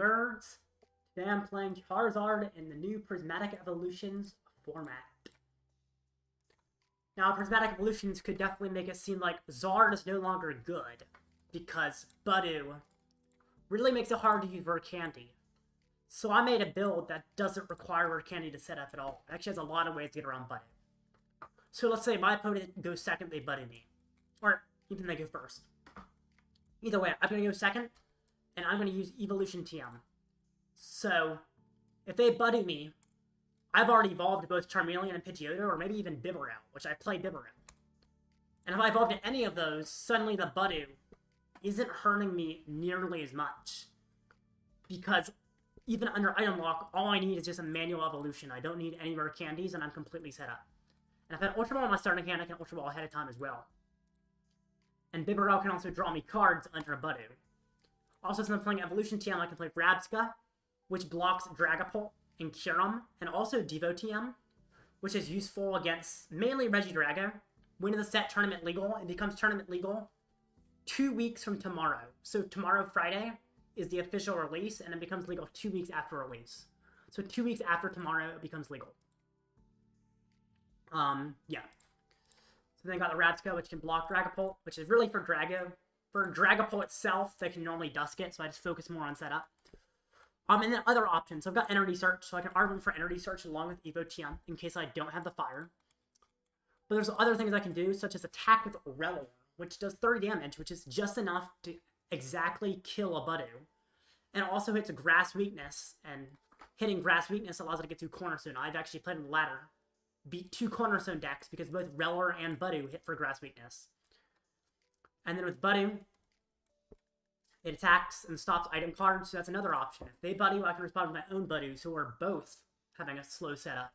nerds. Today I'm playing Charizard in the new Prismatic Evolutions format. Now, Prismatic Evolutions could definitely make it seem like Zard is no longer good, because Budew really makes it hard to use Rare Candy. So I made a build that doesn't require Rare Candy to set up at all. It actually has a lot of ways to get around Budew. So let's say my opponent goes second, they Buddy me. Or even they go first. Either way, I'm going to go second, and I'm going to use Evolution TM. So, if they Buddy me, I've already evolved both Charmeleon and Pidgeotto, or maybe even Bibarel, which I play Bibarel. And if I evolved to any of those, suddenly the Budew isn't hurting me nearly as much. Because even under item lock, all I need is just a manual evolution. I don't need any rare candies, and I'm completely set up. And if I had Ultra Ball in my starting hand, I can Ultra Ball ahead of time as well. And Bibarel can also draw me cards under a Budew. Also, since I'm playing Evolution TM, I can play Rabsca, which blocks Dragapult and Kyurem, and also Devo TM, which is useful against mainly Regidrago. When is the set tournament legal? It becomes tournament legal 2 weeks from tomorrow. So tomorrow, Friday, is the official release, and it becomes legal 2 weeks after release. So 2 weeks after tomorrow, it becomes legal. Yeah. So then I got the Rabsca, which can block Dragapult, which is really for Drago. For Dragapult itself, they can normally dusk it, so I just focus more on setup. And then other options. So I've got Energy Search, so I can Arven for Energy Search along with Evo TM in case I don't have the fire. But there's other things I can do, such as attack with Rellor, which does 30 damage, which is just enough to exactly kill a Budew. And it also hits a Grass Weakness, and hitting Grass Weakness allows it to get through Cornerstone. I've actually played in the ladder, beat 2 Cornerstone decks because both Rellor and Budew hit for Grass Weakness. And then with Budew, it attacks and stops item cards, so that's another option. If they Budew, I can respond with my own Budew, so we're both having a slow setup.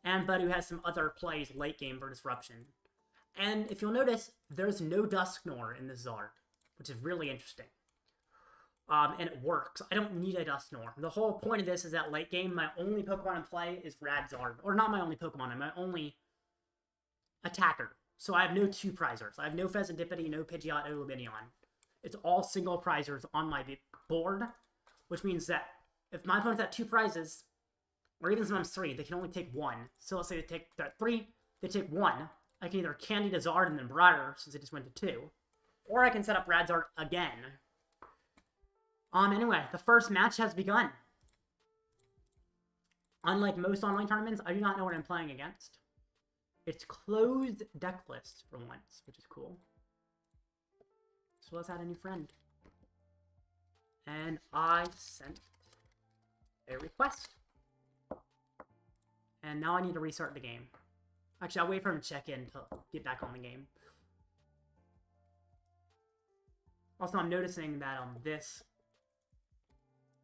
And Budew has some other plays late game for disruption. And if you'll notice, there's no Dusknoir in this Zard, which is really interesting. And it works. I don't need a Dusknoir. The whole point of this is that late game, my only Pokemon in play is Radzard. Or not my only Pokemon, I'm my only attacker. So I have no 2 prizers. I have no Fezandipiti, no Pidgeot, no Lumineon. It's all single prizers on my board, which means that if my opponent's at 2 prizes, or even sometimes 3, they can only take 1. So let's say they take 3, they take 1. I can either Candy to Zard and then Briar, since it just went to 2. Or I can set up Radzard again. Anyway, the first match has begun. Unlike most online tournaments, I do not know what I'm playing against. It's closed deck list for once, which is cool. So let's add a new friend. And I sent a request. And now I need to restart the game. Actually, I'll wait for him to check in to get back on the game. Also, I'm noticing that this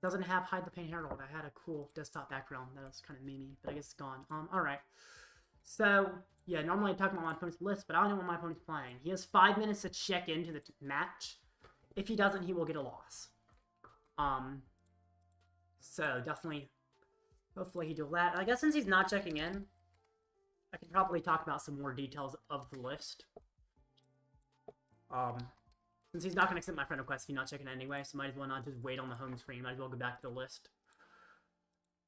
doesn't have Hide the Pain Herald. I had a cool desktop background that was kind of memey, but I guess it's gone. Alright. So, yeah, normally I talk about my opponent's list, but I don't know what my opponent's playing. He has 5 minutes to check into the match. If he doesn't, he will get a loss. So, definitely, hopefully he do that. I guess since he's not checking in, I can probably talk about some more details of the list. Since he's not going to accept my friend request if he's not checking in anyway, so might as well not just wait on the home screen. Might as well go back to the list.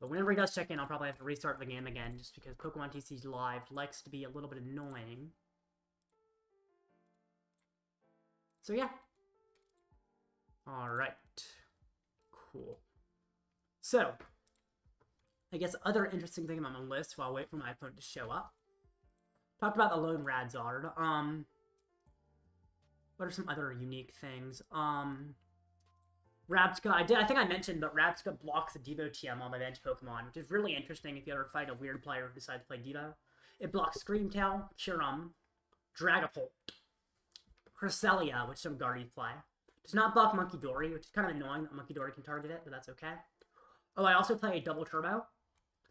But whenever he does check in, I'll probably have to restart the game again, just because Pokemon TCG Live likes to be a little bit annoying. So yeah. Alright. Cool. So, I guess other interesting thing on my list while I wait for my opponent to show up. Talked about the lone Radzard. What are some other unique things? Rabsca, I think I mentioned, but Rabsca blocks the Devo TM on my bench Pokemon, which is really interesting if you ever fight a weird player who decides to play Devo. It blocks Screamtail, Kyurem, Dragapult, Cresselia, which some Guardians play. Does not block Munkidori, which is kind of annoying that Munkidori can target it, but that's okay. Oh, I also play a Double Turbo.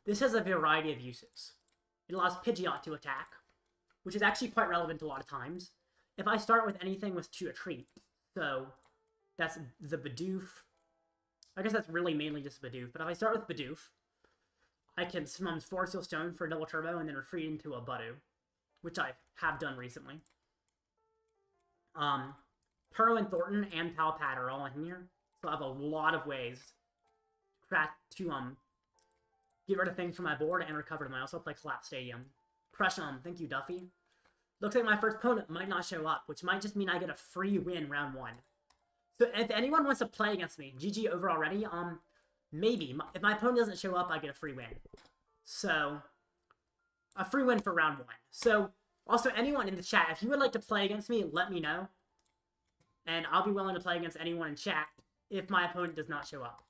This has a variety of uses. It allows Pidgeot to attack, which is actually quite relevant a lot of times. If I start with anything with to a treat, so that's the Bidoof. I guess that's really mainly just Bidoof, but if I start with Bidoof, I can sometimes Force Seal Stone for a Double Turbo and then retreat into a Budew, which I have done recently. Turo and Thorton and Pal Pad are all in here, so I have a lot of ways get rid of things from my board and recover them. I also play Collapsed Stadium. Crush 'em. Thank you, Duffy. Looks like my first opponent might not show up, which might just mean I get a free win round 1. So if anyone wants to play against me, GG over already, maybe. If my opponent doesn't show up, I get a free win. So, a free win for round 1. So, also anyone in the chat, if you would like to play against me, let me know. And I'll be willing to play against anyone in chat if my opponent does not show up.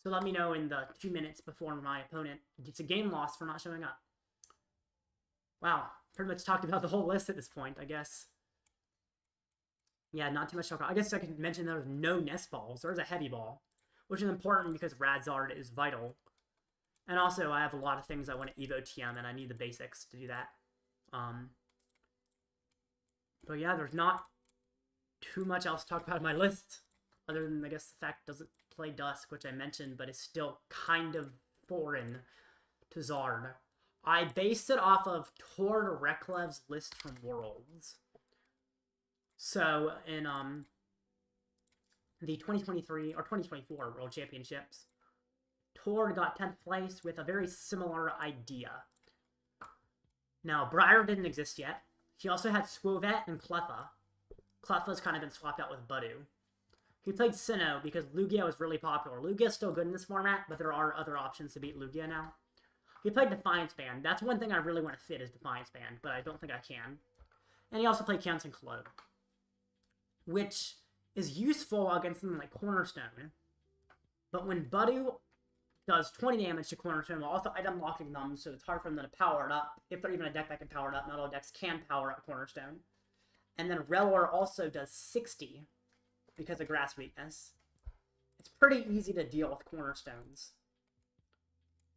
So let me know in the 2 minutes before my opponent gets a game loss for not showing up. Wow, pretty much talked about the whole list at this point, I guess. Yeah, not too much talk. I guess I could mention there's no nest balls. There's a heavy ball, which is important because Radzard is vital. And also, I have a lot of things I want to Evo TM, and I need the basics to do that. But yeah, there's not too much else to talk about in my list, other than, I guess, the fact it doesn't play Dusk, which I mentioned, but is still kind of foreign to Zard. I based it off of Tord Reklev's list from Worlds. So, in the 2023 or 2024 World Championships, Tord got 10th place with a very similar idea. Now, Briar didn't exist yet. He also had Squovet and Cleffa. Cleffa's kind of been swapped out with Budew. He played Sinnoh because Lugia was really popular. Lugia's still good in this format, but there are other options to beat Lugia now. He played Defiance Band. That's one thing I really want to fit is Defiance Band, but I don't think I can. And he also played Canton Clo, which is useful against something like Cornerstone. But when Budew does 20 damage to Cornerstone while also item locking them, so it's hard for them to power it up. If they're even a deck that can power it up, not all decks can power up Cornerstone. And then Rellor also does 60 because of Grass Weakness. It's pretty easy to deal with Cornerstones.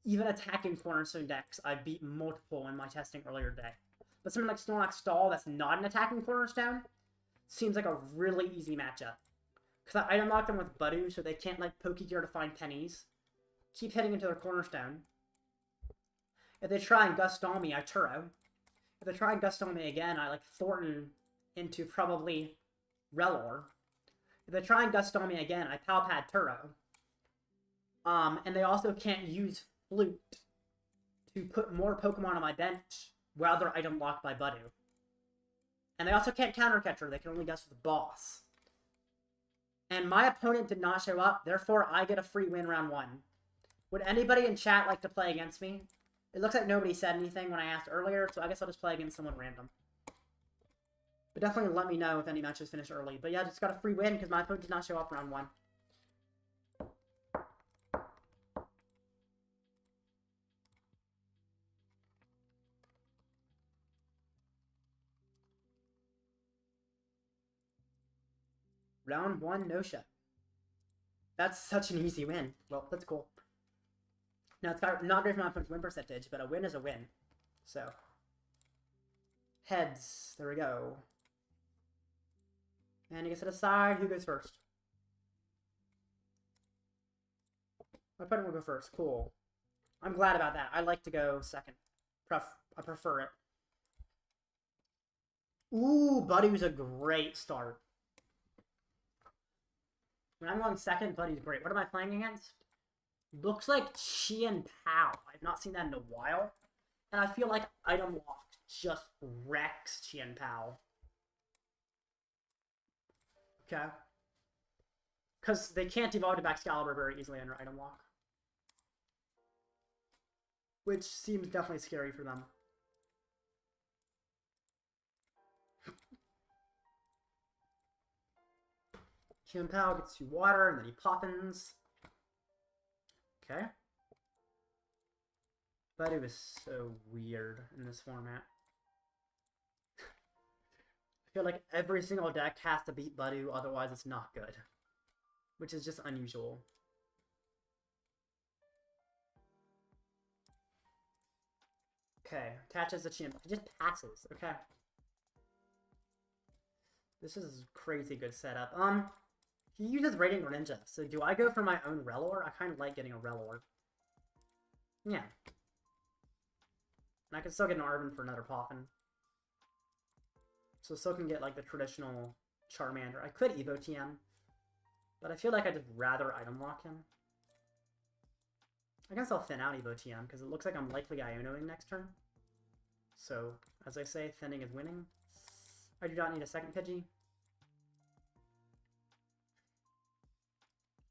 Even attacking Cornerstone decks, I beat multiple in my testing earlier today. But something like Snorlax Stall that's not an attacking Cornerstone seems like a really easy matchup. Because I item lock them with Budew so they can't like Pokegear to find pennies. Keep hitting into their Cornerstone. If they try and Gustal me, I Turo. If they try and Gustal me again, I like Thorton into probably Rellor. If they try and Gustal me again, I Pal Pad Turo. And they also can't use Flute to put more Pokemon on my bench while they're item locked by Budew. And they also can't Counter Catcher, they can only Gust with the boss. And my opponent did not show up, therefore I get a free win round 1. Would anybody in chat like to play against me? It looks like nobody said anything when I asked earlier, so I guess I'll just play against someone random. But definitely let me know if any matches finish early. But yeah, just got a free win because my opponent did not show up round 1. Round 1, no show. That's such an easy win. Well, that's cool. Now, it's not great for my opponent's win percentage, but a win is a win. So, heads. There we go. And he gets to decide who goes first. My opponent will go first. Cool. I'm glad about that. I like to go second. I prefer it. Ooh, Buddy's a great start. When I'm going second, Buddy's great. What am I playing against? Looks like Chien-Pao. I've not seen that in a while. And I feel like item lock just wrecks Chien-Pao. Okay. Because they can't evolve to Baxcalibur very easily under item lock. Which seems definitely scary for them. Chien-Pao gets to water, and then he poppins. Okay. Buddy was so weird in this format. I feel like every single deck has to beat Budew, otherwise it's not good. Which is just unusual. Okay, attaches the Chien-Pao. It just passes, okay. This is a crazy good setup. He uses Radiant Greninja, so do I go for my own Rellor? I kind of like getting a Rellor. Yeah. And I can still get an Arven for another Poffin. So still can get like the traditional Charmander. I could Evo TM, but I feel like I'd just rather item lock him. I guess I'll thin out Evo TM, because it looks like I'm likely Ionoing next turn. So, as I say, thinning is winning. I do not need a second Pidgey.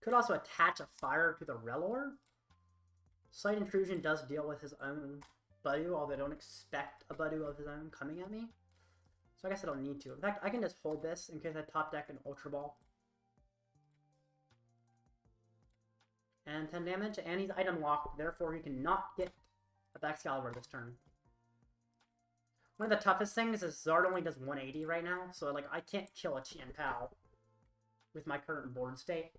Could also attach a fire to the Rellor. Slight Intrusion does deal with his own Budew, although I don't expect a Budew of his own coming at me. So I guess I don't need to. In fact, I can just hold this in case I top deck an Ultra Ball. And 10 damage, and he's item locked, therefore he cannot get a Excalibur this turn. One of the toughest things is Zard only does 180 right now, so like I can't kill a Chien-Pao with my current board state.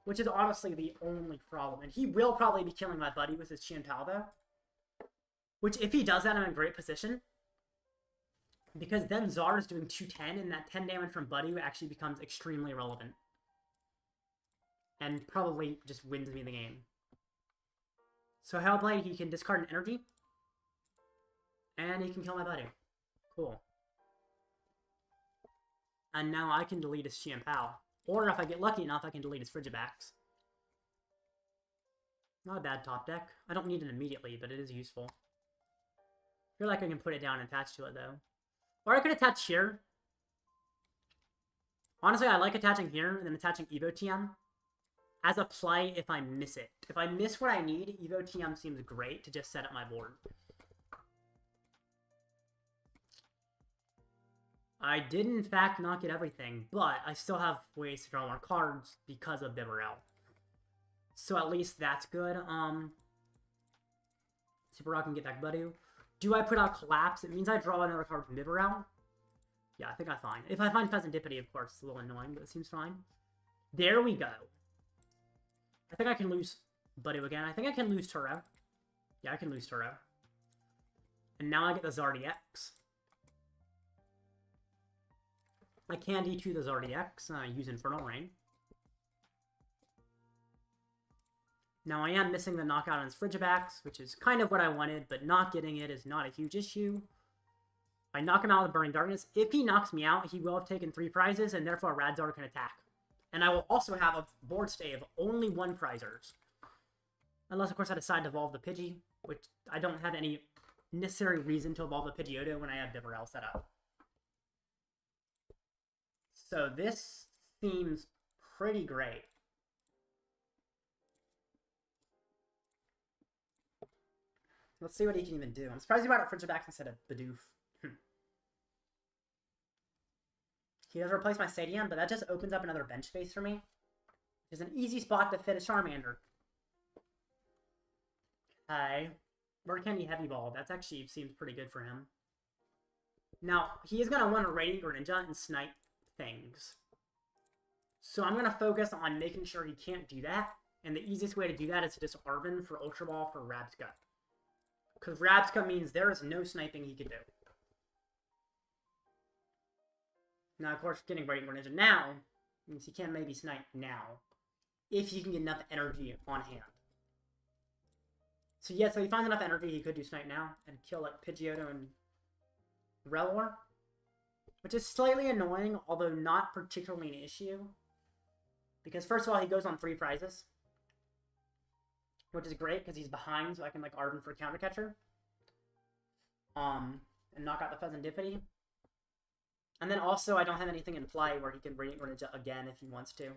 Which is honestly the only problem. And he will probably be killing my buddy with his Chien-Pao though. Which if he does that, I'm in a great position. Because then Zard is doing 210, and that 10 damage from Buddy actually becomes extremely relevant. And probably just wins me the game. So Hellblade, he can discard an energy. And he can kill my Buddy. Cool. And now I can delete his Chien-Pao. Or if I get lucky enough, I can delete his Frigibax. Not a bad top deck. I don't need it immediately, but it is useful. I feel like I can put it down and attach to it, though. Or I could attach here. Honestly, I like attaching here and then attaching Evo TM as a play if I miss it. If I miss what I need, Evo TM seems great to just set up my board. I did, in fact, not get everything, but I still have ways to draw more cards because of Bibarel. So at least that's good. Super Rock can get back Budew. Do I put out Collapse? It means I draw another card from Bibarel. Yeah, I think I'm fine. If I find Fezandipiti, of course, it's a little annoying, but it seems fine. There we go. I think I can lose Budew again. I think I can lose Turo. Yeah, I can lose Turo. And now I get the Zardy-X. I can D2 the Zardy-X, use Infernal Rain. Now I am missing the knockout on his Frigibax, which is kind of what I wanted, but not getting it is not a huge issue. I knock him out with Burning Darkness. If he knocks me out, he will have taken 3 prizes, and therefore Radzard can attack. And I will also have a board stay of only 1 prizers. Unless, of course, I decide to evolve the Pidgey, which I don't have any necessary reason to evolve the Pidgeotto when I have Bibarel set up. So this seems pretty great. Let's see what he can even do. I'm surprised he brought out Frigibax instead of Bidoof. He does replace my Stadium, but that just opens up another bench space for me. It's an easy spot to fit a Charmander. Okay. Rare Candy Heavy Ball. That actually seems pretty good for him. Now, he is going to want to Radiant Greninja and Snipe things. So I'm going to focus on making sure he can't do that. And the easiest way to do that is to just Arven for Ultra Ball for Rabsca. Because Rabsca means there is no sniping he can do. Now, of course, getting Radiant Greninja now means he can maybe snipe now. If he can get enough energy on hand. So yeah, so he finds enough energy, he could do snipe now and kill like Pidgeotto and Rellor. Which is slightly annoying, although not particularly an issue. Because first of all, he goes on 3 prizes. Which is great, because he's behind, so I can like Arven for Counter Catcher. And knock out the Fezandipiti. And then also, I don't have anything in play where he can Radiant Greninja again if he wants to.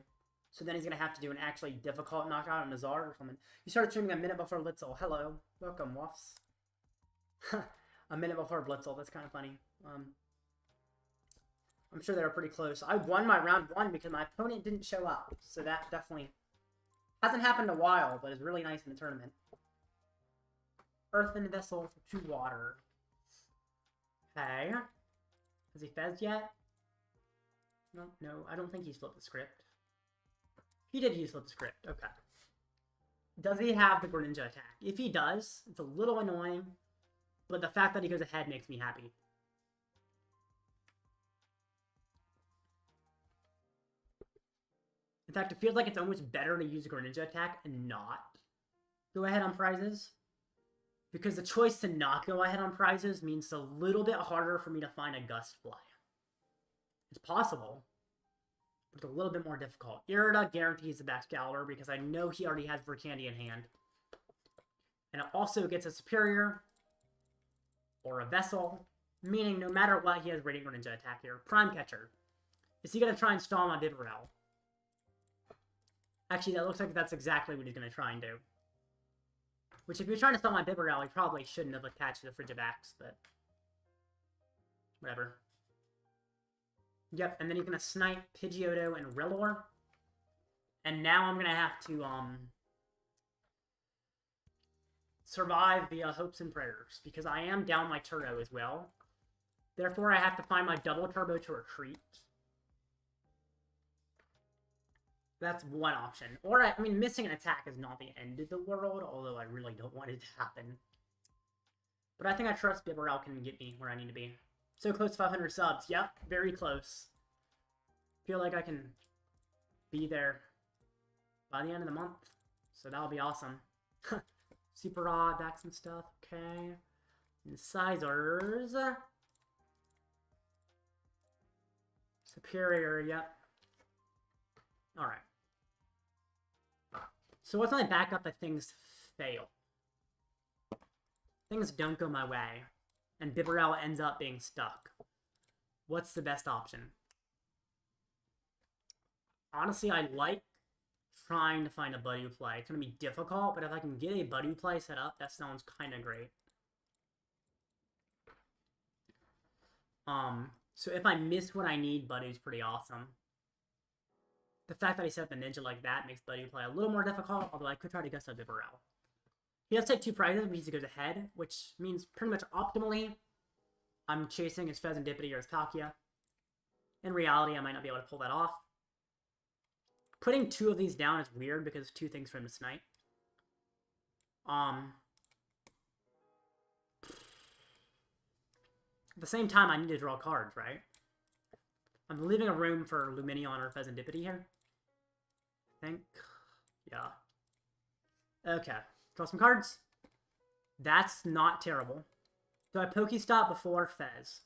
So then he's going to have to do an actually difficult knockout on Nazar or something. You started streaming a minute before Blitzel. Hello. Welcome, Woffs. A minute before Blitzel. That's kind of funny. I'm sure they were pretty close. I won my round 1 because my opponent didn't show up. So that definitely hasn't happened in a while, but is really nice in the tournament. Earthen Vessel for 2 water. Okay. Has he fezzed yet? No, I don't think he's flipped the script. He did use flip the script. Okay. Does he have the Greninja attack? If he does, it's a little annoying, but the fact that he goes ahead makes me happy. In fact, it feels like it's almost better to use a Greninja attack and not go ahead on prizes. Because the choice to not go ahead on prizes means it's a little bit harder for me to find a Gust Fly. It's possible. It's a little bit more difficult. Irida guarantees the Excalibur because I know he already has Rare Candy in hand. And it also gets a Superior or a Vessel, meaning no matter what, he has Radiant Greninja attack here. Prime Catcher. Is he going to try and stall my Bibarel? Actually, that looks like that's exactly what he's going to try and do. Which, if you're trying to stall my Bibarel, he probably shouldn't have attached to the Frigibax, but whatever. Yep, and then he's going to snipe Pidgeotto and Rellor. And now I'm going to have to survive via hopes and prayers, because I am down my Turo as well. Therefore, I have to find my double turbo to retreat. That's one option. Or, I mean, missing an attack is not the end of the world, although I really don't want it to happen. But I think I trust Bibarel can get me where I need to be. So close to 500 subs. Yep, very close. Feel like I can be there by the end of the month. So that'll be awesome. Super odd, back some stuff. Okay. Incisors. Superior, yep. Alright. So what's my backup if things fail? Things don't go my way, and Bibarel ends up being stuck. What's the best option? Honestly, I like trying to find a Budew play. It's going to be difficult, but if I can get a Budew play set up, that sounds kind of great. So if I miss what I need, Budew's pretty awesome. The fact that he set up a Ninja like that makes Budew play a little more difficult, although I could try to guess out Bibarel. He does take 2 prizes, means he goes ahead, which means pretty much optimally, I'm chasing his Fezandipiti or his Palkia. In reality, I might not be able to pull that off. Putting 2 of these down is weird because it's 2 things for him to snipe. At the same time, I need to draw cards, right? I'm leaving a room for Lumineon or Fezandipiti here. I think. Yeah. Okay. Draw some cards. That's not terrible. Do I Pokestop before Fez?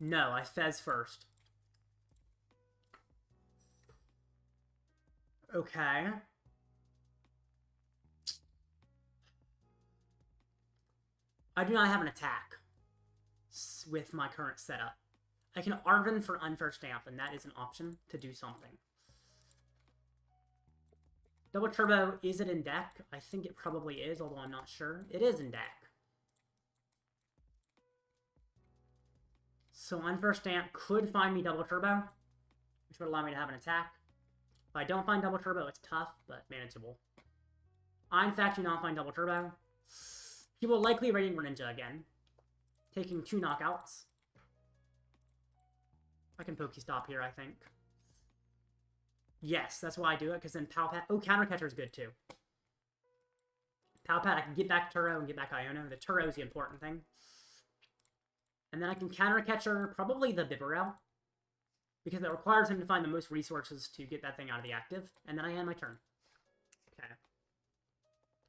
No, I Fez first. Okay. I do not have an attack with my current setup. I can Arven for Unfair Stamp, and that is an option to do something. Double Turbo, is it in deck? I think it probably is, although I'm not sure. It is in deck. So Unfair Stamp could find me Double Turbo, which would allow me to have an attack. If I don't find Double Turbo, it's tough, but manageable. I, in fact, do not find Double Turbo. He will likely Radiant Greninja again, taking 2 knockouts. I can Pokestop here, I think. Yes, that's why I do it, because then Pal Pad... Oh, Counter Catcher is good, too. Pal Pad, I can get back Turo and get back Iono. The Turo is the important thing. And then I can Counter Catcher probably the Bibarel, because it requires him to find the most resources to get that thing out of the active. And then I end my turn. Okay.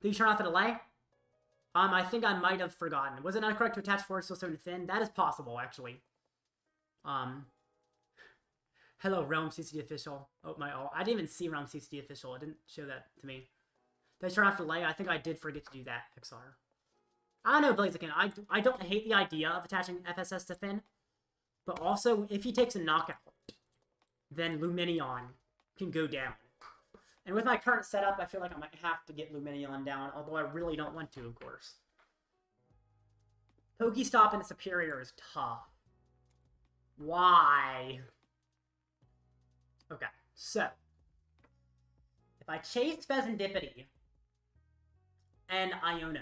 Did you turn off the delay? I think I might have forgotten. Was it not correct to attach Force so thin? That is possible, actually. Hello, Realm CCD Official. Oh, I didn't even see Realm CCD Official. It didn't show that to me. Did I turn off delay? I think I did forget to do that, XR. I don't know, Blaziken. I don't hate the idea of attaching FSS to Finn. But also, if he takes a knockout, then Lumineon can go down. And with my current setup, I feel like I might have to get Lumineon down, although I really don't want to, of course. Pokestop and Superior is tough. Why? Okay, so. If I chase Fezandipiti and Iono, I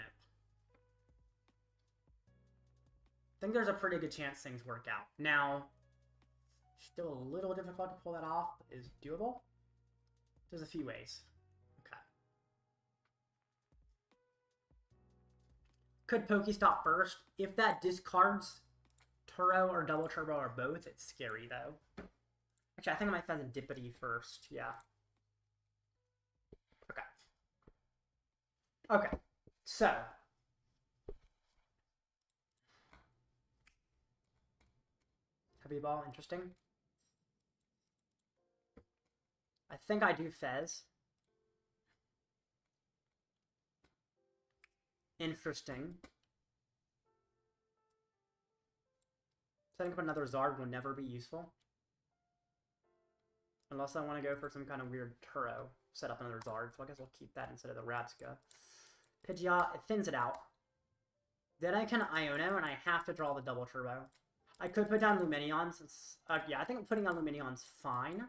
think there's a pretty good chance things work out. Now, still a little difficult to pull that off, but is doable. There's a few ways. Okay. Could Pokestop first. If that discards Turo or Double Turbo or both, it's scary though. Actually, I think I might Fezandipiti first. Yeah. Okay. Okay. So. Heavy ball, interesting. I think I do Fez. Interesting. Setting up another Zard will never be useful. Unless I want to go for some kind of weird Turo. Set up another Zard, so I guess I'll keep that instead of the Rabsca. Pidgeot, it thins it out. Then I can Iono, and I have to draw the double Turbo. I could put down Lumineon, since... yeah, I think putting on Lumineon's fine.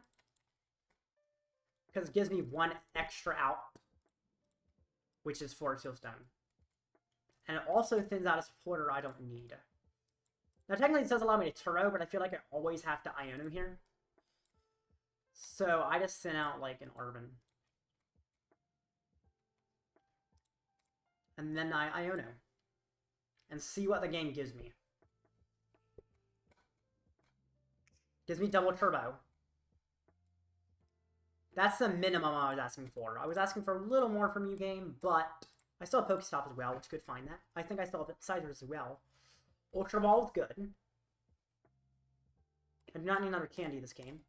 Because it gives me one extra out. Which is Forest Seal Stone. And it also thins out a supporter I don't need. Now, technically, it does allow me to Turo, but I feel like I always have to Iono here. So, I just sent out, like, an Arven. And then I Iono. And see what the game gives me. Gives me double Turbo. That's the minimum I was asking for. I was asking for a little more from you, game, but I still have Pokestop as well, which could find that. I think I still have Scizors as well. Ultra Ball is good. I do not need another candy this game.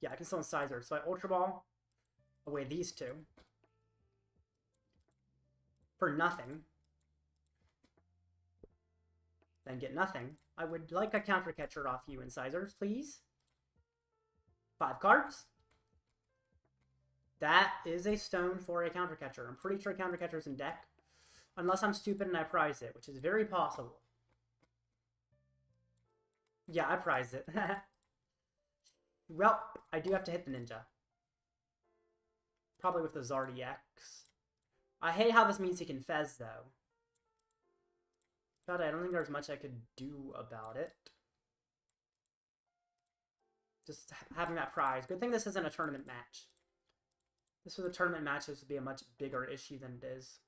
Yeah, I can still Scizor. So I Ultra Ball away these two. For nothing. Then get nothing. I would like a counter catcher off you, Incisors, please. 5 cards. That is a stone for a counter catcher. I'm pretty sure counter catcher's in deck. Unless I'm stupid and I prize it, which is very possible. Yeah, I prize it. Well, I do have to hit the ninja. Probably with the Zard EX. I hate how this means he can Fez, though. God, I don't think there's much I could do about it. Just having that prize. Good thing this isn't a tournament match. This was a tournament match, this would be a much bigger issue than it is.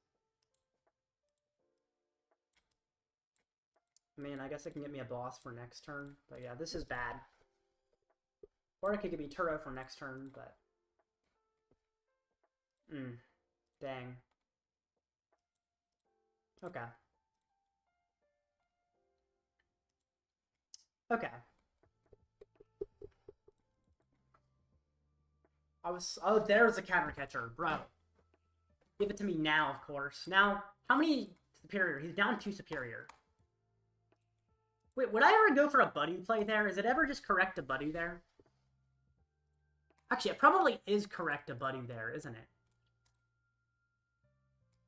I mean, I guess it can get me a boss for next turn. But yeah, this is bad. Or it could get me Turo for next turn, but... Dang. Okay. Okay. Oh, there's a counter catcher, bro. Give it to me now, of course. Now, how many superior? He's down 2 superior. Wait, would I ever go for a Buddy play there? Is it ever just correct to Buddy there? Actually, it probably is correct to Buddy there, isn't it?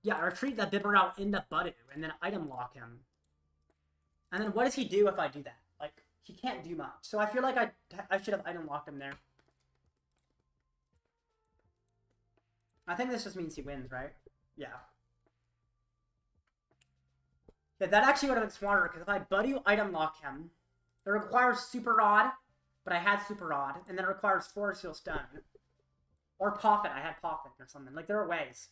Yeah, I retreat that Bibarel into Budew, and then item lock him. And then what does he do if I do that? Like, he can't do much. So I feel like I should have item locked him there. I think this just means he wins, right? Yeah. Yeah, that actually would have been smarter, because if I Buddy item lock him, it requires Super Rod, but I had Super Rod, and then it requires Forest Seal Stun. Or Poffin, I had Poffin or something. Like, there are ways.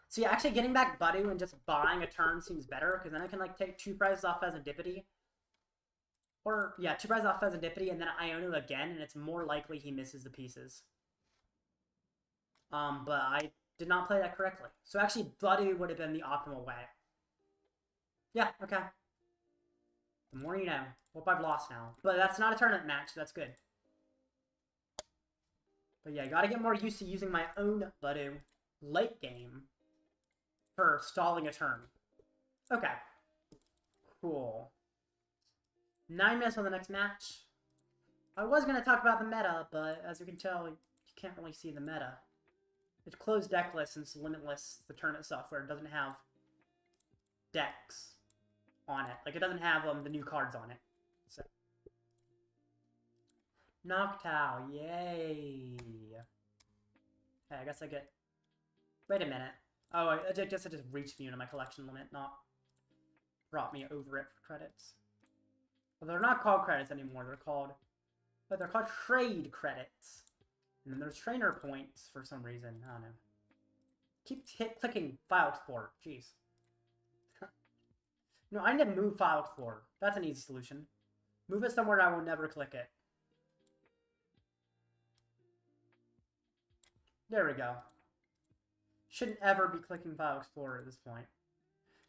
So yeah, actually getting back Budew and just buying a turn seems better, because then I can, like, take 2 prizes off Fezandipiti. Or, yeah, 2 prizes off Fezandipiti, and then Iono again, and it's more likely he misses the pieces. But I did not play that correctly. So actually, Buddy would have been the optimal way. Yeah, okay. The more you know. Hope I've lost now. But that's not a tournament match, so that's good. But yeah, gotta get more used to using my own Budew late game for stalling a turn. Okay. Cool. 9 minutes on the next match. I was going to talk about the meta, but as you can tell, you can't really see the meta. It's closed deck list since Limitless, the tournament software, doesn't have decks on it. Like, it doesn't have the new cards on it. So. Noctowl, yay! Okay, I guess I get... Wait a minute. Oh, I guess I just reached me into my collection limit, not brought me over it for credits. Well, they're not called credits anymore. They're called... But they're called trade credits. And then there's trainer points for some reason. I don't know. Keep clicking File Explorer. Jeez. No, I need to move File Explorer. That's an easy solution. Move it somewhere I will never click it. There we go. Shouldn't ever be clicking File Explorer at this point.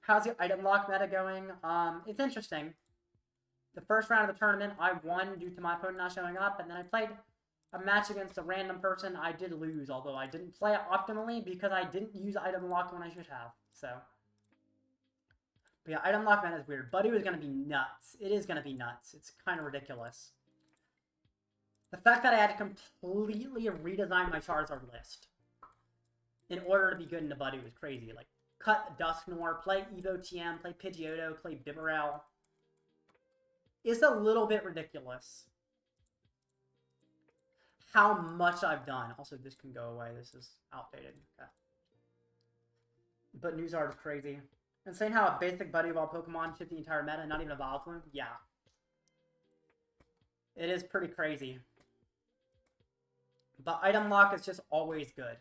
How's your item lock meta going? It's interesting. The first round of the tournament, I won due to my opponent not showing up, and then I played a match against a random person, I did lose, although I didn't play it optimally because I didn't use item lock when I should have, so. But yeah, item lock, man, is weird. Buddy was going to be nuts. It is going to be nuts. It's kind of ridiculous. The fact that I had to completely redesign my Charizard list in order to be good in the Buddy was crazy. Like, cut Dusknoir, play Evo TM, play Pidgeotto, play Bibarel. It's a little bit ridiculous how much I've done. Also, this can go away. This is outdated. Okay. But Newzard is crazy. Insane how a basic Buddy Evolved Pokemon shifted the entire meta, not even a Vileplume. Yeah. It is pretty crazy. But item lock is just always good.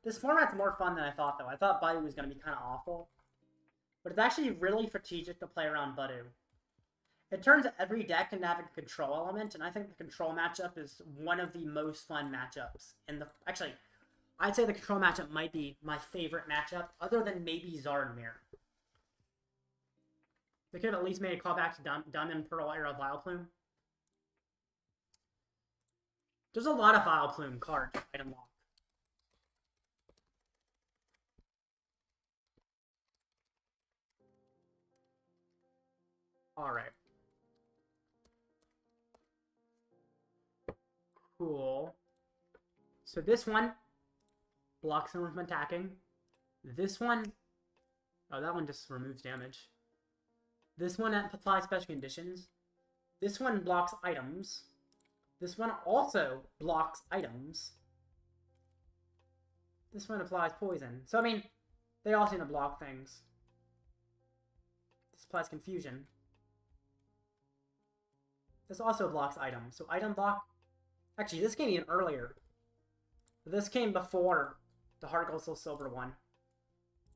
This format's more fun than I thought, though. I thought Buddy was going to be kind of awful. But it's actually really strategic to play around Budew. It turns every deck into having a control element, and I think the control matchup is one of the most fun matchups. Actually, I'd say the control matchup might be my favorite matchup, other than maybe Zardmir. They could have at least made a callback to Diamond Pearl era Vileplume. There's a lot of Vileplume cards item lock. Alright. Cool. So this one blocks someone from attacking. This one... Oh, that one just removes damage. This one applies special conditions. This one blocks items. This one also blocks items. This one applies poison. So, I mean, they all seem to block things. This applies confusion. This also blocks items. So item block... Actually, this came even earlier. This came before the Heart Gold Soul Silver one.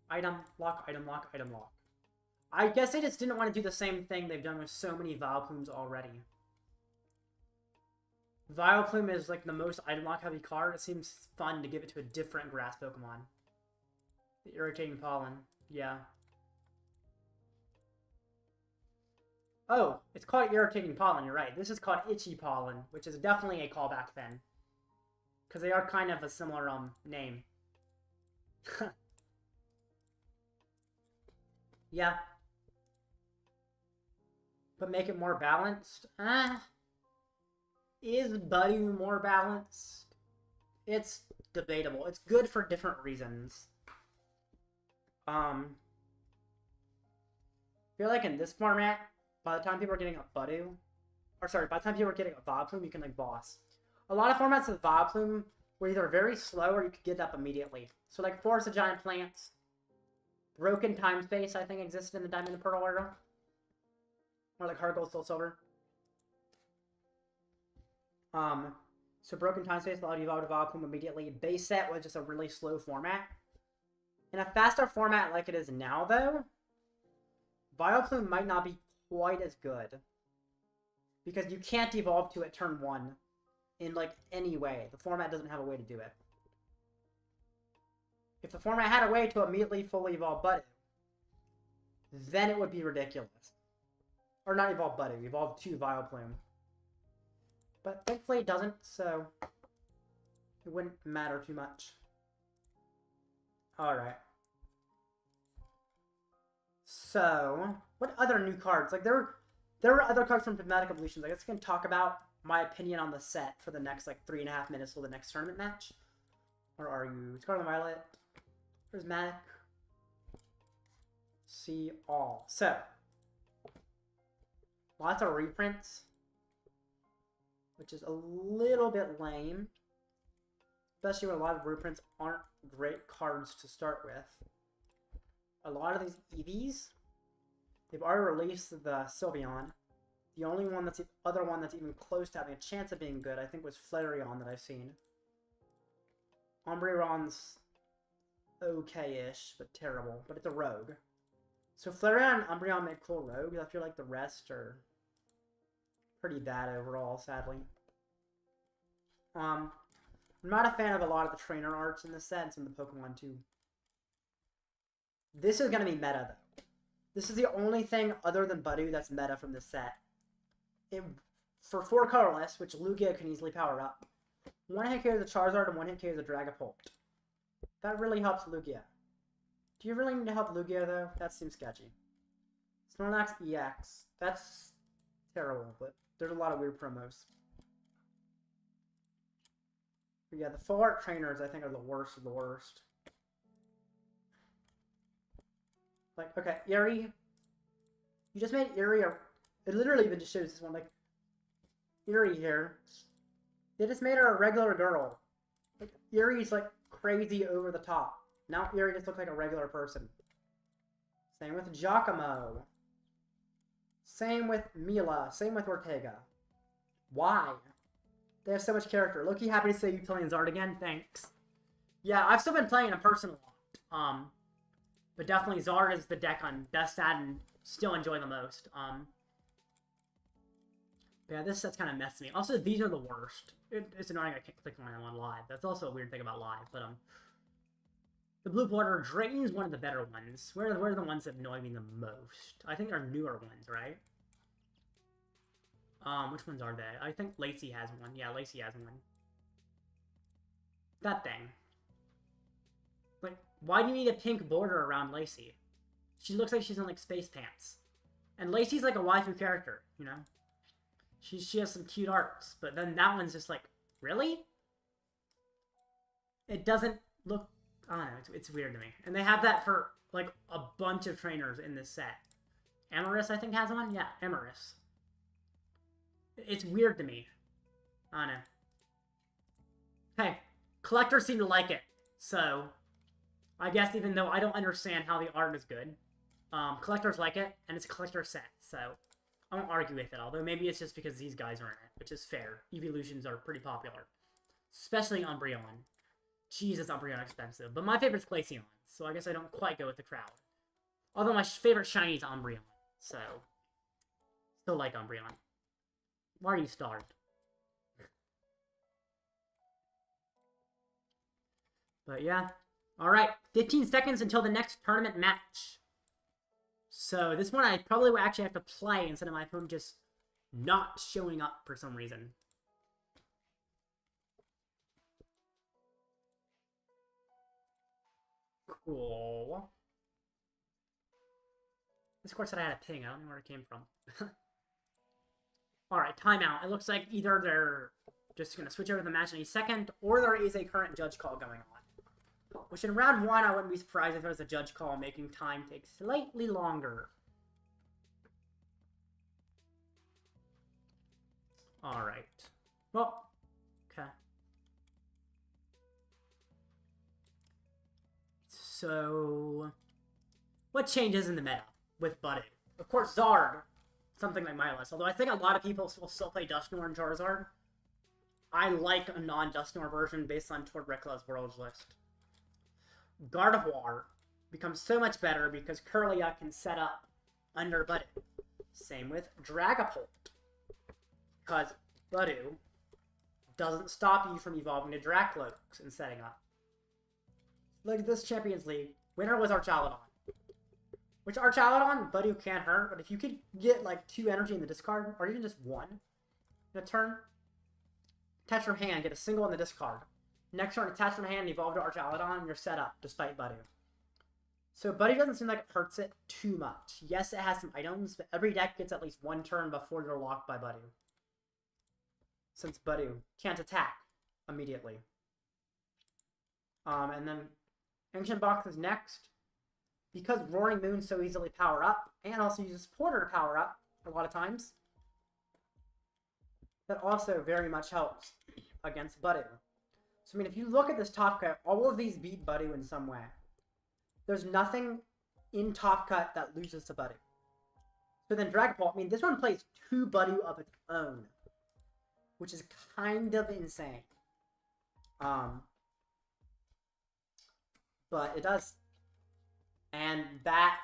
Item lock, item lock, item lock. I guess they just didn't want to do the same thing they've done with so many Vileplumes already. Vileplume is like the most item lock heavy card. It seems fun to give it to a different grass Pokemon. The Irritating Pollen. Yeah. Oh, it's called Irritating Pollen, you're right. This is called Itchy Pollen, which is definitely a callback then. Because they are kind of a similar name. Yeah. But make it more balanced? Is Buddy more balanced? It's debatable. It's good for different reasons. I feel like in this format, by the time people are getting a Budew, or sorry, by the time people are getting a Vileplume, you can like boss. A lot of formats with Vileplume were either very slow or you could get it up immediately. So like Forest of Giant Plants, Broken Time Space, I think existed in the Diamond and Pearl era. Or like Heart Gold Soul Silver. So Broken Time Space allowed you to evolve to Vileplume immediately. Base set was just a really slow format. In a faster format like it is now, though, Vileplume might not be quite as good. Because you can't evolve to it turn 1 in, like, any way. The format doesn't have a way to do it. If the format had a way to immediately fully evolve Budew, then it would be ridiculous. Or not evolve Budew, evolve to Vileplume. But thankfully it doesn't, so it wouldn't matter too much. Alright. So, what other new cards? Like, there were other cards from Prismatic Evolutions. I guess I can talk about my opinion on the set for the next, like, 3.5 minutes till the next tournament match. Or are you? Scarlet Violet, Prismatic, see all. So, lots of reprints, which is a little bit lame. Especially when a lot of reprints aren't great cards to start with. A lot of these EVs, they've already released the Sylveon. The only one that's the other one that's even close to having a chance of being good, I think, was Flareon that I've seen. Umbreon's okay-ish, but terrible. But it's a rogue. So Flareon and Umbreon make cool rogues. I feel like the rest are pretty bad overall, sadly. I'm not a fan of a lot of the trainer arts in this set and some of the Pokemon too. This is going to be meta, though. This is the only thing other than Budew that's meta from this set. for 4 colorless, which Lugia can easily power up, 1-hit KO the Charizard and 1-hit KO the Dragapult. That really helps Lugia. Do you really need to help Lugia, though? That seems sketchy. Snorlax EX. That's terrible, but there's a lot of weird promos. But yeah, the full art trainers, I think, are the worst of the worst. Like, okay, Erie. You just made Erie a... It literally even just shows this one, like, Erie here. They just made her a regular girl. Like, Erie's, like, crazy over the top. Now Erie just looks like a regular person. Same with Giacomo. Same with Mila. Same with Ortega. Why? They have so much character. Loki, happy to say you playing Zard again. Thanks. Yeah, I've still been playing in person a lot. But definitely Zard is the deck I'm best at and still enjoy the most. But yeah, this set's kind of messed me. Also, these are the worst. It's annoying I can't click on them on live. That's also a weird thing about live. But the Blue Border Drayton's one of the better ones. Where are the ones that annoy me the most? I think they're newer ones, right? Which ones are they? I think Lacey has one. Yeah, Lacey has one. That thing. Like, why do you need a pink border around Lacey? She looks like she's in, like, space pants. And Lacey's, like, a waifu character, you know? She has some cute arts, but then that one's just like, really? It doesn't look... I don't know, it's weird to me. And they have that for, like, a bunch of trainers in this set. Amarys, I think, has one? Yeah, Amarys. It's weird to me. I don't know. Hey, collectors seem to like it. So, I guess even though I don't understand how the art is good, collectors like it, and it's a collector set, so I won't argue with it, although maybe it's just because these guys are in it, which is fair. Evolutions are pretty popular. Especially Umbreon. Jesus, Umbreon expensive. But my favorite's Glaceon, so I guess I don't quite go with the crowd. Although my favorite shiny is Umbreon, so... Still like Umbreon. Why are you starved? But yeah. Alright, 15 seconds until the next tournament match. So this one I probably would actually have to play instead of my phone just not showing up for some reason. Cool. This course said I had a ping. I don't know where it came from. Alright, timeout. It looks like either they're just going to switch over the match any second, or there is a current judge call going on. Which in round 1, I wouldn't be surprised if there was a judge call making time take slightly longer. Alright. Well, okay. So, what changes in the meta with Buddy? Of course, Zard. Something like my list. Although I think a lot of people will still play Dusknoir and Charizard. I like a non-Dusknoir version based on Tord Recla's Worlds list. Gardevoir becomes so much better because Kirlia can set up under Budew. Same with Dragapult. Because Budew doesn't stop you from evolving to Dracloaks and setting up. Look at this Champions League. Winner was Archaludon. Which Archaludon, Budew can't hurt, but if you could get like 2 energy in the discard, or even just 1 in a turn, attach your hand, get a single in the discard. Next turn, attach your hand, evolve to Archaludon, and you're set up, despite Budew. So Budew doesn't seem like it hurts it too much. Yes, it has some items, but every deck gets at least 1 turn before you're locked by Budew. Since Budew can't attack immediately. And then Ancient Box is next. Because Roaring Moon so easily power up, and also uses Porter to power up a lot of times, that also very much helps against Budew. So, I mean, if you look at this top cut, all of these beat Budew in some way. There's nothing in top cut that loses to Budew. So then Dragapult, I mean, this one plays 2 Budew of its own, which is kind of insane. But it does. And that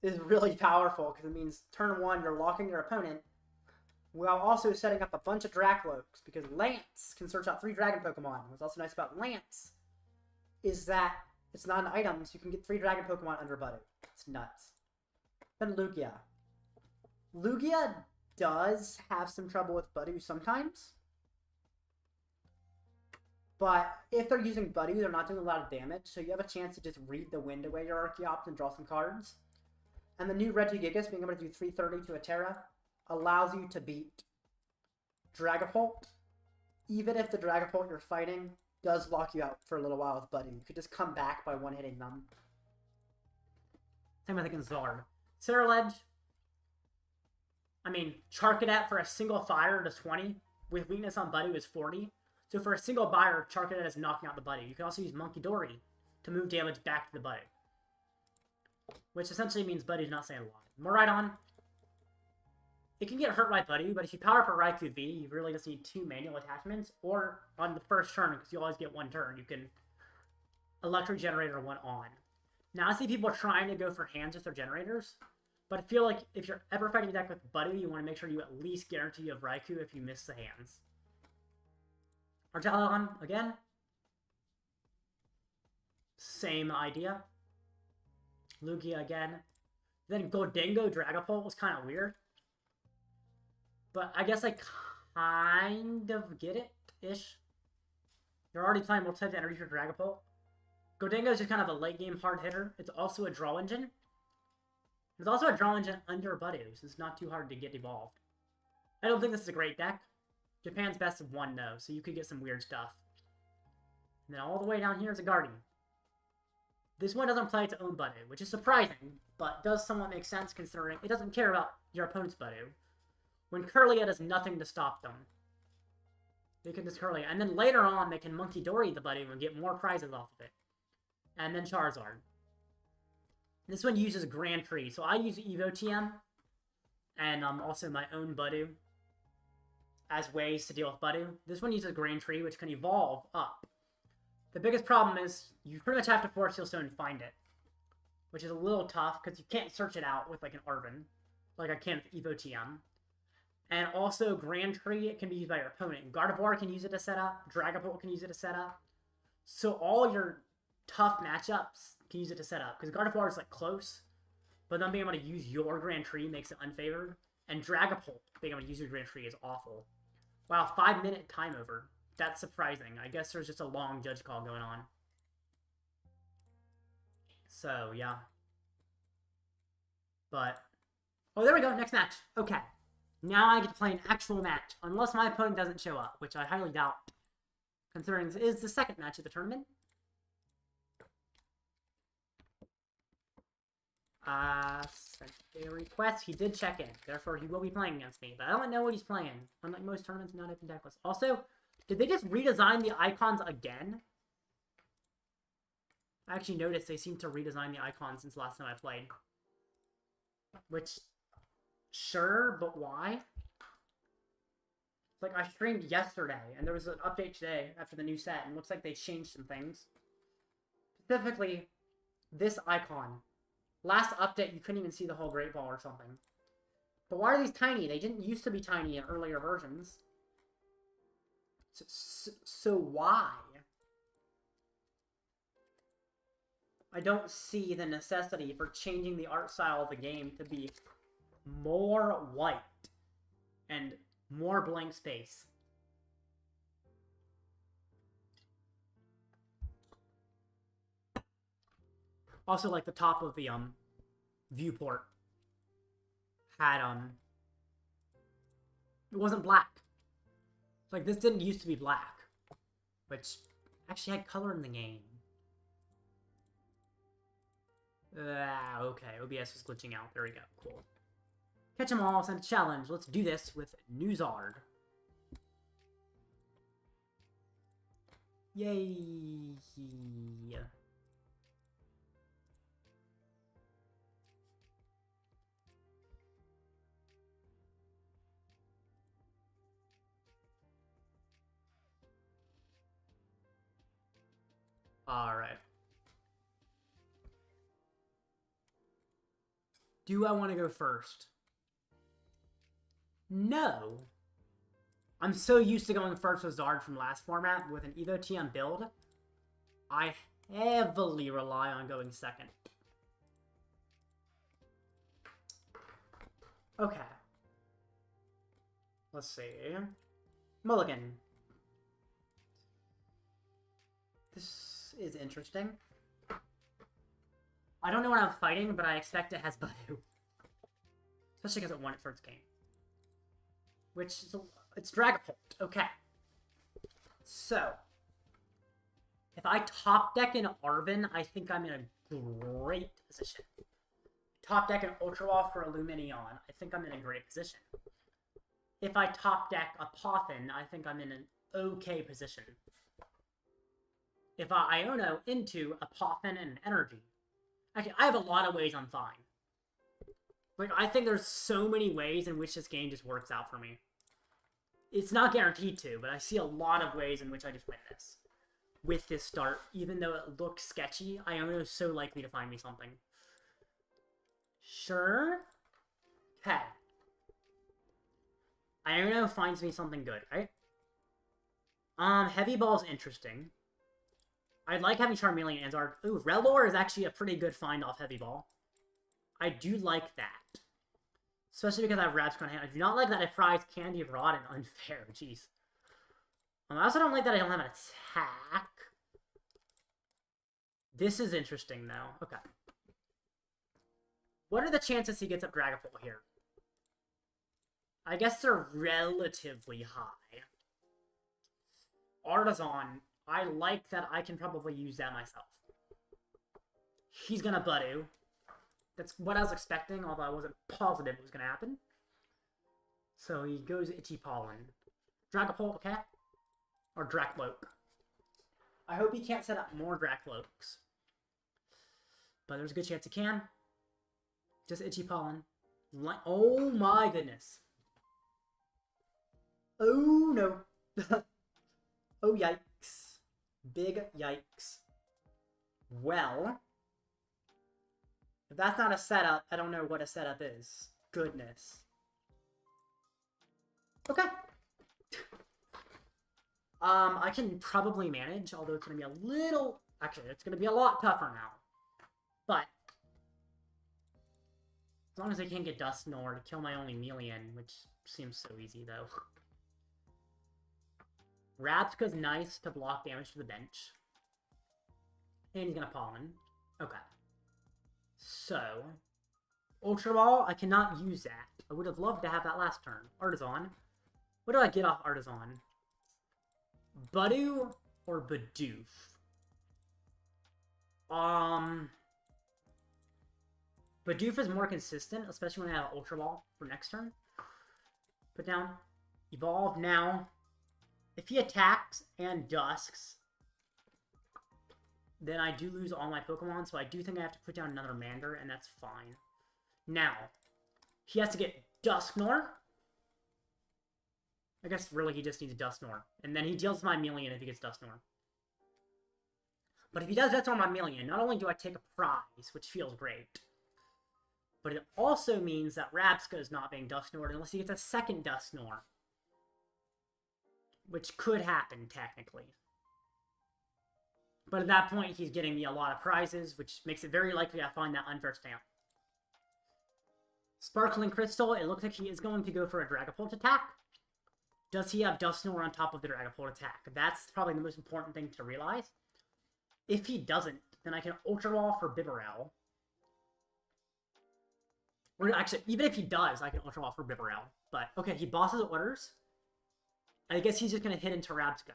is really powerful, because it means turn 1, you're locking your opponent, while also setting up a bunch of Dracloaks, because Lance can search out 3 Dragon Pokemon. What's also nice about Lance is that it's not an item, so you can get 3 Dragon Pokemon under Budew. It's nuts. Then Lugia. Lugia does have some trouble with Budew sometimes. But if they're using Budew, they're not doing a lot of damage, so you have a chance to just read the wind away your Archeops and draw some cards. And the new Regigigas, being able to do 330 to a Terra, allows you to beat Dragapult, even if the Dragapult you're fighting does lock you out for a little while with Budew. You could just come back by one-hitting them. Same with like in Zard. Ceruledge, I mean, Charcadet for a single fire does 20, with weakness on Budew is 40. So for a single buyer, Charcadet is knocking out the Budew. You can also use Monkey Dory to move damage back to the Budew, which essentially means Buddy's not saying a lot. Miraidon, it can get hurt by Budew, but if you power up a Raikou V, you really just need 2 manual attachments, or on the first turn, because you always get 1 turn, you can Electric Generator 1 on. Now I see people trying to go for hands with their generators, but I feel like if you're ever fighting a deck with Budew, you want to make sure you at least guarantee you have Raikou if you miss the hands. Artelon, again. Same idea. Lugia again. Then Goldengo Dragapult was kind of weird. But I guess I kind of get it-ish. You're already playing multi-type energy for Dragapult. Goldengo is just kind of a late-game hard hitter. It's also a draw engine. There's also a draw engine under Budew, so it's not too hard to get evolved. I don't think this is a great deck. Japan's best of 1, though, so you could get some weird stuff. And then all the way down here is a Guardian. This one doesn't play its own Budew, which is surprising, but does somewhat make sense considering it doesn't care about your opponent's Budew. When Kirlia does nothing to stop them. They can just Kirlia. And then later on, they can Monkey Dory the Budew and get more prizes off of it. And then Charizard. This one uses Grand Prix, so I use Evo TM and also my own Budew as ways to deal with Budew. This one uses Grand Tree, which can evolve up. The biggest problem is you pretty much have to Force Seal Stone to find it, which is a little tough because you can't search it out with like an Arven, like I can with Evo TM. And also Grand Tree, it can be used by your opponent. Gardevoir can use it to set up. Dragapult can use it to set up. So all your tough matchups can use it to set up because Gardevoir is like close, but then being able to use your Grand Tree makes it unfavored. And Dragapult being able to use your Grand Tree is awful. Wow, 5-minute time over. That's surprising. I guess there's just a long judge call going on. So, yeah. But, oh, there we go. Next match. Okay. Now I get to play an actual match. Unless my opponent doesn't show up, which I highly doubt. Considering this is the second match of the tournament. Sent a request. He did check in. Therefore, he will be playing against me. But I don't know what he's playing. Unlike most tournaments, not open deckless. Also, did they just redesign the icons again? I actually noticed they seem to redesign the icons since last time I played. Which, sure, but why? Like, I streamed yesterday, and there was an update today after the new set, and it looks like they changed some things. Specifically, this icon. Last update, you couldn't even see the whole Great Ball or something. But why are these tiny? They didn't used to be tiny in earlier versions. So why? I don't see the necessity for changing the art style of the game to be more white and more blank space. Also, like, the top of the, viewport had, it wasn't black. Like, this didn't used to be black, which actually had color in the game. Okay, OBS was glitching out. There we go. Cool. Catch 'em all, send a challenge. Let's do this with Newzard. Yay! Alright. Do I want to go first? No. I'm so used to going first with Zard from last format with an Evo TM build. I heavily rely on going second. Okay. Let's see. Mulligan. This is interesting. I don't know what I'm fighting, but I expect it has Budew. Especially because it won its first game. Which is it's Dragapult. Okay. So, if I top deck in Arven, I think I'm in a great position. Top deck an Ultra Ball for a Lumineon, I think I'm in a great position. If I top deck a Poffin, I think I'm in an okay position. If I Iono into a Poffin and an Energy, actually, I have a lot of ways I'm fine. Like, I think there's so many ways in which this game just works out for me. It's not guaranteed to, but I see a lot of ways in which I just win this. With this start, even though it looks sketchy, Iono is so likely to find me something. Sure. Okay. Iono finds me something good, right? Heavy Ball's interesting. I'd like having Charmeleon and Zard. Ooh, Rellor is actually a pretty good find off Heavy Ball. I do like that. Especially because I have Rabsca on hand. I do not like that I prize Candy Rod and Unfair. Jeez. I also don't like that I don't have an attack. This is interesting, though. Okay. What are the chances he gets up Dragapult here? I guess they're relatively high. Artisan. I like that I can probably use that myself. He's gonna Budew. That's what I was expecting, although I wasn't positive it was gonna happen. So he goes Itchy Pollen. Dragapult, okay? Or Drakloak. I hope he can't set up more Drakloaks. But there's a good chance he can. Just Itchy Pollen. Oh my goodness. Oh no. Oh yikes. Big yikes. Well, if that's not a setup, I don't know what a setup is. Goodness. Okay. I can probably manage, although it's going to be a little... Actually, it's going to be a lot tougher now. But, as long as I can't get Dusknoir to kill my only Melian, which seems so easy, though. Rabsca's nice to block damage to the bench. And he's going to Pollen. Okay. So, Ultra Ball, I cannot use that. I would have loved to have that last turn. Artisan. What do I get off Artisan? Budew or Bidoof? Bidoof is more consistent, especially when I have Ultra Ball for next turn. Put down. Evolve now. If he attacks and Dusks, then I do lose all my Pokemon, so I do think I have to put down another Mander, and that's fine. Now, he has to get Dusknoir. I guess really he just needs Dusknoir. And then he deals my Melian if he gets Dusknoir. But if he does Dusknoir my Melian, not only do I take a prize, which feels great, but it also means that Rabsca is not being Dusknoired unless he gets a second Dusknoir. Which could happen, technically. But at that point, he's getting me a lot of prizes, which makes it very likely I find that Unfair Stamp. Sparkling Crystal, it looks like he is going to go for a Dragapult attack. Does he have Dusknoir on top of the Dragapult attack? That's probably the most important thing to realize. If he doesn't, then I can Ultra Ball for Bibarel. Or actually, even if he does, I can Ultra Ball for Bibarel. But, okay, he bosses orders. I guess he's just going to hit into Rabsca.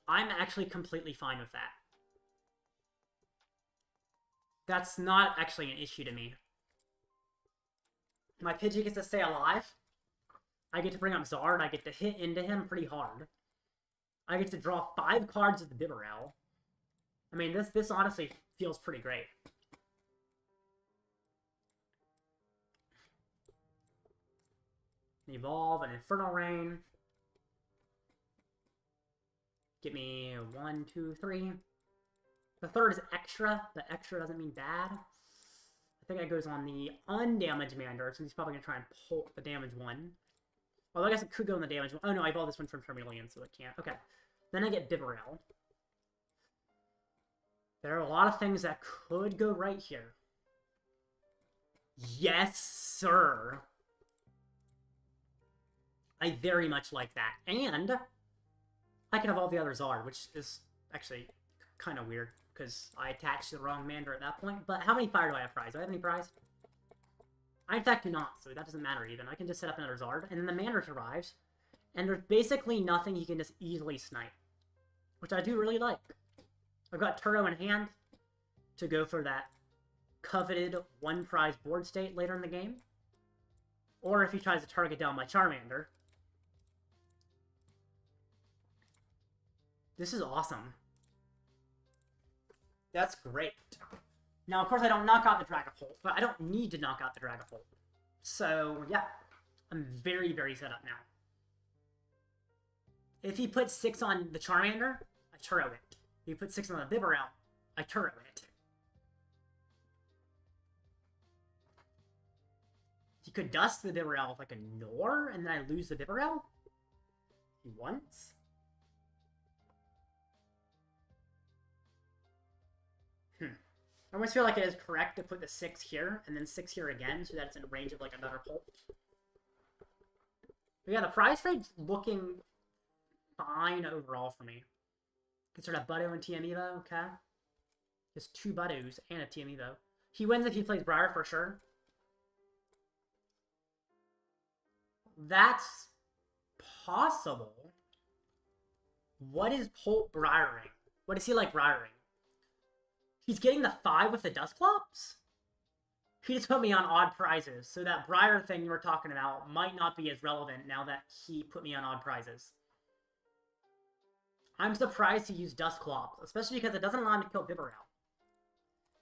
I'm actually completely fine with that. That's not actually an issue to me. My Pidgey gets to stay alive. I get to bring up Zard. I get to hit into him pretty hard. I get to draw 5 cards with the Bibarel. I mean, this honestly feels pretty great. Evolve an Infernal Rain. Get me 1, 2, 3. The third is extra, but extra doesn't mean bad. I think that goes on the undamaged Mander, since he's probably going to try and pull the damage one. Well, I guess it could go in the damage one. Oh no, I evolved this one from Charmeleon, so it can't. Okay. Then I get Bibarel. There are a lot of things that could go right here. Yes, sir. I very much like that. And I can evolve the other Zard, which is actually kind of weird, because I attached the wrong Mander at that point. But how many fire do I have prize? Do I have any prize? I, in fact, do not, so that doesn't matter even. I can just set up another Zard, and then the Mander arrives, and there's basically nothing he can just easily snipe, which I do really like. I've got Turo in hand to go for that coveted one prize board state later in the game. Or if he tries to target down my Charmander. This is awesome. That's great. Now, of course, I don't knock out the Dragapult, but I don't need to knock out the Dragapult. So, yeah. I'm very, very set up now. If he puts 6 on the Charmander, I Turo it. If he puts 6 on the Bibarel, I Turo it. He could dust the Bibarel with like a Nor, and then I lose the Bibarel? Once? I almost feel like it is correct to put the 6 here, and then 6 here again, so that it's in range of like another Pult. But yeah, the prize trade's looking fine overall for me. Consider a Budew and TM Evo, okay? Just 2 Budews and a TM Evo. He wins if he plays Briar for sure. That's possible. What is Pult Briaring? What is he like Briaring? He's getting the 5 with the Dusclops? He just put me on odd prizes, so that Briar thing you were talking about might not be as relevant now that he put me on odd prizes. I'm surprised he used Dusclops, especially because it doesn't allow him to kill Bibarel.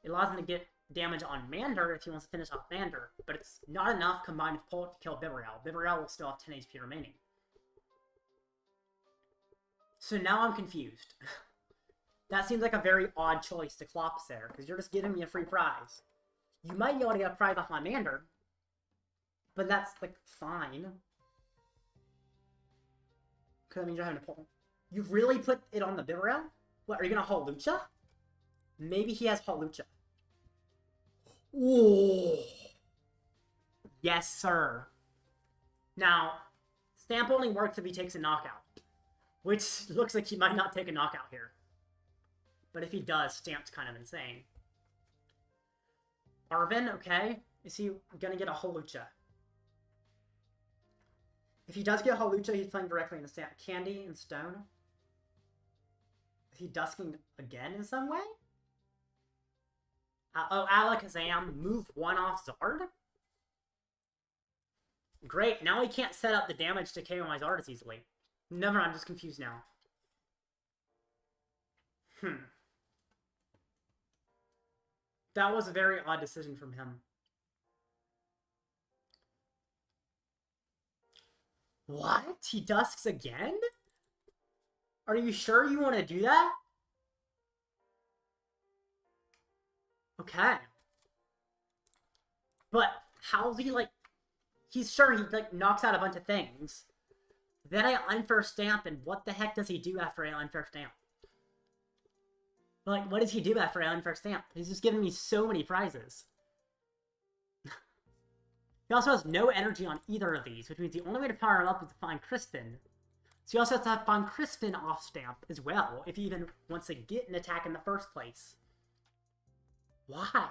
It allows him to get damage on Mander if he wants to finish off Mander, but it's not enough combined with Pult to kill Bibarel. Bibarel will still have 10 HP remaining. So now I'm confused. That seems like a very odd choice to Clops there, because you're just giving me a free prize. You might be able to get a prize off my Mander, but that's, like, fine. Because that means you're having to pull. You really put it on the Bibarel? What, are you going to Hawlucha? Maybe he has Hawlucha. Ooh. Yes, sir. Now, Stamp only works if he takes a knockout, which looks like he might not take a knockout here. But if he does, Stamp's kind of insane. Arven, okay. Is he going to get a Hawlucha? If he does get a Hawlucha, he's playing directly in the Stamp. Candy and Stone. Is he dusking again in some way? Oh, Alakazam, move 1 off Zard? Great, now he can't set up the damage to KO my Zard as easily. Never, I'm just confused now. That was a very odd decision from him. What? He dusks again? Are you sure you want to do that? Okay. But how's he, like... He's sure he, like, knocks out a bunch of things. Then I Unfair Stamp, and what the heck does he do after I Unfair Stamp? Like, what does he do after I Unfair Stamp? He's just giving me so many prizes. He also has no energy on either of these, which means the only way to power him up is to find Crispin. So he also has to have find Crispin off Stamp as well, if he even wants to get an attack in the first place. Why?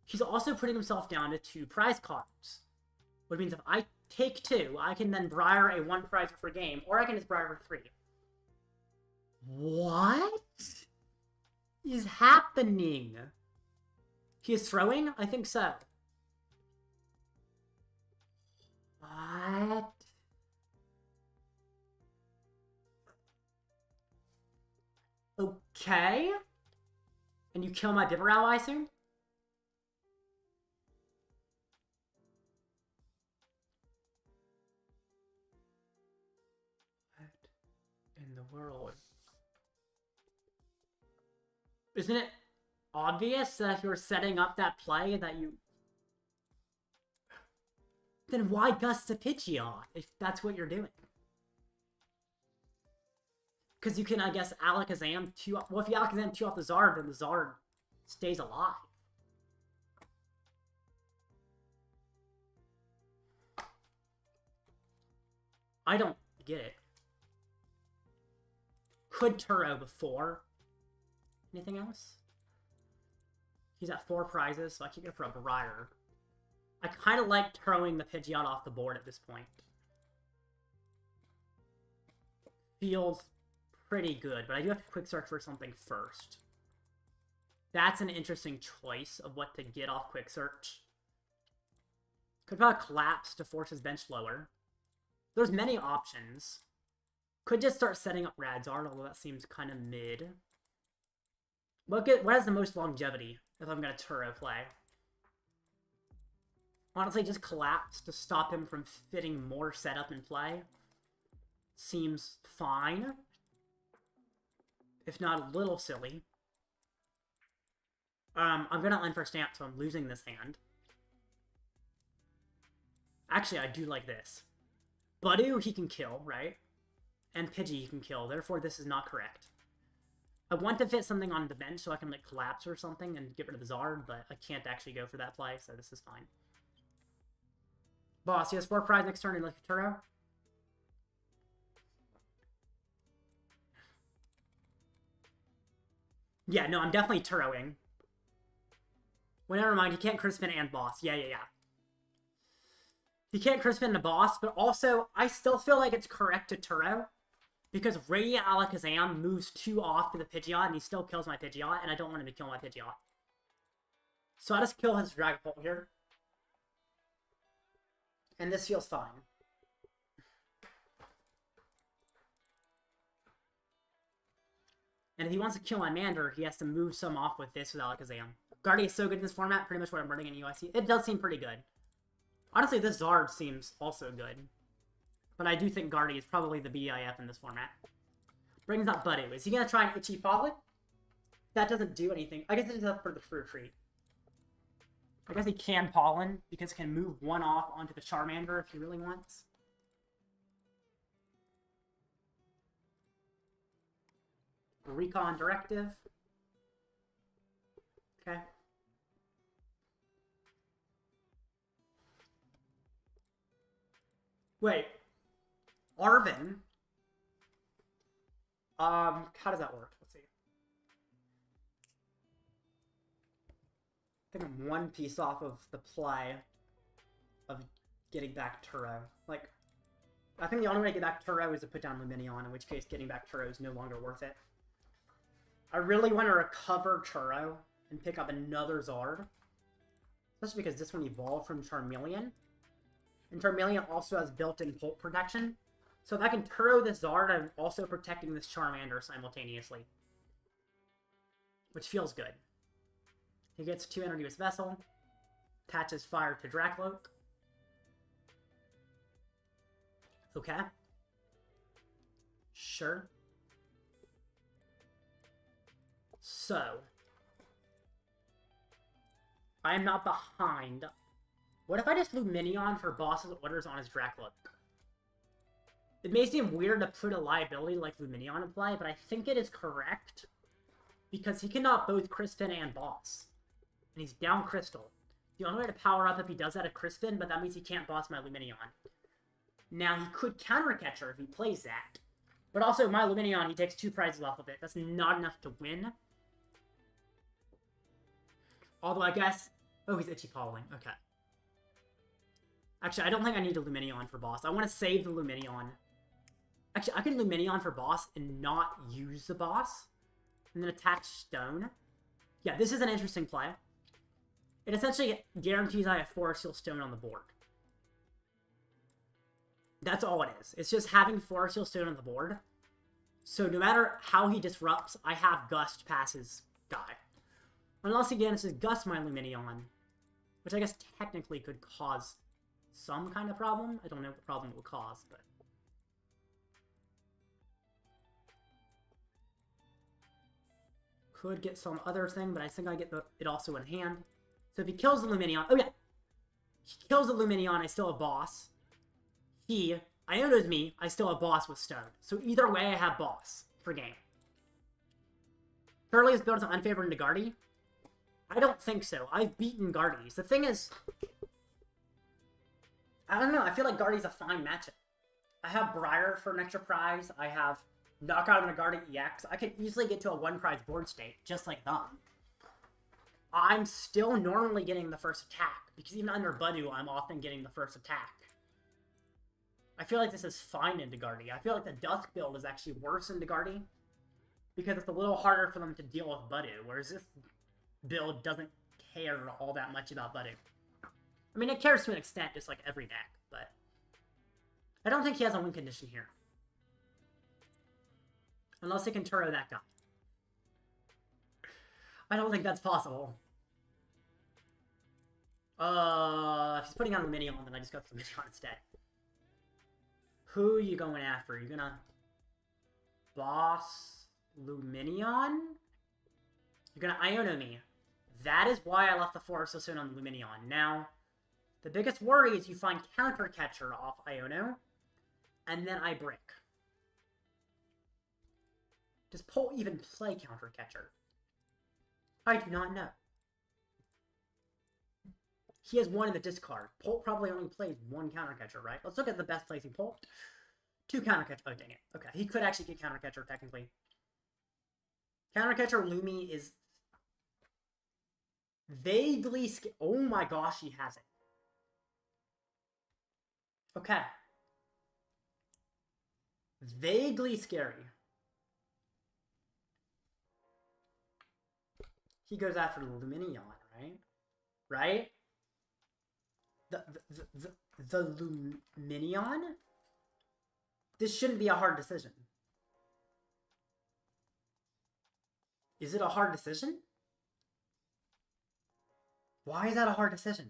He's also putting himself down to 2 prize cards. Which means if I take 2, I can then Briar a 1 prize per game, or I can just Briar for 3. What is happening? He is throwing? I think so. What? Okay. And you kill my Bibarel, I assume? What in the world? Isn't it obvious that if you're setting up that play that you... Then why Gust a Pidgeot if that's what you're doing? Because you can, I guess, Alakazam 2... Well, if you Alakazam 2 off the Zard, then the Zard stays alive. I don't get it. Could Turo before. Anything else? He's at 4 prizes, so I could go for a Briar. I kind of like Turoing the Pidgeot off the board at this point. Feels pretty good, but I do have to quick search for something first. That's an interesting choice of what to get off quick search. Could probably collapse to force his bench lower. There's many options. Could just start setting up Radzard, although that seems kind of mid. What has the most longevity if I'm going to Turo play? Honestly, just collapse to stop him from fitting more setup in play. Seems fine. If not a little silly. I'm going to Unfair Stamp, so I'm losing this hand. Actually, I do like this. Budew, he can kill, right? And Pidgey, he can kill. Therefore, this is not correct. I want to fit something on the bench so I can, like, collapse or something and get rid of the Zard, but I can't actually go for that play, so this is fine. Boss, he has 4 prize next turn and like a Turo. Yeah, no, I'm definitely Turoing. Well, never mind, he can't Crispin and Boss. Yeah. He can't Crispin and a Boss, but also, I still feel like it's correct to Turo. Because Radiant Alakazam moves 2 off to the Pidgeot, and he still kills my Pidgeot, and I don't want him to kill my Pidgeot. So I just kill his Dragapult here. And this feels fine. And if he wants to kill my Mander, he has to move some off with this with Alakazam. Guardy is so good in this format, pretty much what I'm running in UIC. It does seem pretty good. Honestly, this Zard seems also good. But I do think Guardy is probably the BIF in this format. Brings up Budew. Is he going to try and itchy Pollen? That doesn't do anything. I guess it's up for the fruit treat. I guess he can Pollen, because he can move 1 off onto the Charmander if he really wants. Recon Directive. Okay. Wait. Arven? How does that work? Let's see. I think I'm 1 piece off of the play of getting back Turo. Like, I think the only way to get back Turo is to put down Lumineon, in which case getting back Turo is no longer worth it. I really want to recover Turo and pick up another Zard. Especially because this one evolved from Charmeleon. And Charmeleon also has built-in Pulp protection. So if I can Turo this Zard, I'm also protecting this Charmander simultaneously. Which feels good. He gets 2 energy with Vessel. Attaches Fire to Dracloak. Okay. Sure. So. I am not behind. What if I just Lumineon for boss's orders on his Dracloak? It may seem weird to put a liability like Lumineon in play, but I think it is correct. Because he cannot both Crispin and boss. And he's down Crystal. The only way to power up if he does that is Crispin, but that means he can't boss my Lumineon. Now, he could counter Catcher if he plays that. But also, my Lumineon, he takes 2 prizes off of it. That's not enough to win. Although, I guess... Oh, he's itchy Polling. Okay. Actually, I don't think I need a Lumineon for boss. I want to save the Lumineon. Actually, I can Lumineon for boss and not use the boss. And then attach Stone. Yeah, this is an interesting play. It essentially guarantees I have 4 Seal Stone on the board. That's all it is. It's just having 4 Seal Stone on the board. So no matter how he disrupts, I have Gust passes guy. Unless, again, it's just Gust my Lumineon. Which I guess technically could cause some kind of problem. I don't know what problem it would cause, but... Could get some other thing, but I think I get it also in hand. So if he kills the Lumineon... Oh, yeah! He kills the Lumineon, I still have boss. He Iono's me, I still have boss with Stone. So either way, I have boss for game. Curly is built on unfavored into Guardy. I don't think so. I've beaten Guardies. The thing is... I don't know, I feel like Guardy's a fine matchup. I have Briar for an extra prize. I have Knockout and Guardian EX. I can easily get to a 1-prize board state, just like them. I'm still normally getting the first attack, because even under Budew, I'm often getting the first attack. I feel like this is fine in Degardy. I feel like the Dusk build is actually worse in Degardy, because it's a little harder for them to deal with Budew, whereas this build doesn't care all that much about Budew. I mean, it cares to an extent, just like every deck, but I don't think he has a win condition here. Unless he can Turo that guy. I don't think that's possible. If he's putting on Lumineon, then I just go for Lumineon instead. Who are you going after? You gonna boss Lumineon? You're gonna Iono me. That is why I left the forest so soon on the Lumineon. Now, the biggest worry is you find Counter Catcher off Iono, and then I brick. Does Polt even play Counter Catcher? I do not know. He has one in the discard. Polt probably only plays one Counter Catcher, right? Let's look at the best placing Polt. 2 Counter Catcher. Oh, dang it. Okay, he could actually get Counter Catcher, technically. Counter Catcher Lumi is vaguely oh my gosh, he has it. Okay. Vaguely scary. He goes after the Lumineon, right? Right? The Lumineon? This shouldn't be a hard decision. Is it a hard decision? Why is that a hard decision?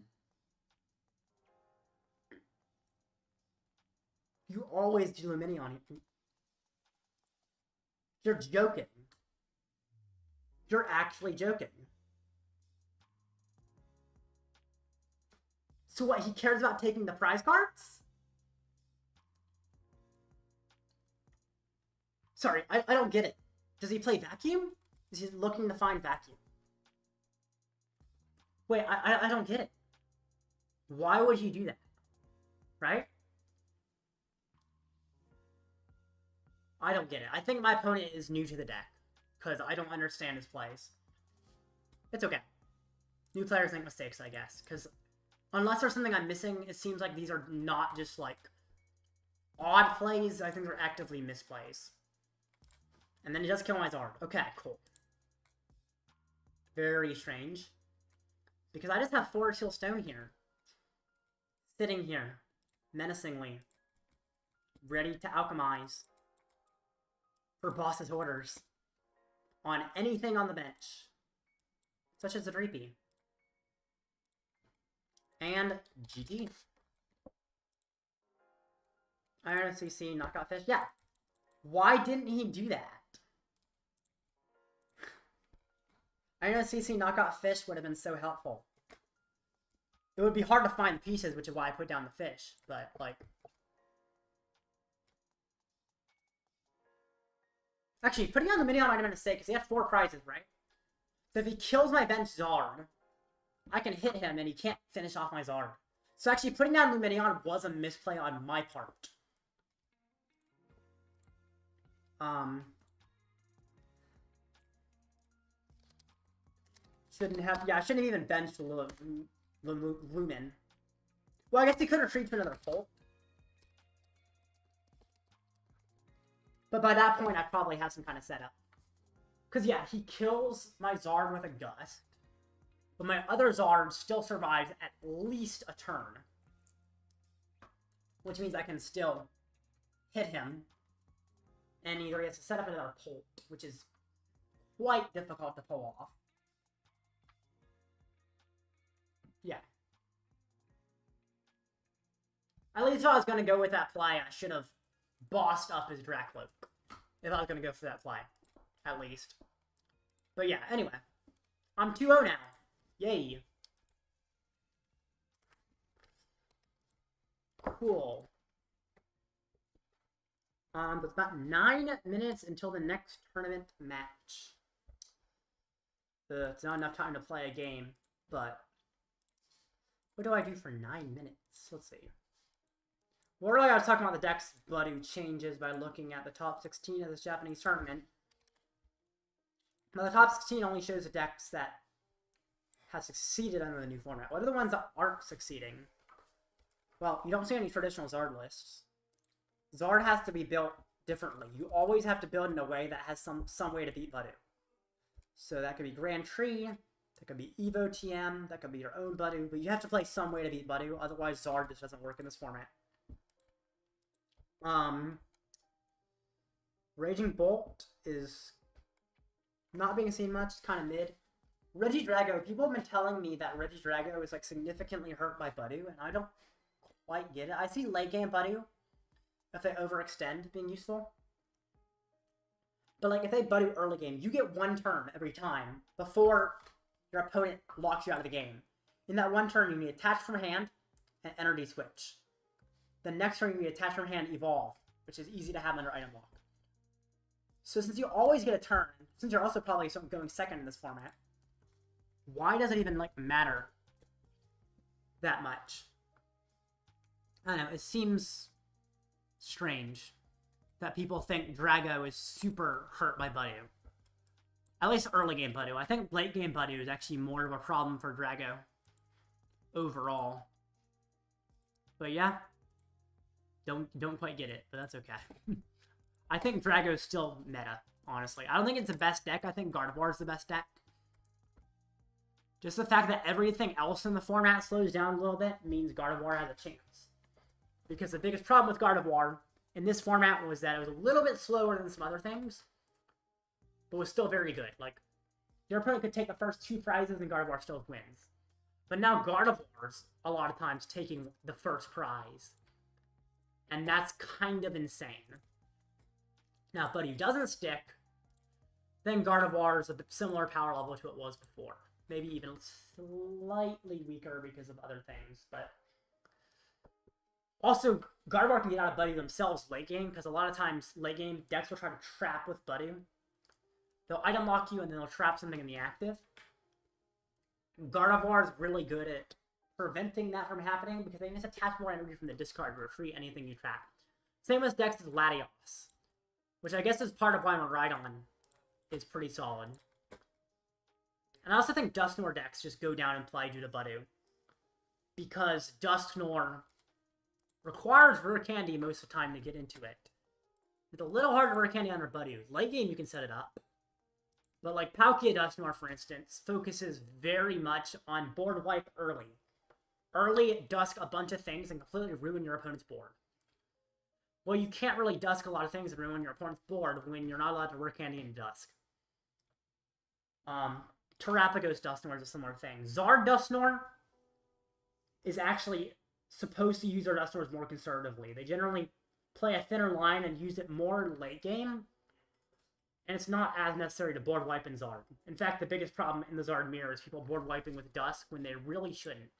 You always do Lumineon. You're joking. You're actually joking. So what, he cares about taking the prize cards? Sorry, I don't get it. Does he play Vacuum? Is he looking to find Vacuum? Wait, I don't get it. Why would he do that? Right? I don't get it. I think my opponent is new to the deck, because I don't understand his plays. It's okay. New players make mistakes, I guess, because unless there's something I'm missing, it seems like these are not just, like, odd plays. I think they're actively misplays. And then he does kill my Zard. Okay, cool. Very strange. Because I just have 4 Seal Stone here. Sitting here. Menacingly. Ready to alchemize. For boss's orders. On anything on the bench. Such as a Dreepy. And GG. Iron CC, knockout fish. Yeah. Why didn't he do that? Iron CC knockout fish would have been so helpful. It would be hard to find the pieces, which is why I put down the fish. But, like... Actually, putting on the Lumineon might have been a mistake, because he had 4 prizes, right? So if he kills my bench Zard, I can hit him and he can't finish off my Zard. So actually, putting down Lumineon was a misplay on my part. Shouldn't have... Yeah, I shouldn't have even benched Lumen. Well, I guess he could retreat to another Polt. But by that point, I probably have some kind of setup. Because, yeah, he kills my Zard with a Gust. But my other Zard still survives at least a turn. Which means I can still hit him. And either he has to set up another Polt, which is quite difficult to pull off. Yeah. At least if I was going to go with that play, I should have bossed up his Dracloak. If I was going to go for that play. At least. But yeah, anyway. I'm 2-0 now. Yay. Cool. It's about 9 minutes until the next tournament match. It's not enough time to play a game, but... What do I do for 9 minutes? Let's see. Well, earlier I was talking about the deck's Buddy changes by looking at the top 16 of this Japanese tournament. Now, the top 16 only shows the decks that have succeeded under the new format. What are the ones that aren't succeeding? Well, you don't see any traditional Zard lists. Zard has to be built differently. You always have to build in a way that has some way to beat Budew. So that could be Grand Tree, that could be Evo TM, that could be your own Budew, but you have to play some way to beat Budew, otherwise Zard just doesn't work in this format. Raging Bolt is not being seen much, it's kind of mid. Regidrago, people have been telling me that Regidrago is like significantly hurt by Budew, and I don't quite get it. I see late game Budew, if they overextend, being useful. But like if they Budew early game, you get one turn every time before your opponent locks you out of the game. In that one turn, you need Attach from Hand and Energy Switch. The next turn, you need Attach from Hand Evolve, which is easy to have under item lock. So since you always get a turn, since you're also probably going second in this format, why does it even like matter that much? I don't know, it seems strange that people think Drago is super hurt by Budew. At least early game Budew. I think late game Budew is actually more of a problem for Drago overall. But yeah, don't quite get it, but that's okay. I think Drago's still meta, honestly. I don't think it's the best deck. I think Gardevoir is the best deck. Just the fact that everything else in the format slows down a little bit means Gardevoir has a chance. Because the biggest problem with Gardevoir in this format was that it was a little bit slower than some other things, but was still very good. Like, your opponent could take the first 2 prizes and Gardevoir still wins. But now Gardevoir's a lot of times taking the first prize. And that's kind of insane. Now, if Buddy doesn't stick, then Gardevoir is a similar power level to what it was before. Maybe even slightly weaker because of other things, but... Also, Gardevoir can get out of Buddy themselves late game, because a lot of times, late game, decks will try to trap with Buddy. They'll item lock you, and then they'll trap something in the active. Gardevoir is really good at preventing that from happening, because they just attach more energy from the discard to retreat anything you trap. Same with decks as Latios, which I guess is part of why Miraidon is pretty solid. And I also think Dusknoir decks just go down and play due to Budew, because Dusknoir requires Rare Candy most of the time to get into it. It's a little hard to Rare Candy under Budew. Late game, you can set it up. But like Palkia Dusknoir, for instance, focuses very much on board wipe early. Early, dusk a bunch of things and completely ruin your opponent's board. Well, you can't really dusk a lot of things and ruin your opponent's board when you're not allowed to Rare Candy in dusk. Terrapagos Dusknoir is a similar thing. Zard Dusknoir is actually supposed to use their Dusknoirs more conservatively. They generally play a thinner line and use it more late game, and it's not as necessary to board wipe in Zard. In fact, the biggest problem in the Zard mirror is people board wiping with Dusk when they really shouldn't.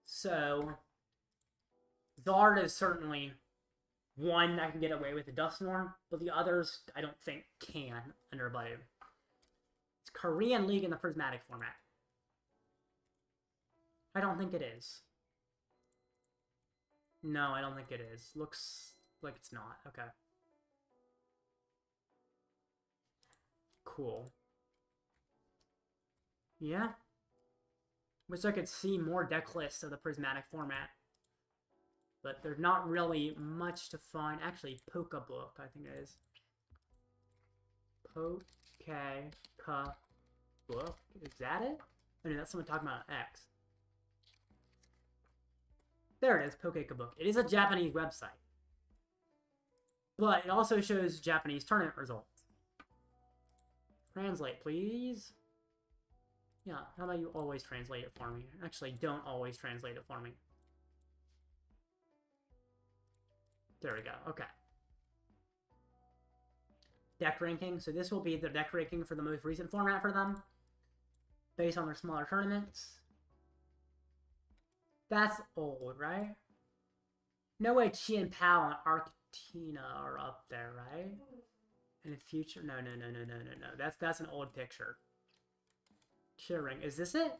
So, Zard is certainly one that can get away with the Dusknoir, but the others I don't think can under Budew. It's Korean League in the Prismatic format. I don't think it is. No, I don't think it is. Looks like it's not. Okay. Cool. Yeah. Wish I could see more deck lists of the Prismatic format. But there's not really much to find. Actually, Pokébook, I think it is. Pokébook. Is that it? I mean, that's someone talking about an X. There it is, Pokébook. It is a Japanese website. But it also shows Japanese tournament results. Translate, please. Yeah, how about you always translate it for me? Actually, don't always translate it for me. There we go, okay. Deck ranking. So this will be the deck ranking for the most recent format for them, based on their smaller tournaments. That's old, right? No way Chien-Pao and Argentina are up there, right? In the future? No. That's an old picture. Cheering. Is this it?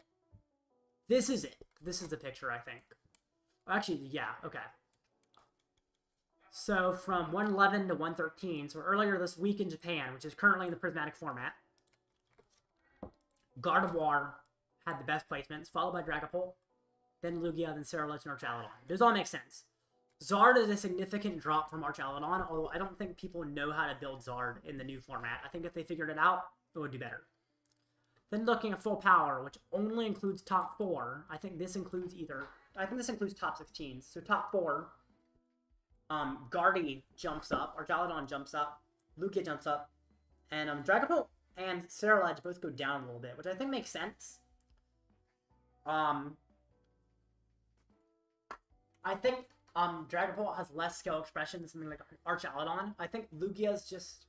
This is it. This is the picture, I think. Actually, yeah, okay. So from 111 to 113, so earlier this week in Japan, which is currently in the Prismatic format, Gardevoir had the best placements, followed by Dragapult, then Lugia, then Cerulege, and Archaludon. Those all make sense. Zard is a significant drop from Archaludon, although I don't think people know how to build Zard in the new format. I think if they figured it out, it would do better. Then looking at full power, which only includes top 4, I think this includes top 16. So top 4, Guardy jumps up, Archaludon jumps up, Lugia jumps up, and Dragapult and Cerulege both go down a little bit, which I think makes sense. I think Dragapult has less skill expression than something like Archaludon. I think Lugia's just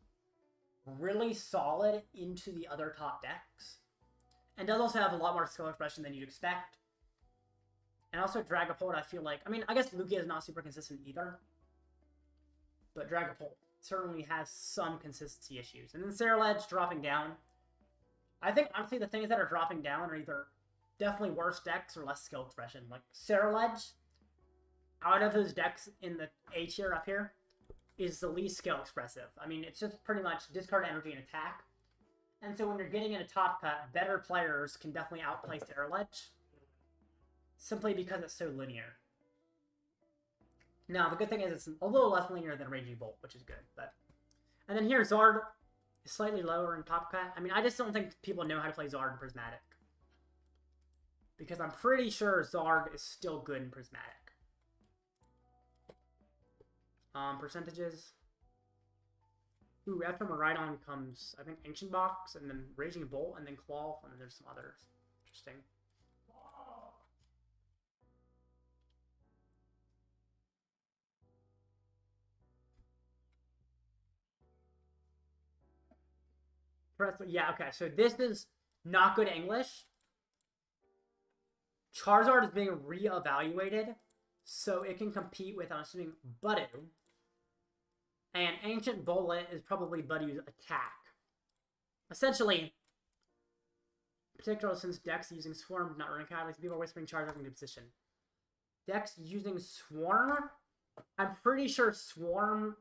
really solid into the other top decks. And does also have a lot more skill expression than you'd expect. And also Dragapult, I feel like... I mean, I guess Lugia is not super consistent either. But Dragapult certainly has some consistency issues. And then Cerulege dropping down. I think, honestly, the things that are dropping down are either definitely worse decks or less skill expression. Like, Cerulege, out of those decks in the A tier up here, is the least skill expressive. I mean, it's just pretty much discard energy and attack. And so when you're getting in a top cut, better players can definitely outplay Cerulege, simply because it's so linear. Now, the good thing is it's a little less linear than Raging Bolt, which is good. And then here, Zard is slightly lower in top cut. I mean, I just don't think people know how to play Zard in Prismatic. Because I'm pretty sure Zard is still good in Prismatic. Percentages. Ooh, after Miraidon comes, I think, Ancient Box, and then Raging Bolt, and then Claw, and then there's some others. Interesting. Yeah, okay, so this is not good English. Charizard is being re-evaluated, so it can compete with, I'm assuming, Budew. And Ancient Bullet is probably Budew's attack. Essentially, particularly since decks using Swarm, not running catalyst, people are whispering Charizard in the position. Decks using Swarm, I'm pretty sure Swarm,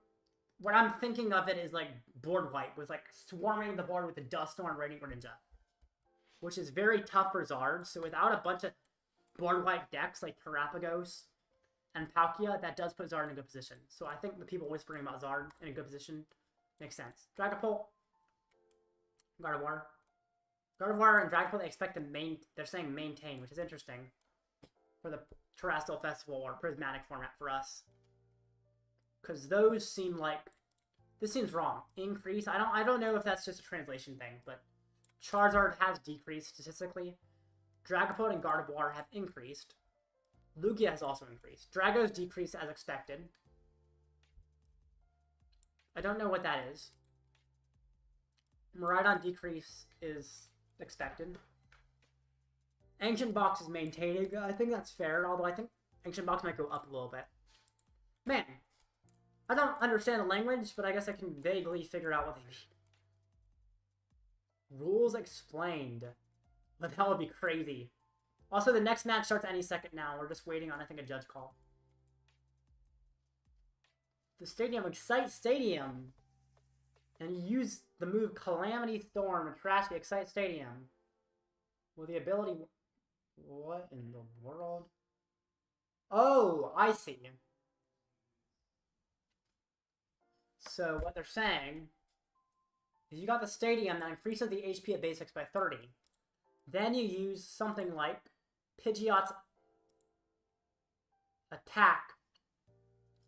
what I'm thinking of it is like board wipe, with like swarming the board with the Dust Storm Radiant Greninja. Which is very tough for Zard, so without a bunch of board wipe decks like Terapagos and Palkia, that does put Zard in a good position. So I think the people whispering about Zard in a good position makes sense. Dragapult, Gardevoir. Gardevoir and Dragapult, they expect to they're saying maintain, which is interesting for the Terrestrial Festival or Prismatic format for us. Because those seem like... This seems wrong. Increase. I don't know if that's just a translation thing, but Charizard has decreased statistically. Dragapult and Gardevoir have increased. Lugia has also increased. Drago's decreased as expected. I don't know what that is. Miraidon decrease is expected. Ancient Box is maintaining. I think that's fair, although I think Ancient Box might go up a little bit. Man, I don't understand the language, but I guess I can vaguely figure out what they mean. Rules explained. But that would be crazy. Also, the next match starts any second now. We're just waiting on, I think, a judge call. The stadium, Excite Stadium. And you use the move Calamity Storm to trash the Excite Stadium. With the ability... What in the world? Oh, I see. So, what they're saying is you got the stadium that increases the HP at basics by 30. Then you use something like Pidgeot's attack.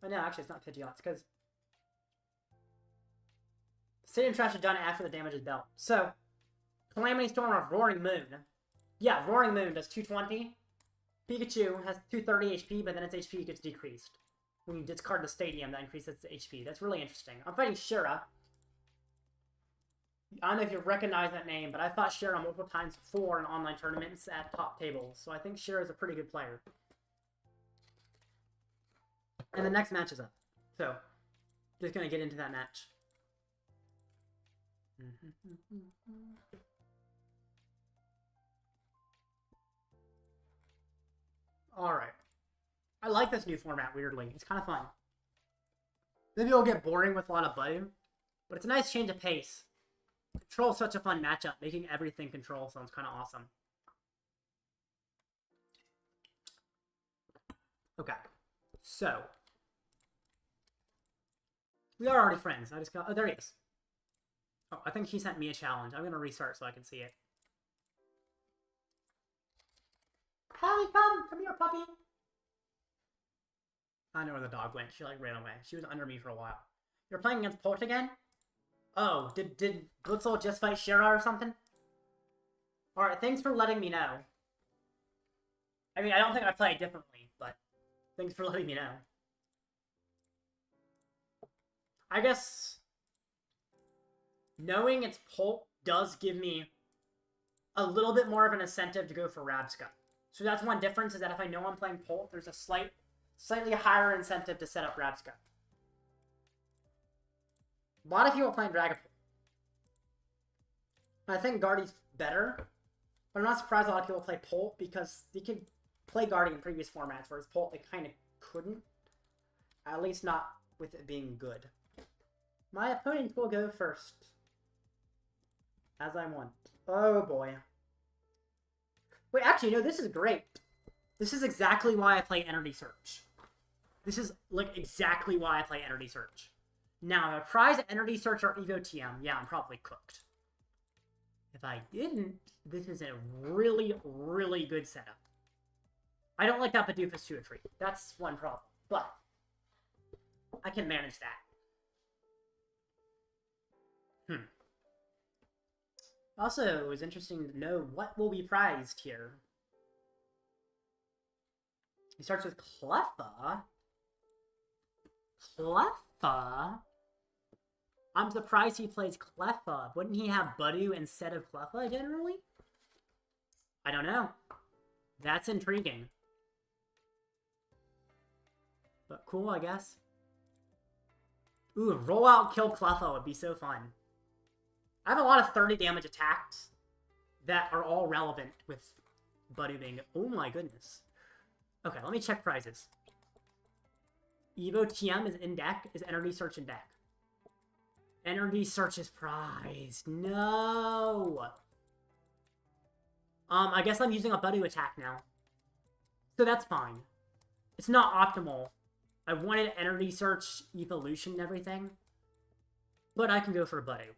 Oh, no, actually, it's not Pidgeot's, because Stadium Trash is done after the damage is dealt. So, Calamity Storm of Roaring Moon. Yeah, Roaring Moon does 220. Pikachu has 230 HP, but then its HP gets decreased. When you discard the stadium, that increases its HP. That's really interesting. I'm fighting Shira. I don't know if you recognize that name, but I fought Shira multiple times before in online tournaments at top tables. So I think Shira is a pretty good player. And the next match is up. So, just going to get into that match. Alright. I like this new format, weirdly. It's kind of fun. Maybe it'll get boring with a lot of Budew, but it's a nice change of pace. Control's such a fun matchup. Making everything Control sounds kind of awesome. Okay. So. We are already friends. I just got... Oh, there he is. Oh, I think he sent me a challenge. I'm going to restart so I can see it. Hallie, come! Come here, puppy! I know where the dog went. She, like, ran away. She was under me for a while. You're playing against Polt again? Oh, did Blitzel just fight Shira or something? Alright, thanks for letting me know. I mean, I don't think I play it differently, but thanks for letting me know. I guess knowing it's Polt does give me a little bit more of an incentive to go for Rabsca. So that's one difference, is that if I know I'm playing Polt, there's a slightly higher incentive to set up Rabsca. A lot of people are playing Dragapult. I think Guardy's better, but I'm not surprised a lot of people play Polt, because they could play Guardy in previous formats, whereas Polt, they kind of couldn't. At least not with it being good. My opponent will go first. As I want. Oh boy. Wait, actually, no, this is great. This is exactly why I play Energy Search. This is, like, exactly why I play Energy Search. Now, if I prize Energy Search or Evo TM, yeah, I'm probably cooked. If I didn't, this is a really, really good setup. I don't like that Bidoof is to a tree. That's one problem. But I can manage that. Also, it was interesting to know what will be prized here. He starts with Cleffa. Cleffa? I'm surprised he plays Cleffa. Wouldn't he have Budew instead of Cleffa, generally? I don't know. That's intriguing. But cool, I guess. Ooh, roll out kill Cleffa would be so fun. I have a lot of 30 damage attacks that are all relevant with Budew being... Oh my goodness. Okay, let me check prizes. Evo TM is in deck. Is Energy Search in deck? Energy Search is prized. No! I guess I'm using a Budew attack now. So that's fine. It's not optimal. I wanted Energy Search, Evolution, and everything. But I can go for Budew.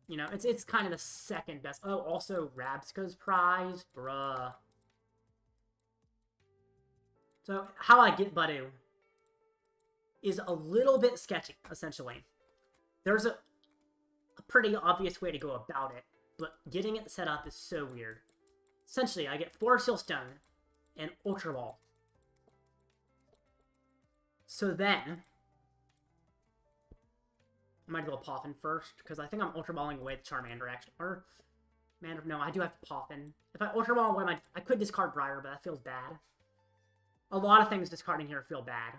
You know, it's kind of the second best. Oh, also Rabsca's prize. Bruh. So, how I get Budew is a little bit sketchy, essentially. There's a pretty obvious way to go about it, but getting it set up is so weird. Essentially, I get 4 Seal Stone and Ultra Ball. So then, I might go Poffin first, because I think I'm Ultra Balling away the Charmander, actually. Or, no, I do have to Poffin. If I Ultra Ball away I could discard Briar, but that feels bad. A lot of things discarding here feel bad.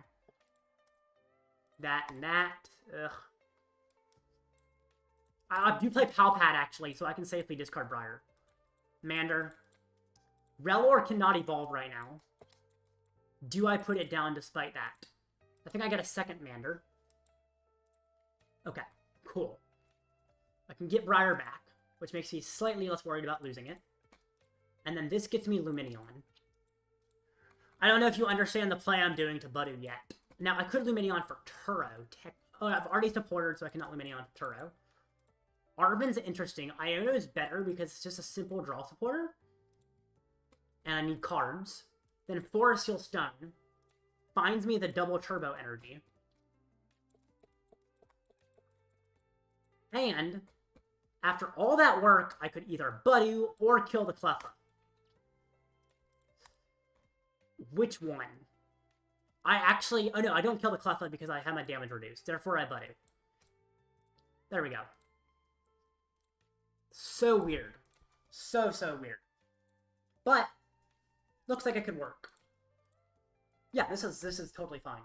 That and that. Ugh. I do play Pal Pad, actually, so I can safely discard Briar. Mander. Rellor cannot evolve right now. Do I put it down despite that? I think I get a second Mander. Okay, cool. I can get Briar back, which makes me slightly less worried about losing it. And then this gets me Lumineon. I don't know if you understand the play I'm doing to Budew yet. Now, I could Lumineon for Turo. Oh, I've already supported, so I cannot Lumineon for Turo. Arven's interesting. Iono is better because it's just a simple draw supporter. And I need cards. Then 4 Seal Stun finds me the double turbo energy. And after all that work, I could either Budew or kill the Cleffa. Which one? I actually... Oh no, I don't kill the Cleffa because I have my damage reduced. Therefore, I Budew. There we go. So weird. So weird. But, looks like it could work. Yeah, this is totally fine.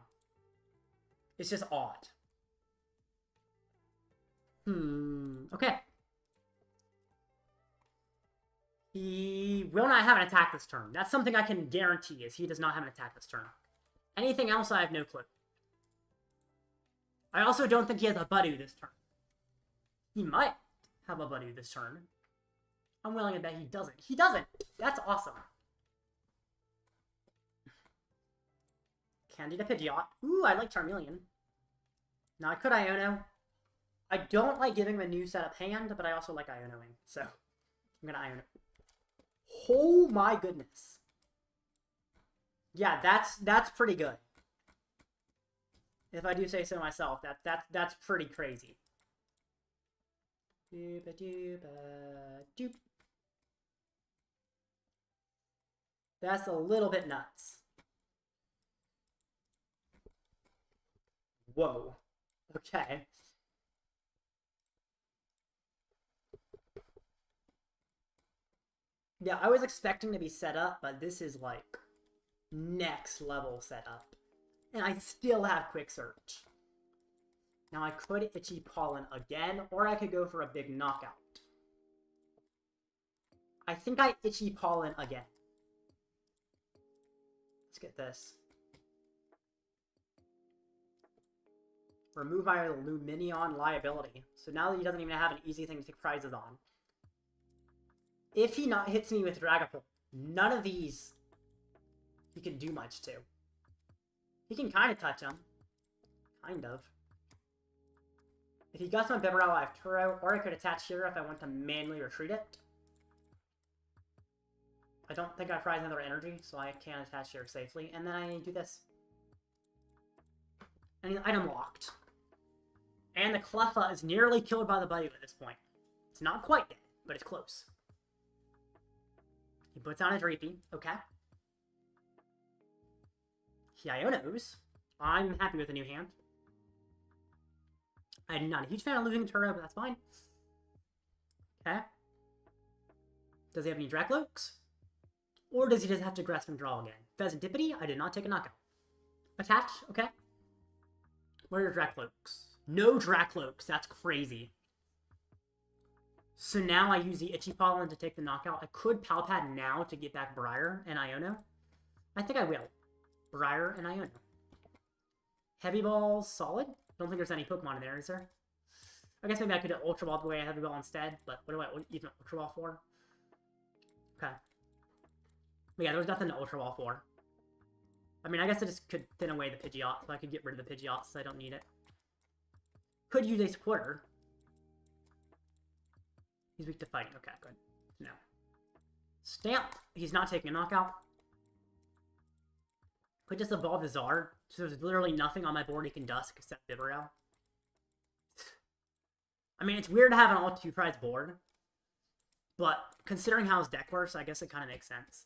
It's just odd. Okay. He will not have an attack this turn. That's something I can guarantee, is he does not have an attack this turn. Anything else, I have no clue. I also don't think he has a Budew this turn. He might have a Budew this turn. I'm willing to bet he doesn't. He doesn't! That's awesome. Candida Pidgeot. Ooh, I like Charmeleon. Now, I could Iono. I don't like giving him a new setup hand, but I also like Ionoing. So, I'm gonna Iono. Oh my goodness. Yeah, that's pretty good. If I do say so myself, that's pretty crazy. That's a little bit nuts. Whoa. Okay. Yeah, I was expecting to be set up, but this is like next level setup. And I still have Quick Search. Now I could Itchy Pollen again, or I could go for a big knockout. I think I Itchy Pollen again. Let's get this. Remove my Lumineon liability. So now that he doesn't even have an easy thing to take prizes on. If he not hits me with Dragapult, none of these he can do much to. He can kind of touch him. Kind of. If he guts my Bibarel, I have Turo, or I could attach here if I want to manually retreat it. I don't think I prize another energy, so I can attach here safely. And then I do this. And he's item locked. And the Cleffa is nearly killed by the Budew at this point. It's not quite dead, but it's close. He puts on his repeat. Okay. He Ionos. I'm happy with the new hand. I'm not a huge fan of losing Turo, but that's fine. Okay. Does he have any Dracloaks? Or does he just have to grasp and draw again? Fezandipiti, I did not take a knockout. Attach, okay. Where are your Dracloaks? No Dracloaks, that's crazy. So now I use the Itchy Pollen to take the knockout. I could Pal Pad now to get back Briar and Iono. I think I will. Briar and Iono. Heavy Ball's solid. Don't think there's any Pokemon in there, is there? I guess maybe I could do Ultra Ball the way I Heavy Ball instead, but what do I even Ultra Ball for? Okay. But yeah, there's nothing to Ultra Ball for. I mean, I guess I just could thin away the Pidgeot, so I could get rid of the Pidgeot so I don't need it. Could use a Squirter. He's weak to fighting. Okay, good. No. Stamp. He's not taking a knockout. Could just evolve the Czar. So there's literally nothing on my board he can dusk except Bibarel. I mean, it's weird to have an all-2 prize board. But considering how his deck works, I guess it kind of makes sense.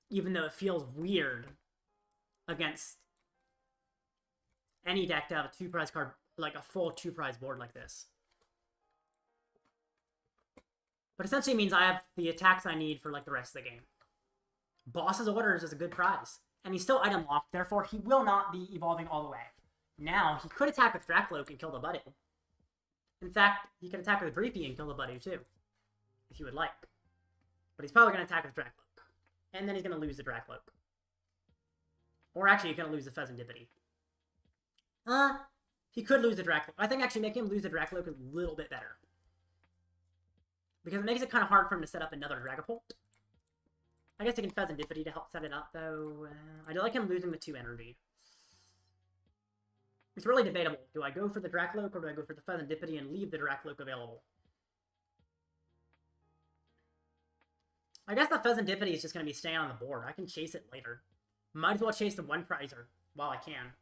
Even though it feels weird against any deck to have a 2-prize card, like a full 2-prize board like this. But essentially means I have the attacks I need for like the rest of the game. Boss's Orders is a good prize. And he's still item locked, therefore he will not be evolving all the way. Now, he could attack with Dracloak and kill the Budew. In fact, he could attack with Dreepy and kill the Budew too. If he would like. But he's probably going to attack with Dracloak. And then he's going to lose the Dracloak. Or actually, he's going to lose the Fezandipiti. He could lose the Dracloak. I think actually making him lose the Dracloak is a little bit better. Because it makes it kind of hard for him to set up another Dragapult. I guess he can Fezandipiti to help set it up, though. I do like him losing the 2 energy. It's really debatable. Do I go for the Dracloak, or do I go for the Fezandipiti and leave the Dracloak available? I guess the Fezandipiti is just going to be staying on the board. I can chase it later. Might as well chase the 1-prizer while I can.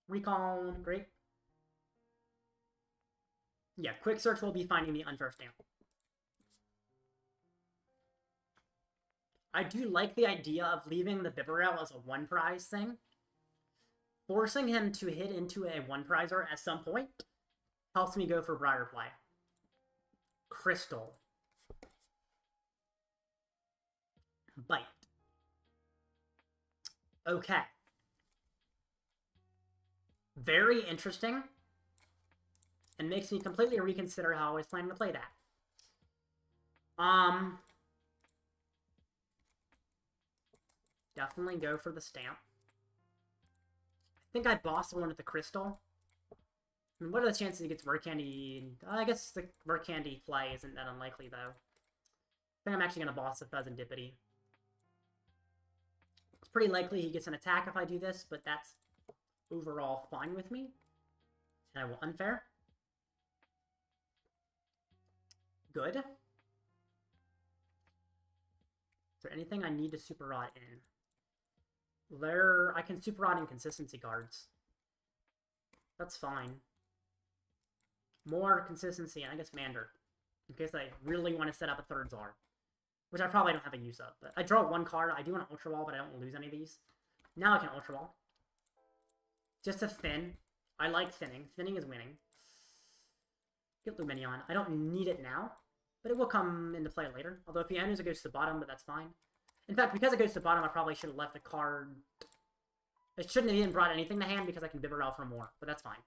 Recon, great. Yeah, Quick Search will be finding the Unfair Stamp. I do like the idea of leaving the Bibarel as a 1-prize thing. Forcing him to hit into a 1-prizer at some point helps me go for Briar play. Crystal. Bite. Okay. Very interesting. and makes me completely reconsider how I was planning to play that. Definitely go for the stamp. I think I bossed one with the crystal. I mean, what are the chances he gets Rare Candy? I guess the Rare Candy play isn't that unlikely, though. I think I'm actually going to boss the Fezandipiti. It's pretty likely he gets an attack if I do this, but that's overall fine with me. And I will unfair. Good. Is there anything I need to super rod in? I can super rod in consistency cards. That's fine. More consistency, and I guess Mander. In case I really want to set up a third Czar. Which I probably don't have a use of. But I draw one card. I do want to Ultra Ball, but I don't lose any of these. Now I can Ultra Ball. Just to thin. I like thinning. Thinning is winning. Get Lumineon. I don't need it now, but it will come into play later. Although if he enters, it goes to the bottom, but that's fine. In fact, because it goes to the bottom, I probably should have left a card. I shouldn't have even brought anything to hand because I can Bibarel for more, but that's fine.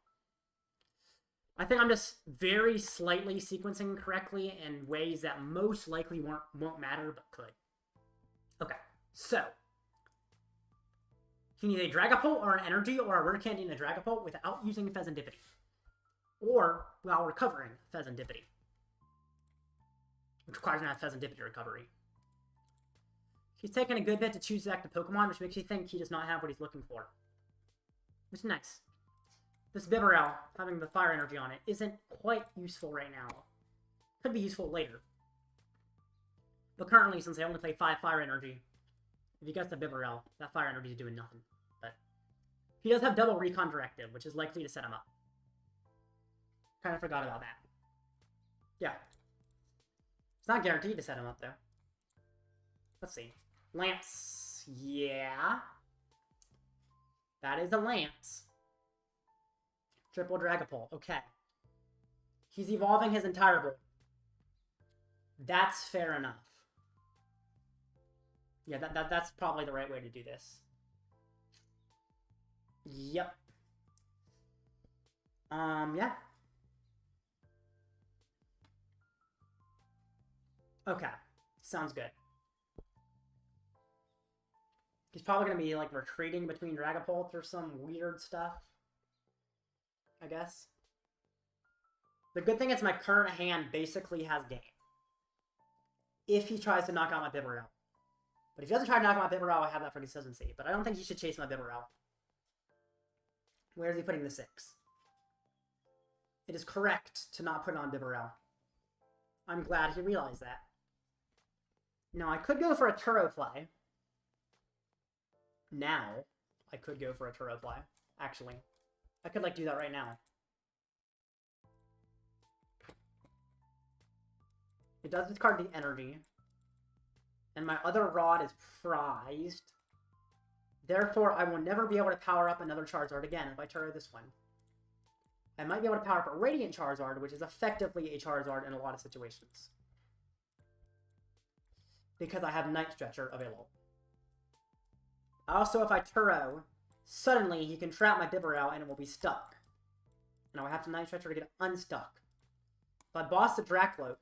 I think I'm just very slightly sequencing correctly in ways that most likely won't matter, but could. Okay, so. He needs a Dragapult or an Energy or a Rare Candy and a Dragapult without using Fezandipiti. Or while recovering Fezandipiti. Which requires not Fezandipiti recovery. He's taking a good bit to choose the active Pokemon, which makes you think he does not have what he's looking for. Which is nice. This Bibarel, having the Fire Energy on it, isn't quite useful right now. Could be useful later. But currently, since I only play 5 Fire Energy, if he gets the Bibarel, that Fire Energy is doing nothing. But he does have double Recon Directive, which is likely to set him up. Kind of forgot about that. Yeah. It's not guaranteed to set him up, though. Let's see. Lance. Yeah. That is a Lance. Triple Dragapult. Okay. He's evolving his entire board. That's fair enough. Yeah, that's probably the right way to do this. Yep. Yeah. Okay. Sounds good. He's probably going to be, like, retreating between Dragapult or some weird stuff. I guess. The good thing is my current hand basically has game. If he tries to knock out my Bibarel. But if he doesn't try to knock out my Bibarel, I have that for consistency. But I don't think he should chase my Bibarel. Where is he putting the 6? It is correct to not put it on Bibarel. I'm glad he realized that. Now, I could go for a Turo play. Now, I could go for a Turo play, actually. I could, like, do that right now. It does discard the energy. And my other rod is prized. Therefore, I will never be able to power up another Charizard again if I Turo this one. I might be able to power up a Radiant Charizard, which is effectively a Charizard in a lot of situations. Because I have Night Stretcher available. Also, if I Turo, suddenly he can trap my Bibarel and it will be stuck. And I will have to Night Stretcher to get it unstuck. If I boss the Dracloak,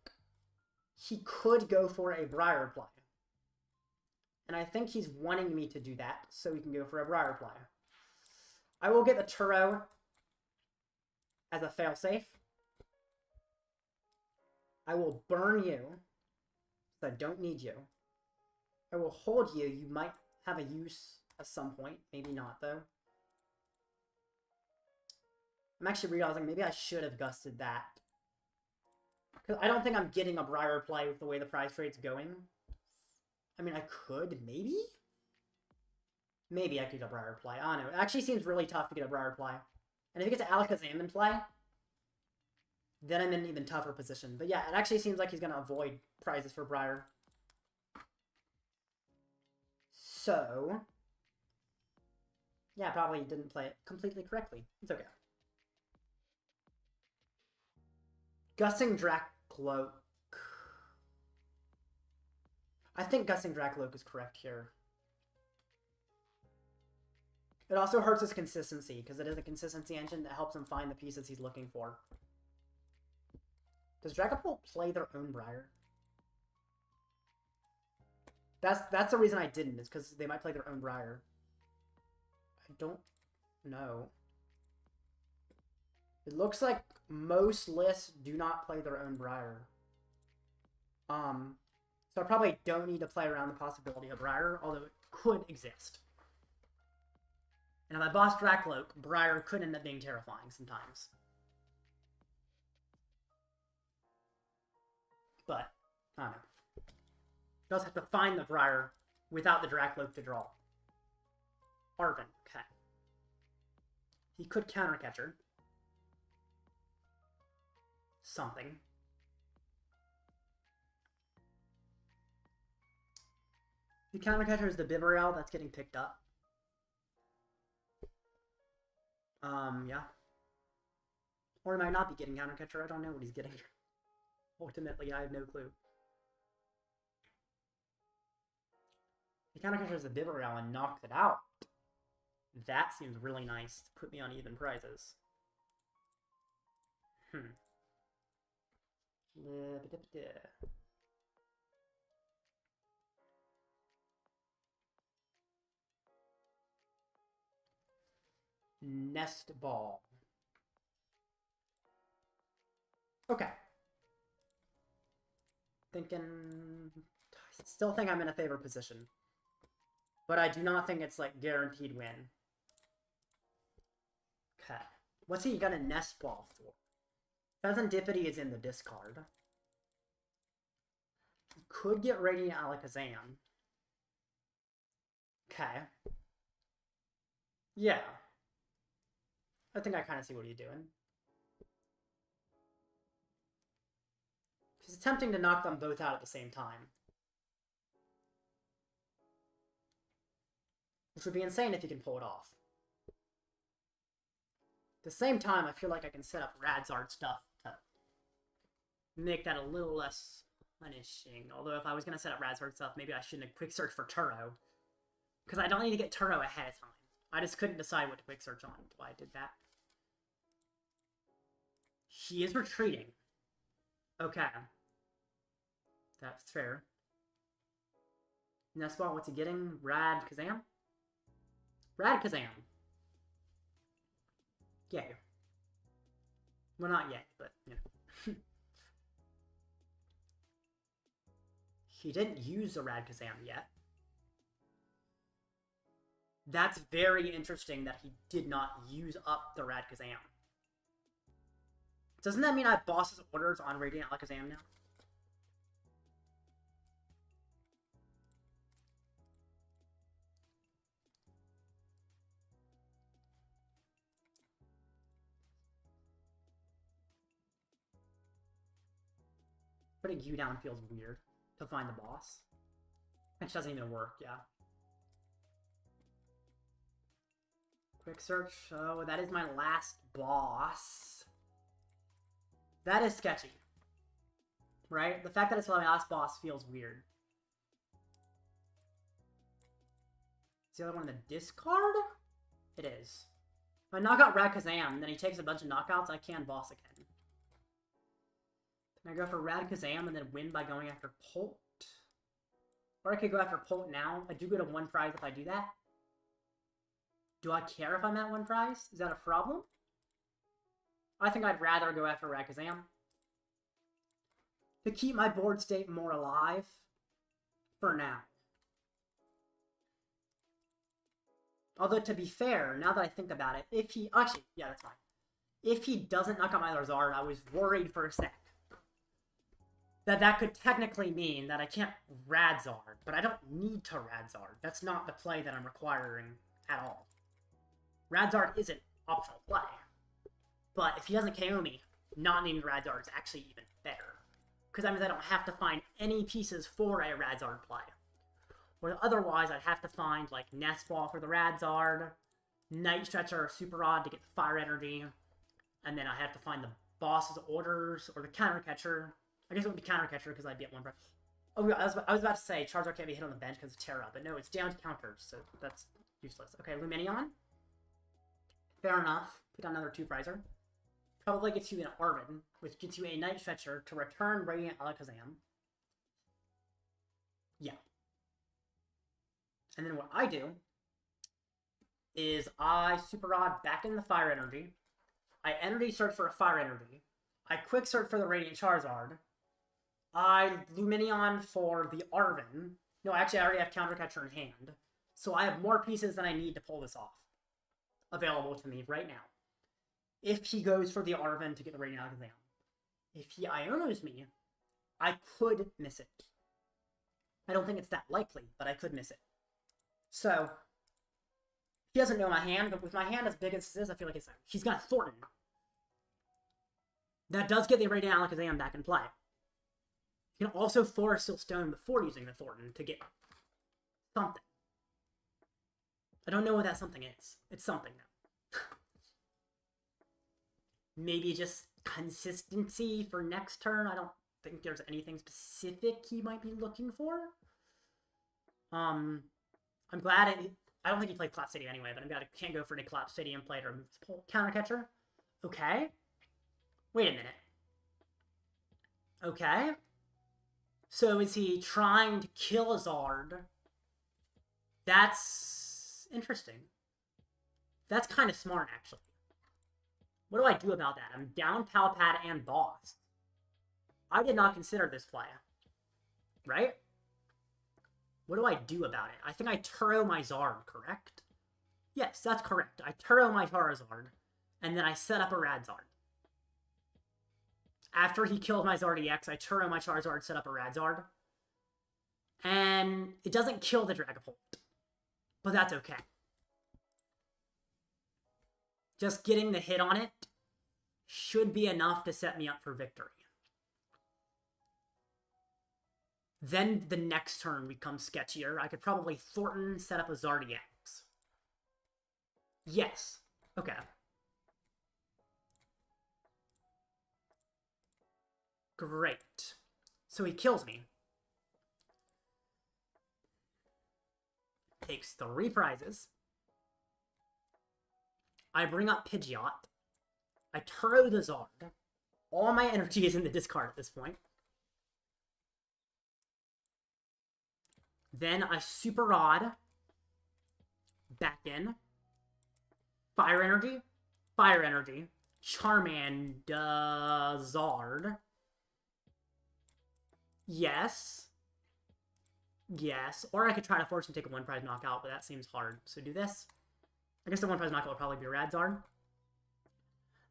he could go for a Briar play. And I think he's wanting me to do that, so we can go for a Briar play. I will get the Turo as a failsafe. I will burn you, so I don't need you. I will hold you. You might have a use at some point. Maybe not, though. I'm actually realizing maybe I should have gusted that. Because I don't think I'm getting a Briar play with the way the prize trade's going. I mean, I could, maybe? Maybe I could get a Briar play. I don't know. It actually seems really tough to get a Briar play. And if he gets Alakazam in play, then I'm in an even tougher position. But yeah, it actually seems like he's going to avoid prizes for Briar. So, yeah, probably didn't play it completely correctly. It's okay. Gusting Dracloak. I think Gusting Dracloak is correct here. It also hurts his consistency, because it is a consistency engine that helps him find the pieces he's looking for. Does Dragapult play their own Briar? That's the reason I didn't, is because they might play their own Briar. I don't know. It looks like most lists do not play their own Briar. So I probably don't need to play around the possibility of Briar, although it could exist. And if I boss Dracloak, Briar could end up being terrifying sometimes. But, I don't know. You also have to find the Briar without the Dracloak to draw. Arven, okay. He could counter catcher. Something. The counter catcher is the Bibarel that's getting picked up. Yeah. Or it might not be getting counter catcher. I don't know what he's getting. Ultimately, I have no clue. The counter catcher is the Bibarel and knocks it out. That seems really nice to put me on even prizes. Nest Ball. Okay. Still think I'm in a favored position. But I do not think it's, like, guaranteed win. Okay. What's he gonna Nest Ball for? Fezandipiti is in the discard. He could get Radiant Alakazam. Okay. Yeah. I think I kind of see what he's doing. He's attempting to knock them both out at the same time. Which would be insane if he can pull it off. At the same time, I feel like I can set up Radzard stuff to make that a little less punishing. Although if I was going to set up Radzard stuff, maybe I shouldn't have quick search for Turo. Because I don't need to get Turo ahead of time. I just couldn't decide what to quick search on until I did that. He is retreating. Okay. That's fair. Nest Ball, what's he getting? Kazam? Kazam. Yay. Well, not yet, but, you know. He didn't use the Kazam yet. That's very interesting that he did not use up the Kazam. Doesn't that mean I have boss's orders on Radiant Alakazam now? Putting you down feels weird to find the boss. Which doesn't even work, yeah. Quick search. Oh, that is my last boss. That is sketchy. Right? The fact that it's my last boss feels weird. Is the other one in the discard? It is. If I knock out Kazam, then he takes a bunch of knockouts, I can boss again. Can I go for Kazam and then win by going after Polt? Or I could go after Polt now. I do go to 1 prize if I do that. Do I care if I'm at 1 prize? Is that a problem? I think I'd rather go after Kazam. To keep my board state more alive. For now. Although, to be fair, now that I think about it, if he... Actually, yeah, that's fine. If he doesn't knock out my Lazard, I was worried for a sec. That could technically mean that I can't Radzard, but I don't need to Radzard. That's not the play that I'm requiring at all. Radzard is an optional play. But if he doesn't KO me, not needing Radzard is actually even better. Because that means I don't have to find any pieces for a Radzard play. Or otherwise, I'd have to find, like, Nest Ball for the Radzard, Night Stretcher or Super Rod to get the Fire Energy, and then I have to find the boss's orders, or the Counter Catcher. I guess it would be Counter Catcher because I'd be at 1 price. Oh, I was about to say Charizard can't be hit on the bench because it's Terra, but no, it's down to counters, so that's useless. Okay, Lumineon. Fair enough. Put down another 2 prizer. probably gets you an Arven, which gets you a Night Stretcher to return Radiant Alakazam. Yeah. And then what I do is I Super Rod back in the Fire Energy. I Energy Search for a Fire Energy. I Quick Search for the Radiant Charizard. I Lumineon for the Arven. No, actually, I already have Counter Catcher in hand. So I have more pieces than I need to pull this off. Available to me right now. If he goes for the Arven to get the Radiant Alakazam. If he Ionos me, I could miss it. I don't think it's that likely, but I could miss it. So, he doesn't know my hand, but with my hand as big as this is, I feel like he's got Thorton. That does get the Radiant Alakazam back in play. You can also Forest Seal Stone before using the Thorton to get something. I don't know what that something is. It's something, though. Maybe just consistency for next turn. I don't think there's anything specific he might be looking for. I'm glad I don't think he played Collapsed Stadium anyway, but I'm glad I can't go for any Collapsed Stadium play to remove his Counter Catcher. Okay. Wait a minute. Okay. So is he trying to kill a Zard? That's interesting. That's kind of smart, actually. What do I do about that? I'm down Pal Pad and Boss. I did not consider this play. Right? What do I do about it? I think I Turo my Zard, correct? Yes, that's correct. I Turo my Charizard, and then I set up a Radzard. After he kills my Zard EX, I Turo my Charizard, set up a Radzard. And it doesn't kill the Dragapult. But that's okay. Just getting the hit on it should be enough to set me up for victory. Then the next turn becomes sketchier. I could probably Thorton set up a Zard EX. Yes. Okay. Great. So he kills me. Takes 3 prizes. I bring up Pidgeot. I Turo the Zard. All my energy is in the discard at this point. Then I Super Rod. Back in. Fire Energy. Fire Energy. Charmander Zard. Yes. Yes. Or I could try to force him to take a 1-prize knockout, but that seems hard. So do this. I guess the 1-prize knockout will probably be a Radzard.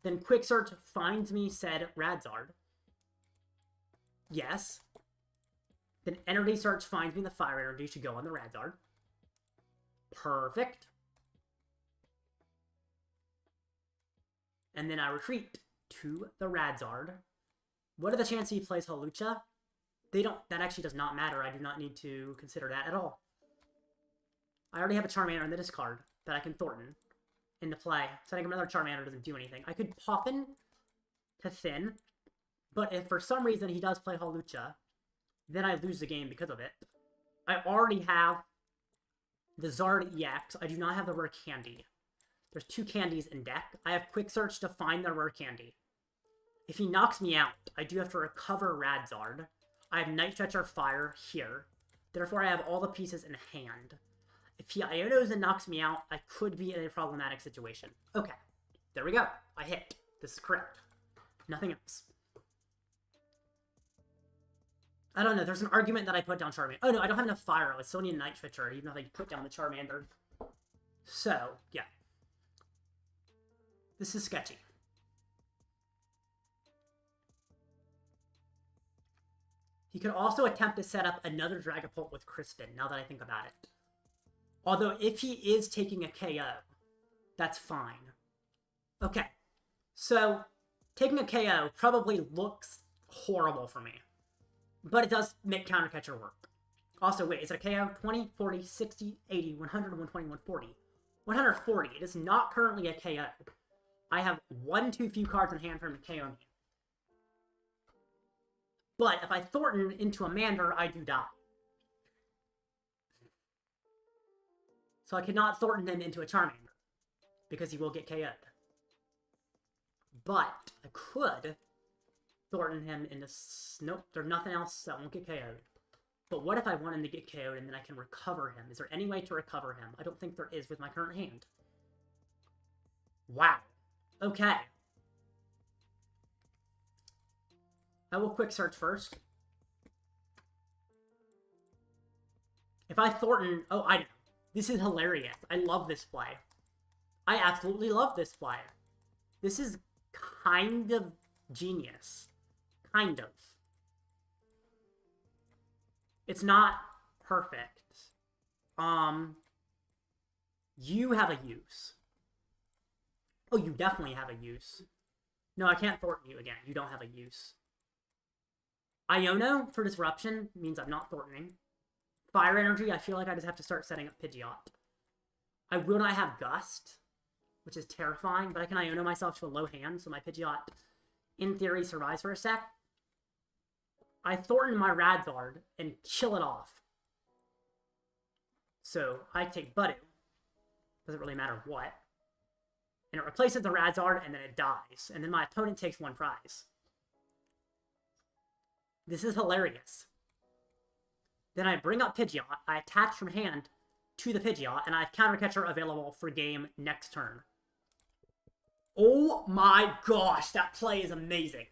Then Quick Search finds me said Radzard. Yes. Then Energy Search finds me the Fire Energy to go on the Radzard. Perfect. And then I retreat to the Radzard. What are the chances he plays Hawlucha? That actually does not matter. I do not need to consider that at all. I already have a Charmander in the discard that I can Thorton into play. Setting up another Charmander doesn't do anything. I could Poffin to Thin, but if for some reason he does play Hawlucha, then I lose the game because of it. I already have the Zard EX. I do not have the Rare Candy. There's 2 candies in deck. I have Quick Search to find the Rare Candy. If he knocks me out, I do have to recover Radzard. I have Night Stretcher Fire here. Therefore, I have all the pieces in hand. If he Ionos and knocks me out, I could be in a problematic situation. Okay. There we go. I hit. This is correct. Nothing else. I don't know. There's an argument that I put down Charmander. Oh, no. I don't have enough fire. I still need a Night Stretcher, even if I put down the Charmander. So, yeah. This is sketchy. He could also attempt to set up another Dragapult with Crispin, now that I think about it. Although, if he is taking a KO, that's fine. Okay. So, taking a KO probably looks horrible for me. But it does make Counter Catcher work. Also, wait, is it a KO? 20, 40, 60, 80, 100, 120, 140. 140. It is not currently a KO. I have one too few cards in hand for him to KO me. But if I Thornton into a Mander, I do die. So I cannot Thornton him into a Charmander, because he will get KO'd. But I could Thorton him into... Nope, there's nothing else that won't get KO'd. But what if I want him to get KO'd and then I can recover him? Is there any way to recover him? I don't think there is with my current hand. Wow. Okay. I will quick search first. If I Thorton... Oh, I know. This is hilarious. I love this play. I absolutely love this play. This is kind of genius. Kind of. It's not perfect. You have a use. Oh, you definitely have a use. No, I can't Thornton you again. You don't have a use. Iono for Disruption means I'm not Thorntoning. Fire Energy, I feel like I just have to start setting up Pidgeot. I will not have Gust, which is terrifying, but I can Iono myself to a low hand, so my Pidgeot, in theory, survives for a sec. I Thornton my Radzard and kill it off. So I take Budew. Doesn't really matter what. And it replaces the Radzard, and then it dies. And then my opponent takes one prize. This is hilarious. Then I bring up Pidgeot, I attach from hand to the Pidgeot, and I have Counter Catcher available for game next turn. Oh my gosh, that play is amazing.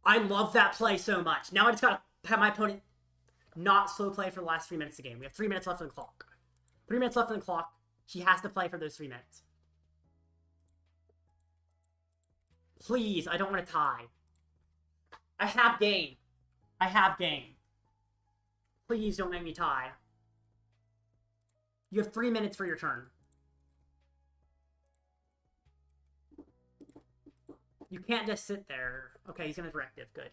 I love that play so much. Now I just gotta have my opponent not slow play for the last 3 minutes of the game. We have 3 minutes left on the clock. 3 minutes left on the clock. He has to play for those 3 minutes. Please, I don't want to tie. I have game. I have game. Please don't make me tie. You have 3 minutes for your turn. You can't just sit there. Okay, he's going to directive. Good.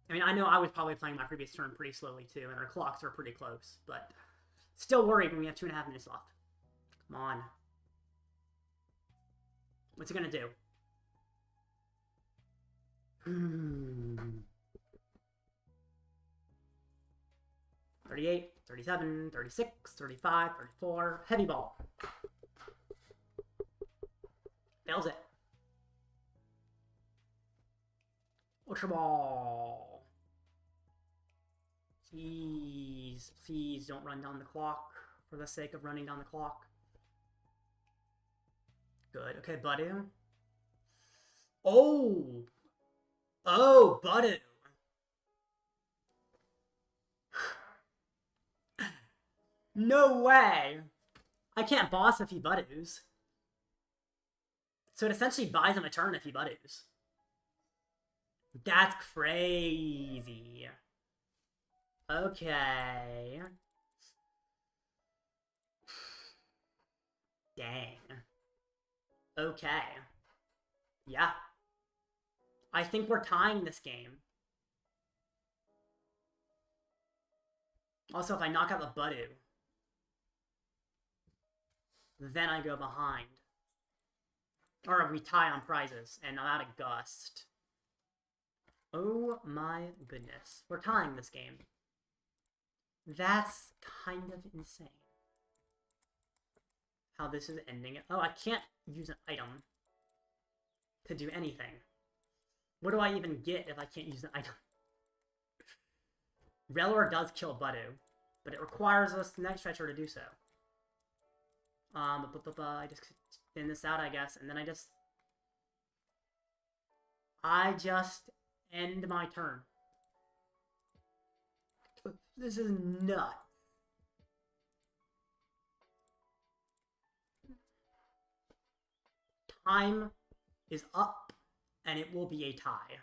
I mean, I know I was probably playing my previous turn pretty slowly, too, and our clocks are pretty close, but still worried when we have 2.5 minutes left. Come on. What's he going to do? 38, 37, 36, 35, 34. Heavy ball. Fails it. Ultra ball. Please, please don't run down the clock for the sake of running down the clock. Good. Okay, Budew. Oh! Oh, Budew. No way! I can't boss if he Budews. So it essentially buys him a turn if he Budews. That's crazy. Okay. Dang. Okay. Yeah. I think we're tying this game. Also, if I knock out the Budew, then I go behind. Or we tie on prizes, and I'm out of Gust. Oh my goodness. We're tying this game. That's kind of insane. How this is ending. Oh, I can't use an item to do anything. What do I even get if I can't use an item? Rellor does kill Budew, but it requires us Night Stretcher to do so. I just spin this out, I guess, and then I just end my turn. This is nuts. Time is up, and it will be a tie.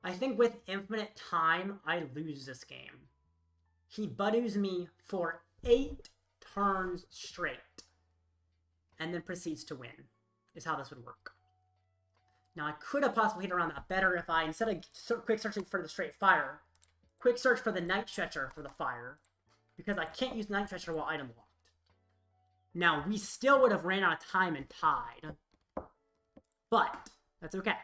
I think with infinite time, I lose this game. He Budews me for 8 turns straight, and then proceeds to win, is how this would work. Now, I could have possibly hit around that better if I, instead of quick searching for the straight fire, quick search for the Night Stretcher for the fire, because I can't use Night Stretcher while item locked. Now, we still would have ran out of time and tied, but that's okay.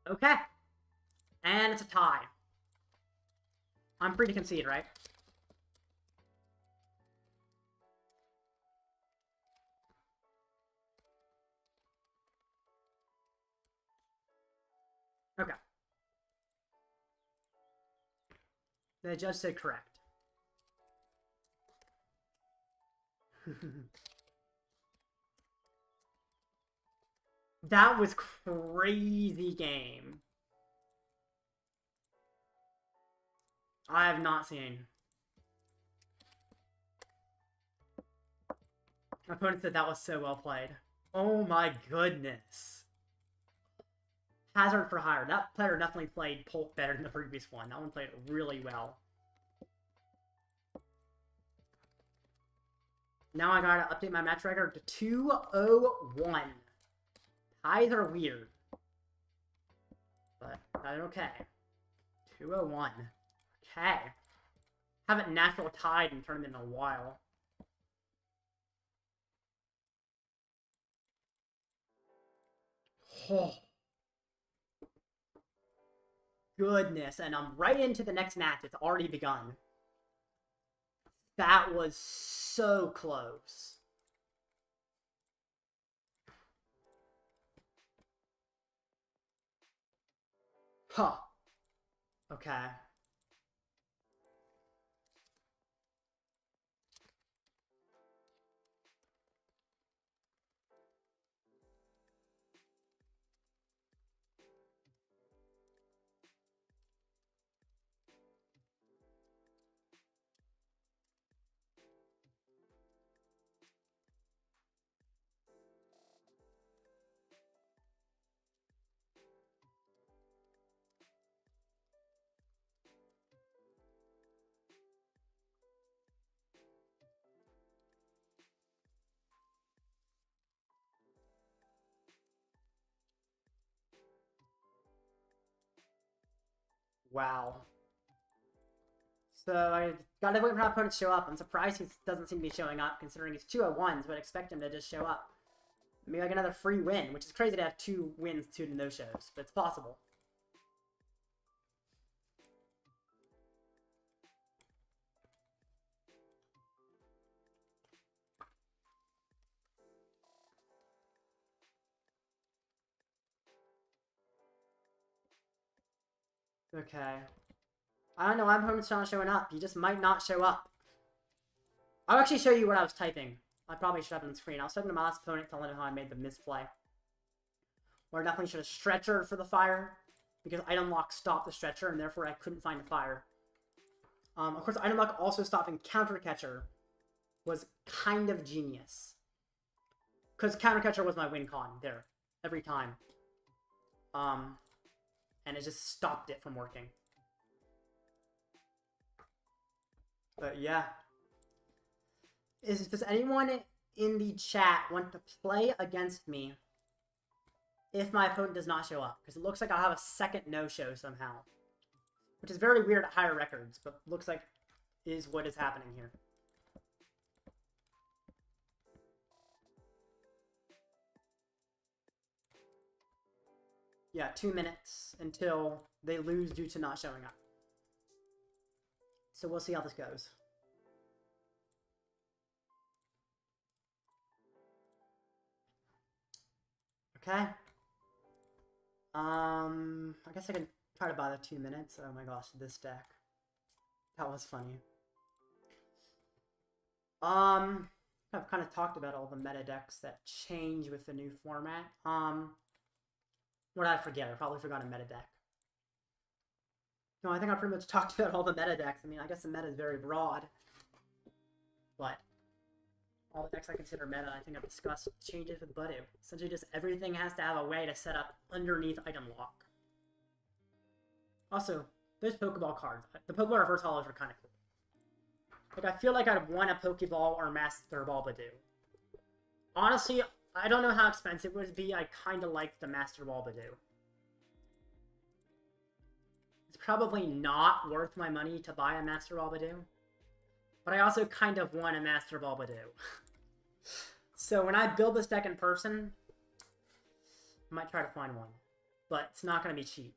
Okay. And it's a tie. I'm free to concede, right? Okay. The judge said correct. That was crazy game. I have not seen. My opponent said that was so well played. Oh my goodness. Hazard for hire. That player definitely played Polk better than the previous one. That one played really well. Now I gotta update my match record to 201. Ties are weird. But that's okay. 201. Okay. Haven't natural tied and turned in a while. Oh. Goodness, and I'm right into the next match. It's already begun. That was so close. Huh. Okay. Wow. So I gotta wait for my opponent to show up. I'm surprised he doesn't seem to be showing up, considering he's 201s, but I expect him to just show up. Maybe I get another free win, which is crazy to have 2 wins, 2 no-shows, but it's possible. Okay. I don't know why my opponent's not showing up. He just might not show up. I'll actually show you what I was typing. I probably should have it on the screen. I was typing to my last opponent, telling him how I made the misplay. Or I definitely should have stretchered for the fire, because item lock stopped the stretcher, and therefore I couldn't find the fire. Of course, item lock also stopping counter catcher was kind of genius. Because counter catcher was my win con there, every time. And it just stopped it from working. But yeah. Does anyone in the chat want to play against me if my opponent does not show up? Because it looks like I'll have a second no-show somehow. Which is very weird at higher records, but looks like is what is happening here. Yeah, 2 minutes until they lose due to not showing up. So we'll see how this goes. Okay. I guess I can try to buy the 2 minutes. Oh my gosh, this deck. That was funny. I've kind of talked about all the meta decks that change with the new format. What did I forget? I probably forgot a meta deck. No, I think I pretty much talked about all the meta decks. I mean, I guess the meta is very broad. But all the decks I consider meta, I think I've discussed changes with Budew. Essentially just everything has to have a way to set up underneath item lock. Also, those Pokeball cards. The Pokeball reverse hollows are kind of cool. Like, I feel like I'd want a Pokeball or Master Ball Budew. Honestly, I don't know how expensive it would be. I kind of like the Master Ball Budew. It's probably not worth my money to buy a Master Ball Budew. But I also kind of want a Master Ball Budew. So when I build this deck in person, I might try to find one. but it's not going to be cheap.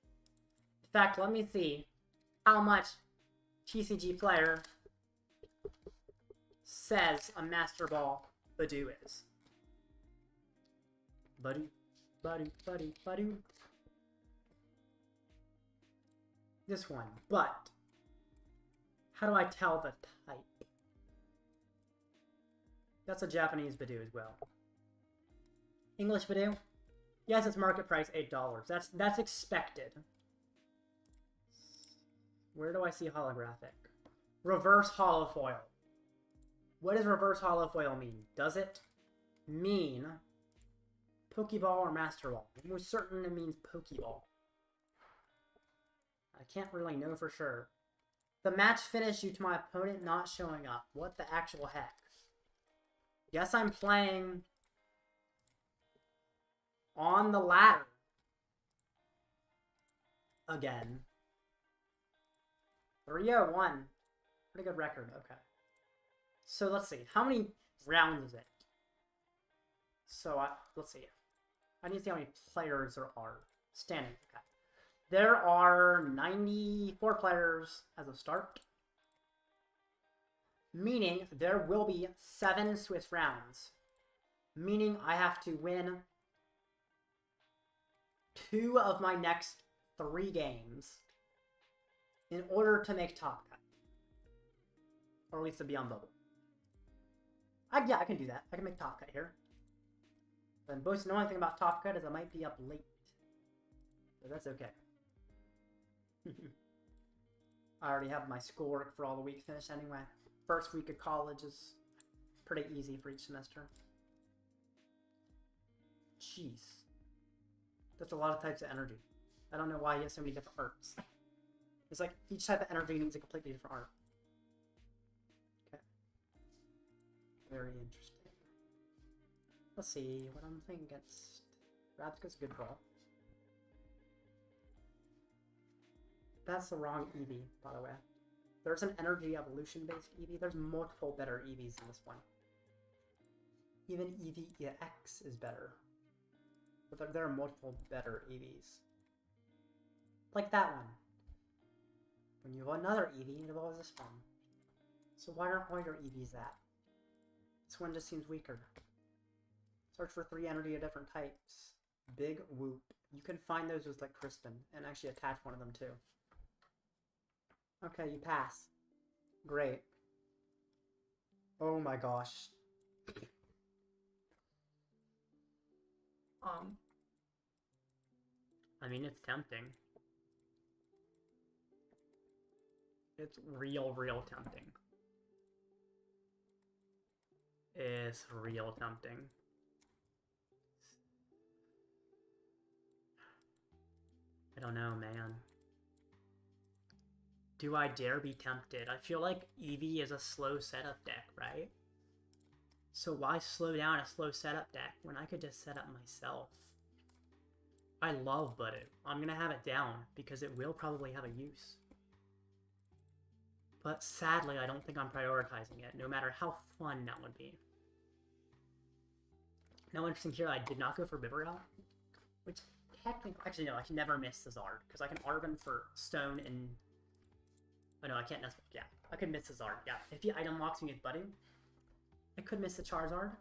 In fact, let me see how much TCG Player says a Master Ball Budew is. Buddy. This one, but how do I tell the type? That's a Japanese Budew as well. English Budew? Yes, it's market price $8. That's expected. Where do I see holographic? Reverse holofoil. What does reverse holofoil mean? Does it mean Pokeball or Master Ball? I'm most certain it means Pokeball. I can't really know for sure. The match finished due to my opponent not showing up. What the actual heck? Guess I'm playing on the ladder again. 301. Pretty good record. Okay. So let's see. How many rounds is it? So let's see. I need to see how many players there are standing. Okay. There are 94 players as of start. Meaning there will be 7 Swiss rounds. Meaning I have to win 2 of my next 3 games in order to make top cut. Or at least to be on bubble. Yeah, I can do that. I can make top cut here. The most annoying thing about top cut is I might be up late. But that's okay. I already have my schoolwork for all the week finished anyway. First week of college is pretty easy for each semester. Jeez. That's a lot of types of energy. I don't know why he has so many different arts. It's like each type of energy needs a completely different art. Okay. Very interesting. Let's see what I'm playing against. Rabsca's a good draw. That's the wrong Eevee, by the way. There's an Energy Evolution-based Eevee. There's multiple better Eevees in this one. Even Eevee EX is better. But there are multiple better Eevees. Like that one. When you have another Eevee, it evolves this one. So why aren't all your Eevees that? This one just seems weaker. Search for 3 energy of different types. Big Whoop. You can find those with like Crispin and actually attach one of them too. Okay, you pass. Great. Oh my gosh. I mean, it's tempting. It's real tempting. It's real tempting. I don't know, man. Do I dare be tempted? I feel like Eevee is a slow setup deck, right? So why slow down a slow setup deck when I could just set up myself? I love Budew. I'm gonna have it down because it will probably have a use. But sadly, I don't think I'm prioritizing it, no matter how fun that would be. Now, interesting here, I did not go for Bibarel, which technically, actually no, I can never miss the Zard because I can Arven for Stone and. Oh no, I can't necessarily. Yeah, I could miss the Zard. Yeah, if he item locks me with Budew, I could miss the Charizard.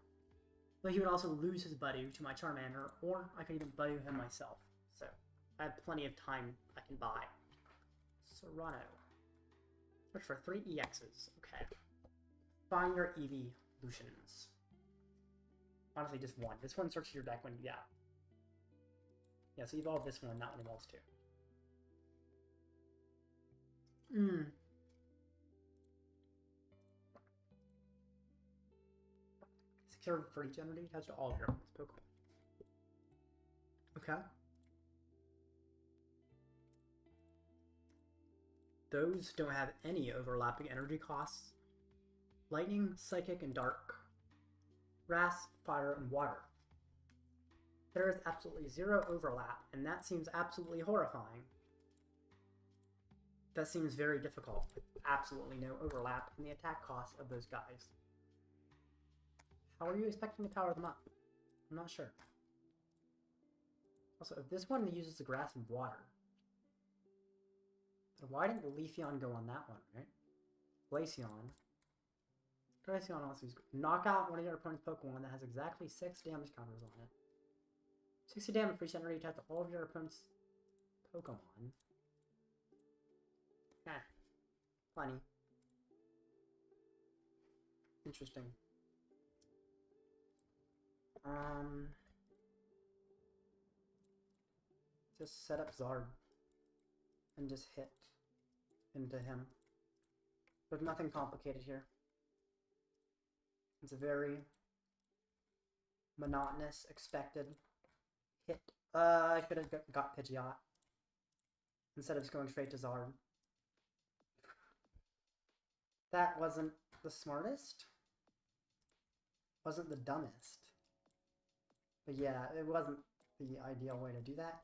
But he would also lose his Budew to my Charmander, or I could even Budew him myself. So I have plenty of time I can buy. Serrano. Search for 3 EXs. Okay. Find your Evolutions. Honestly, just one. This one searches your deck when you get out. Yeah, so evolve this one, that one evolves too. Secure for each entity, attached to all of your Pokemon. Okay. Those don't have any overlapping energy costs. Lightning, Psychic, and Dark. Grass, Fire, and Water. There is absolutely 0 overlap, and that seems absolutely horrifying. That seems very difficult, with absolutely no overlap in the attack costs of those guys. How are you expecting to power them up? I'm not sure. Also, if this one uses the grass and water, then why didn't the Leafeon go on that one, right? Glaceon. Glaceon also uses... Knock out one of your opponent's Pokemon that has exactly 6 damage counters on it. 60 damage for each energy attack to all of your opponent's Pokemon. Eh. Funny. Interesting. Just set up Zard and just hit into him. There's nothing complicated here. It's a very monotonous, expected hit. I should have got Pidgeot instead of just going straight to Zard. That wasn't the smartest. Wasn't the dumbest. But yeah, it wasn't the ideal way to do that.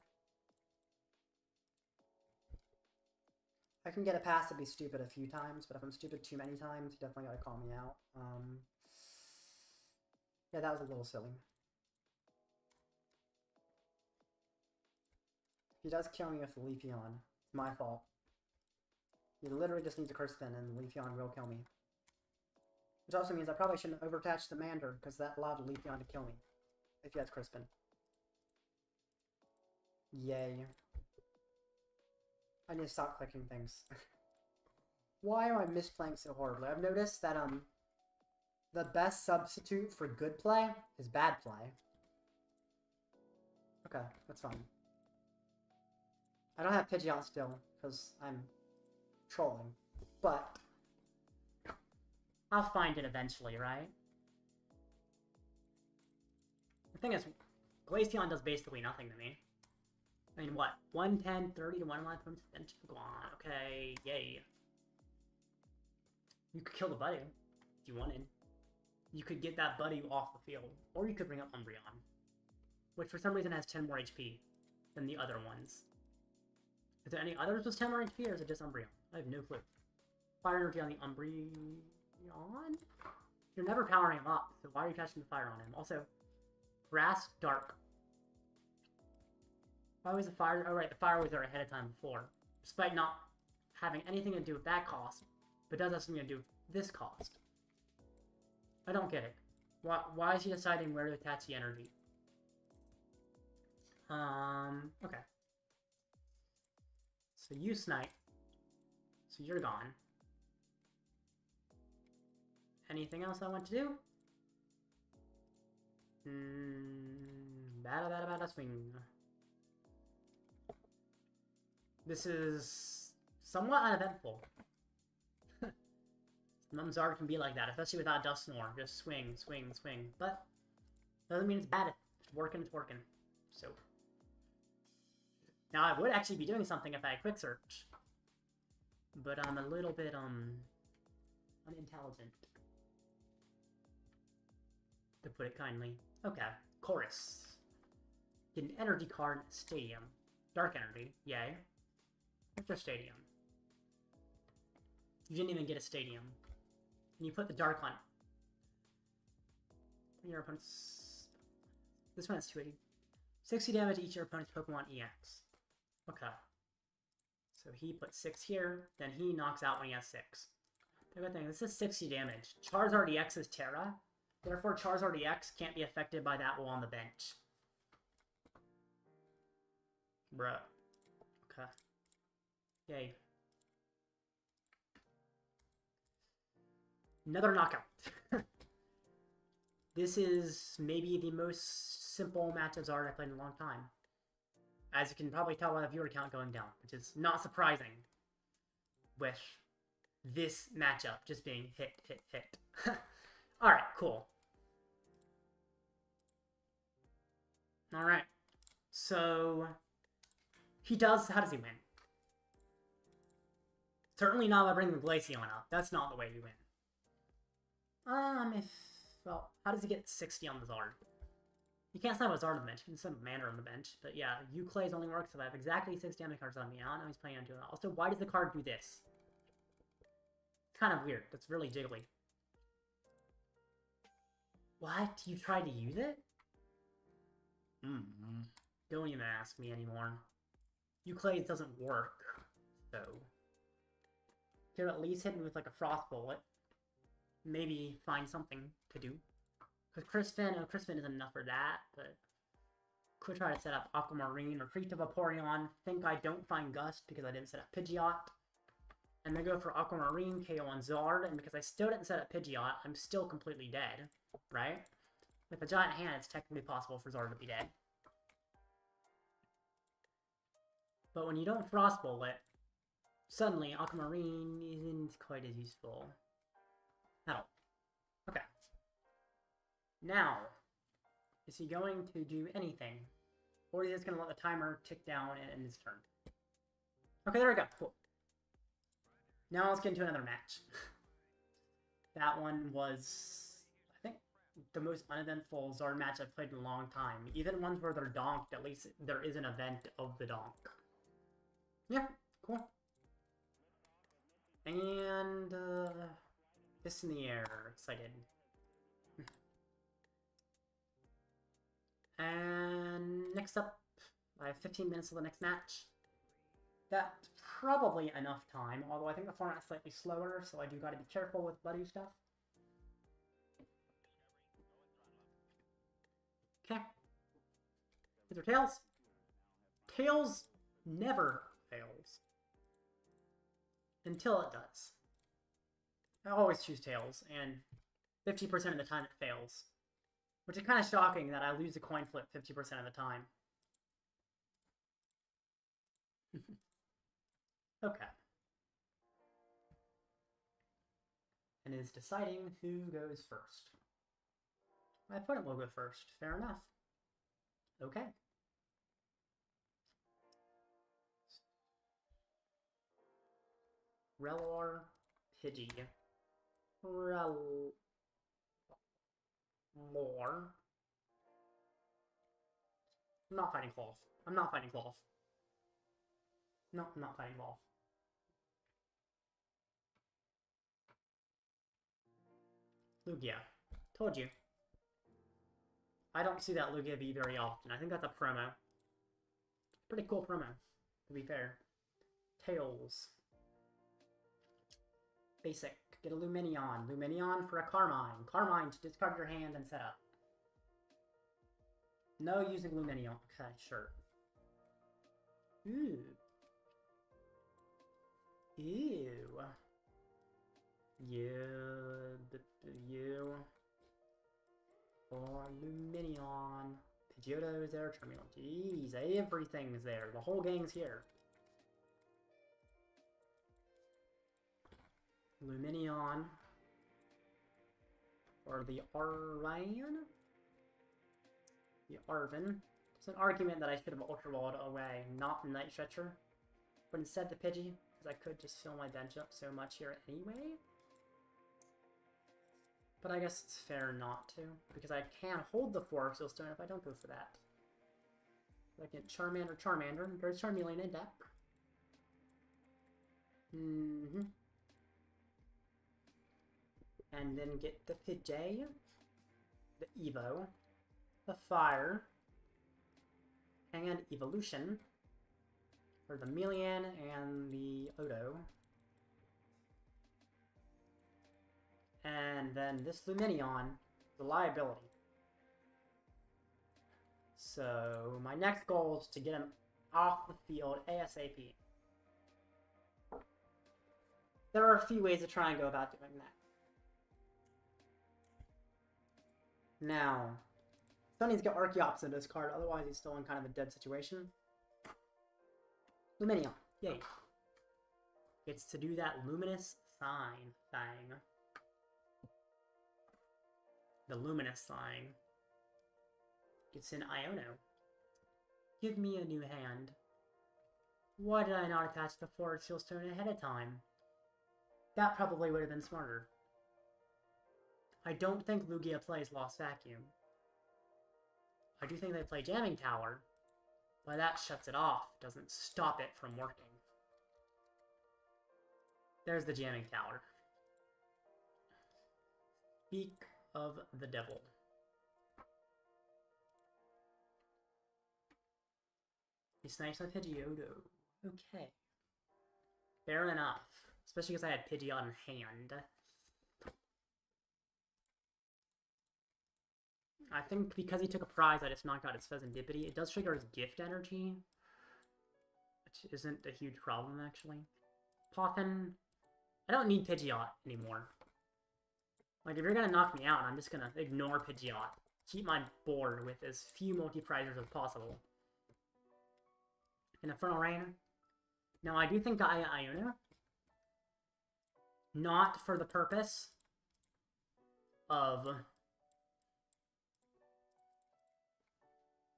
I can get a pass to be stupid a few times, but if I'm stupid too many times, you definitely gotta call me out. Yeah, that was a little silly. If he does kill me with the Leafeon, it's my fault. He literally just needs a Curse Spin, and the Leafeon will kill me. Which also means I probably shouldn't overtouch the Mander, because that allowed the Leafeon to kill me. If he has Curse Spin. Yay. I need to stop clicking things. Why am I misplaying so horribly? I've noticed that, the best substitute for good play is bad play. Okay, that's fine. I don't have Pidgeot still, because I'm trolling. But I'll find it eventually, right? The thing is, Glaceon does basically nothing to me. I mean, what? 110, 30 to 1 of my opponent's bench? Go on, okay, yay. You could kill the Buddy if you wanted. You could get that Buddy off the field. Or you could bring up Umbreon, which for some reason has 10 more HP than the other ones. Is there any others with 10 more HP, or is it just Umbreon? I have no clue. Fire energy on the Umbreon? You're never powering him up, so why are you catching the fire on him? Also, Grass, Dark. Why was the fire? Oh right, the fire was there ahead of time before. Despite not having anything to do with that cost, but does have something to do with this cost. I don't get it. Why is he deciding where to attach the energy? Okay. So you snipe. So you're gone. Anything else I want to do? Bada swing. This is somewhat uneventful. Zard can be like that, especially without Dusknoir. Just swing, swing, swing. But doesn't mean it's bad. It's working, it's working. So now I would actually be doing something if I had quick search. But I'm a little bit unintelligent. To put it kindly. Okay. Chorus. Get an energy card in Stadium. Dark energy. Yay. Ultra Stadium. You didn't even get a Stadium. And you put the Dark on your opponent's... This one has 280. 60 damage to each of your opponent's Pokemon EX. Okay. So he puts 6 here, then he knocks out when he has 6. The good thing, this is 60 damage. Charizard EX is Terra. Therefore, Charizard EX can't be affected by that while on the bench. Bruh. Okay. Yay. Another knockout. This is maybe the most simple match of Zard I've played in a long time. As you can probably tell by the viewer count going down, which is not surprising with this matchup just being hit, hit, hit. Alright, cool. Alright. So, he does... How does he win? Certainly not by bringing the Glaceon up. That's not the way you win. Well, how does he get 60 on the Zard? You can't snipe a Zard on the bench. You can snipe a Manner on the bench. But yeah, Uclays only works if I have exactly 6 damage cards on me. I don't know he's playing on doing that. Also, why does the card do this? It's kind of weird. That's really jiggly. What? You tried to use it? Don't even ask me anymore. Euclid doesn't work, so... Could at least hit me with like a Frost Bullet. Maybe find something to do. Because Crispin isn't enough for that, but... Could try to set up Aquamarine or Retreat to Vaporeon. Think I don't find Gust because I didn't set up Pidgeot. And then go for Aquamarine, KO on Zard, and because I still didn't set up Pidgeot, I'm still completely dead, right? With a giant hand, it's technically possible for Zard to be dead. But when you don't Frost Bullet, suddenly Aquamarine isn't quite as useful. At all. Okay. Now, is he going to do anything? Or is he just going to let the timer tick down and end his turn? Okay, there we go. Cool. Now let's get into another match. That one was, I think, the most uneventful Zard match I've played in a long time. Even ones where they're donked, at least there is an event of the donk. Yeah, cool. And, fist in the air. Excited. And next up, I have 15 minutes till the next match. That's probably enough time, although I think the format's slightly slower, so I do gotta be careful with Buddy stuff. Okay. Heads or tails? Tails never fails. Until it does. I always choose tails, and 50% of the time it fails. Which is kind of shocking that I lose a coin flip 50% of the time. Okay. And is deciding who goes first. My opponent will go first. Fair enough. Okay. Rellor, Pidgey, Rellor. I'm not fighting Cloth. I'm not fighting Cloth. No, I'm not fighting Cloth. Lugia. Told you. I don't see that Lugia V very often. I think that's a promo. Pretty cool promo, to be fair. Tails. Basic. Get a Lumineon. Lumineon for a Carmine. Carmine to discard your hand and set up. No using Lumineon. Okay, sure. Ooh. Ew. You. Or Lumineon. Pidgeotto is there. Charmeleon. Jeez, everything's there. The whole gang's here. Lumineon. Or the Arven. The Arven. It's an argument that I should have Ultra Balled away, not the Night Stretcher, but instead the Pidgey, because I could just fill my bench up so much here anyway. But I guess it's fair not to, because I can hold the 4 Seal Stone if I don't go for that. I get Charmander. There's Charmeleon in deck. And then get the Pidgey, the Evo, the Fire, and Evolution, for the Charmeleon and the Odo. And then this Lumineon, the liability. So my next goal is to get him off the field ASAP. There are a few ways to try and go about doing that. Now, still needs to get Archeops into this card, otherwise he's still in kind of a dead situation. Lumineon, yay. Gets to do that luminous sign thing. The luminous sign. Gets in Iono. Give me a new hand. Why did I not attach the 4 Seal Stone ahead of time? That probably would have been smarter. I don't think Lugia plays Lost Vacuum. I do think they play Jamming Tower, but that shuts it off, doesn't stop it from working. There's the Jamming Tower. Speak of the devil. snipes my Pidgeotto. Okay. Fair enough. Especially because I had Pidgeot in hand. I think because he took a prize, I just knocked out his Fezandipiti. It does trigger his gift energy, which isn't a huge problem, actually. Poffin. I don't need Pidgeot anymore. Like, if you're gonna knock me out, I'm just gonna ignore Pidgeot. Keep my board with as few multi-prizers as possible. Infernal Rain. Now, I do think Iono. Not for the purpose of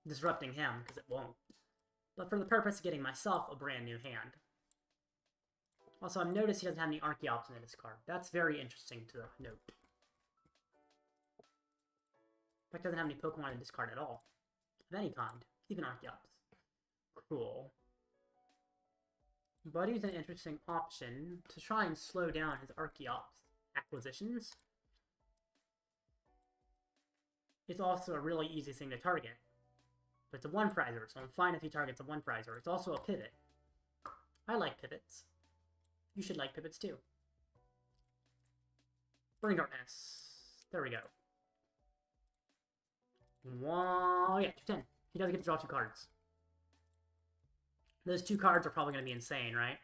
disrupting him, because it won't. But for the purpose of getting myself a brand new hand. Also, I've noticed he doesn't have any Archeops in his card. That's very interesting to note. In fact, doesn't have any Pokemon in this card at all. Of any kind. Even Archeops. Cool. Buddy's an interesting option to try and slow down his Archeops acquisitions. It's also a really easy thing to target. But it's a one-prizer, so I'm fine if he targets a one-prizer. It's also a pivot. I like pivots. You should like pivots too. Burning Darkness. There we go. One, yeah, 210. He does get to draw 2 cards. Those 2 cards are probably going to be insane, right?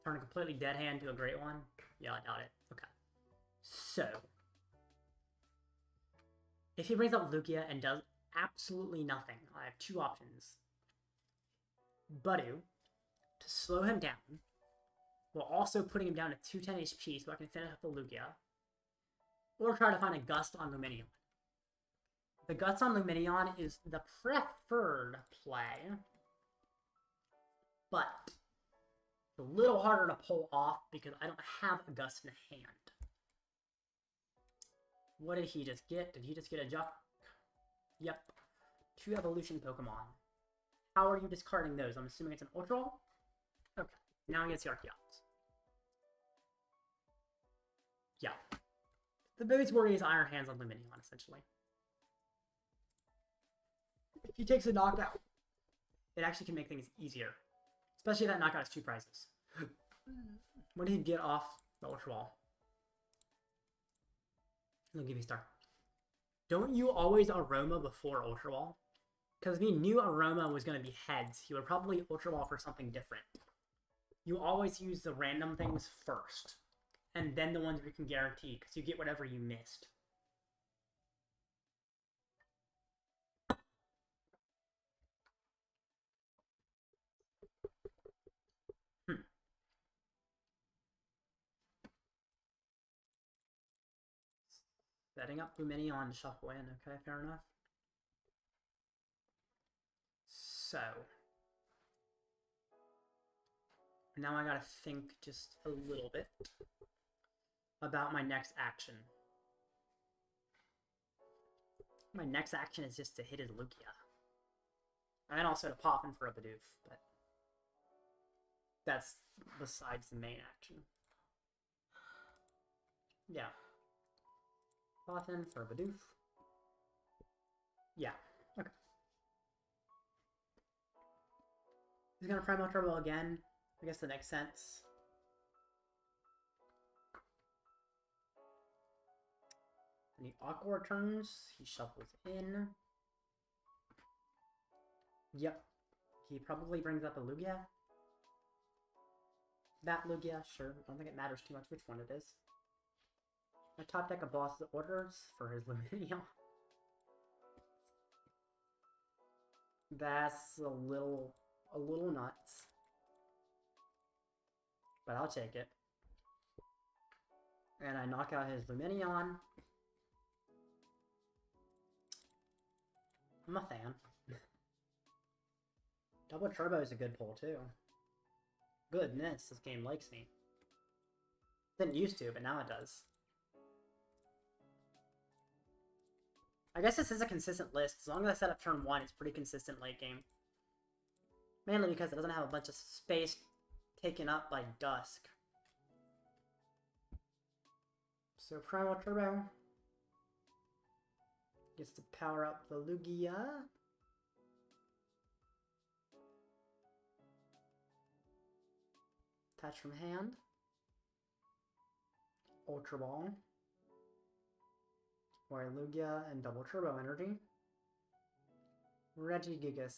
Turn a completely dead hand to a great one? Yeah, I doubt it. Okay. So. If he brings up Lugia and does absolutely nothing, I have 2 options. Budew, to slow him down, while also putting him down to 210 HP so I can finish up the Lugia. Or try to find a Gust on Lumineon. The Guts on Lumineon is the preferred play. But it's a little harder to pull off because I don't have a Gust in hand. What did he just get? Did he just get a Juck? Yep. 2 evolution Pokemon. How are you discarding those? I'm assuming it's an Ultra Ball? Okay. Now he gets the Archeops. Yeah. The biggest worry is Iron Hands on Lumineon, essentially. If he takes a knockout, it actually can make things easier. Especially if that knockout has 2 prizes. What did he get off the Ultra Ball? I'll give you a star. Don't you always Aroma before Ultra Ball? Because if he knew Aroma was going to be heads, he would probably Ultra Ball for something different. You always use the random things first. And then the ones we can guarantee, because you get whatever you missed. Setting up Lumineon to shuffle in, okay, fair enough. So. Now I gotta think just a little bit about my next action. My next action is just to hit his Lugia. And then also to Poffin for a Bidoof, but that's besides the main action. Yeah. Poffin for a Bidoof. Yeah, okay. He's gonna Primal Turbo again. I guess that makes sense. Any Aqua turns, he shuffles in. Yep. He probably brings up a Lugia. That Lugia, sure. I don't think it matters too much which one it is. I top deck a boss's orders for his Lumineon. That's a little nuts. But I'll take it. And I knock out his Lumineon. I'm a fan. Double Turbo is a good pull too. Goodness, this game likes me. Didn't used to, but now it does. I guess this is a consistent list. As long as I set up turn 1, it's pretty consistent late game. Mainly because it doesn't have a bunch of space taken up by Dusk. So Primal Turbo gets to power up the Lugia. attach from hand. Ultra Ball. Lugia and double Turbo Energy. Regigigas.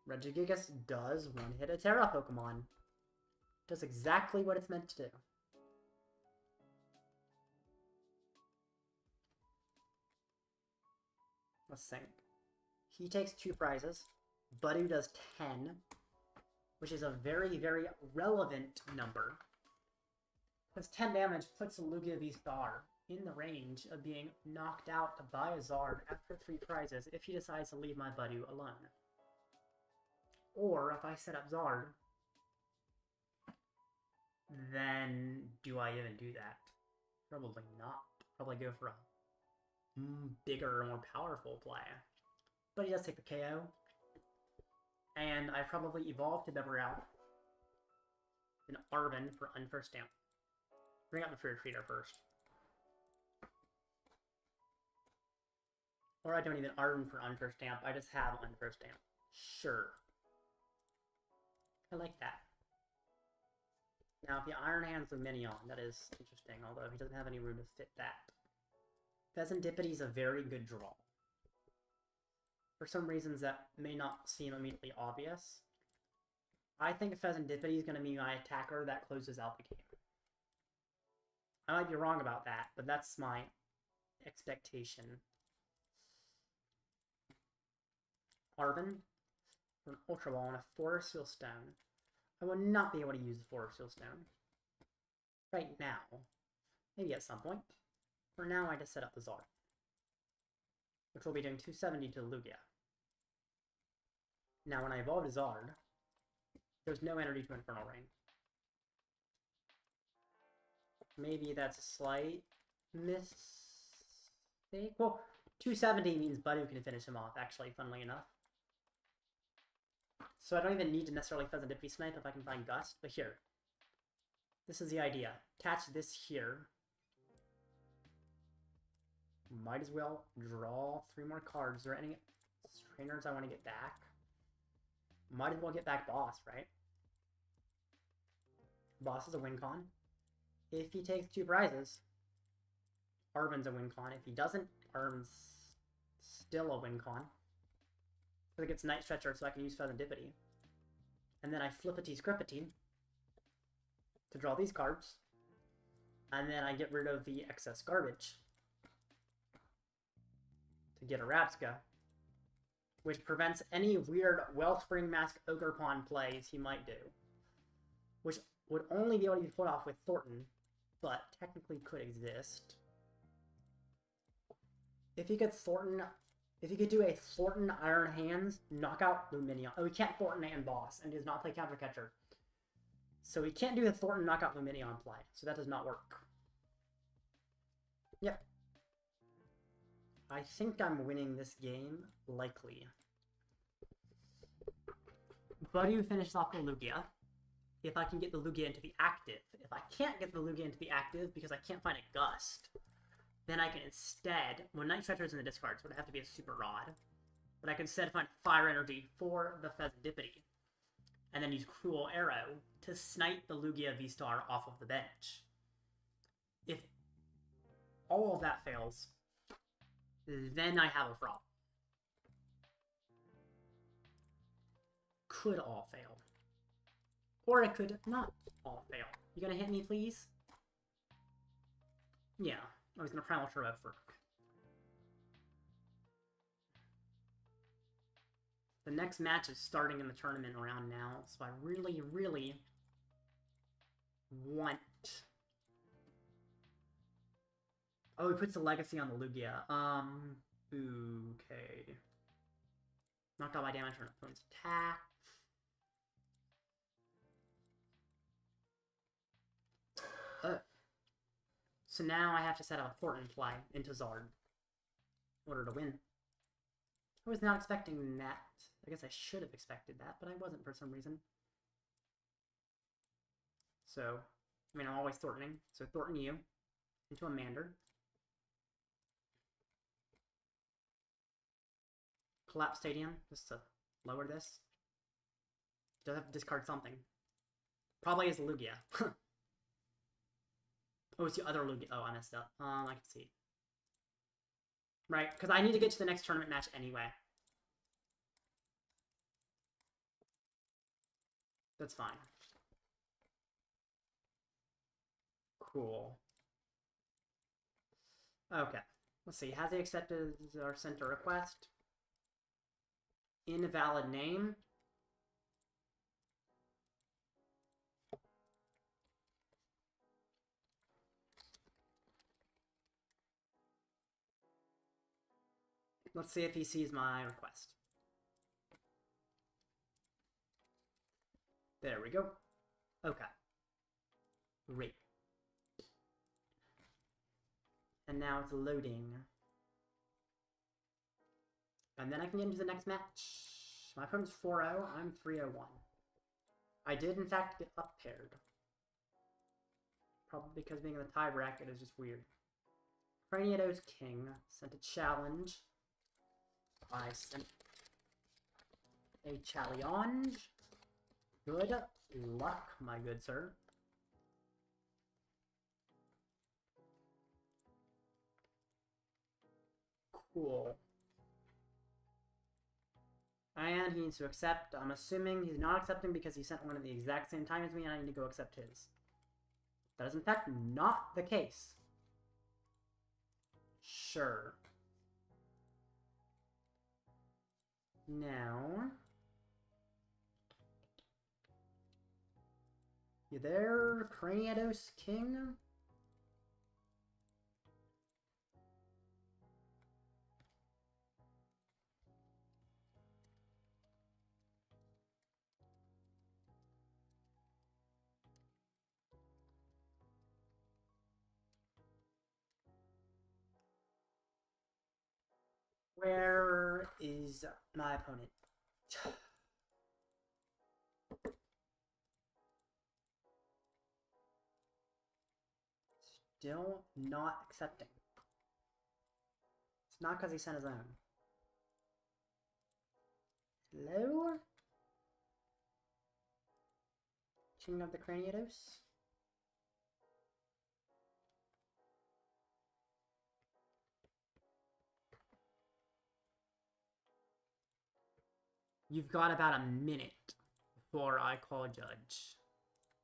Regigigas does one-hit a Terra Pokemon. Does exactly what it's meant to do. Let's think. He takes 2 prizes. Budew does 10, which is a very, very relevant number. Because 10 damage puts Lugia V-Star in the range of being knocked out by a Zard after 3 prizes if he decides to leave my Budew alone. Or if I set up Zard, then do I even do that? Probably not. Probably go for a bigger, more powerful play. But he does take the KO. And I probably evolve to Bibarel and Arven for Unfair Stamp. Bring up the Fear Treater first. Or I don't even Arven for Unfair Stamp, I just have Unfair Stamp. Sure. I like that. Now, if the Iron Hand's Lumineon, that is interesting, although he doesn't have any room to fit that. Fezandipiti is a very good draw. For some reasons that may not seem immediately obvious, I think Fezandipiti is going to be my attacker that closes out the game. I might be wrong about that, but that's my expectation. Arven for an Ultra Ball and a Forest Seal Stone. I will not be able to use the Forest Seal Stone right now. Maybe at some point. For now, I just set up the Zard, which will be doing 270 to Lugia. Now, when I evolve to Zard, there's no energy to Infernal Rain. Maybe that's a slight mistake. Well, 270 means Budew can finish him off, actually, funnily enough. So I don't even need to necessarily Fezandipiti snipe if I can find Gust, but here. This is the idea. Attach this here. Might as well draw 3 more cards. Is there any trainers I want to get back? Might as well get back Boss, right? Boss is a win con. If he takes 2 prizes, Arven's a win con. If he doesn't, Arven's still a win con. So it gets Night Stretcher so I can use Fezandipiti. And then I Flippity-Scrippity to draw these cards. And then I get rid of the excess garbage to get a Rabsca, which prevents any weird Wellspring Mask Ogerpon plays he might do. Which would only be able to be pulled off with Thorton, but technically could exist. If he could Thorton... If he could do a Thorton Iron Hands, knockout Lumineon. Oh, he can't Thorton and Boss, and does not play Counter Catcher. So he can't do the Thorton knockout Lumineon play, so that does not work. Yep. I think I'm winning this game, likely. Budew finishes off the Lugia. If I can get the Lugia into the active. If I can't get the Lugia into the active because I can't find a Gust, then I can instead, when Night Stretcher is in the discard, so it would have to be a Super Rod, but I can instead find Fire Energy for the Fezandipiti, and then use Cruel Arrow to snipe the Lugia V-Star off of the bench. If all of that fails, then I have a problem. Could all fail. Or it could not all fail. You gonna hit me, please? Yeah. I was gonna Primal Turbo for... The next match is starting in the tournament around now, so I really, really want... Oh, he puts the Legacy on the Lugia. Okay. Knocked out by damage from an opponent's attack. So now I have to set up a Thorton play into Zard in order to win. I was not expecting that. I guess I should have expected that, but I wasn't for some reason. So, I mean, I'm always Thortoning. So Thorton you into a Mander. Collapsed Stadium, just to lower this. Does have to discard something. Probably is Lugia. Oh, it's the other Lugia. Oh, I messed up. I can see. Right, because I need to get to the next tournament match anyway. That's fine. Cool. Okay. Let's see. Has he accepted or sent a request? Invalid name. Let's see if he sees my request. There we go. Okay. Great. And now it's loading. And then I can get into the next match. My opponent's 4-0, I'm 3-0-1. I did, in fact, get up paired. Probably because being in the tie bracket is just weird. Craniado's King sent a challenge. I sent a challenge. Good luck, my good sir. Cool. And he needs to accept. I'm assuming he's not accepting because he sent one at the exact same time as me and I need to go accept his. That is in fact not the case. Sure. Now... You there, Craniados King? Where is my opponent? Still not accepting. It's not because he sent his own. Hello? King of the Craniados? You've got about a minute before I call judge.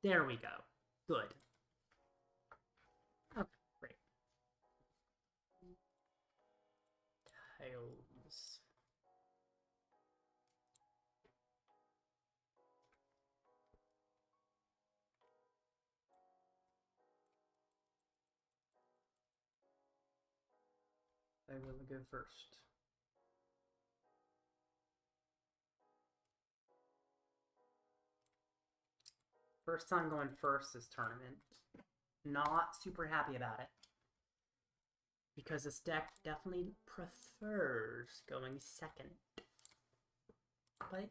There we go. Good. Okay, great. Tails. I will go first. First time going first this tournament. Not super happy about it. Because this deck definitely prefers going second. But it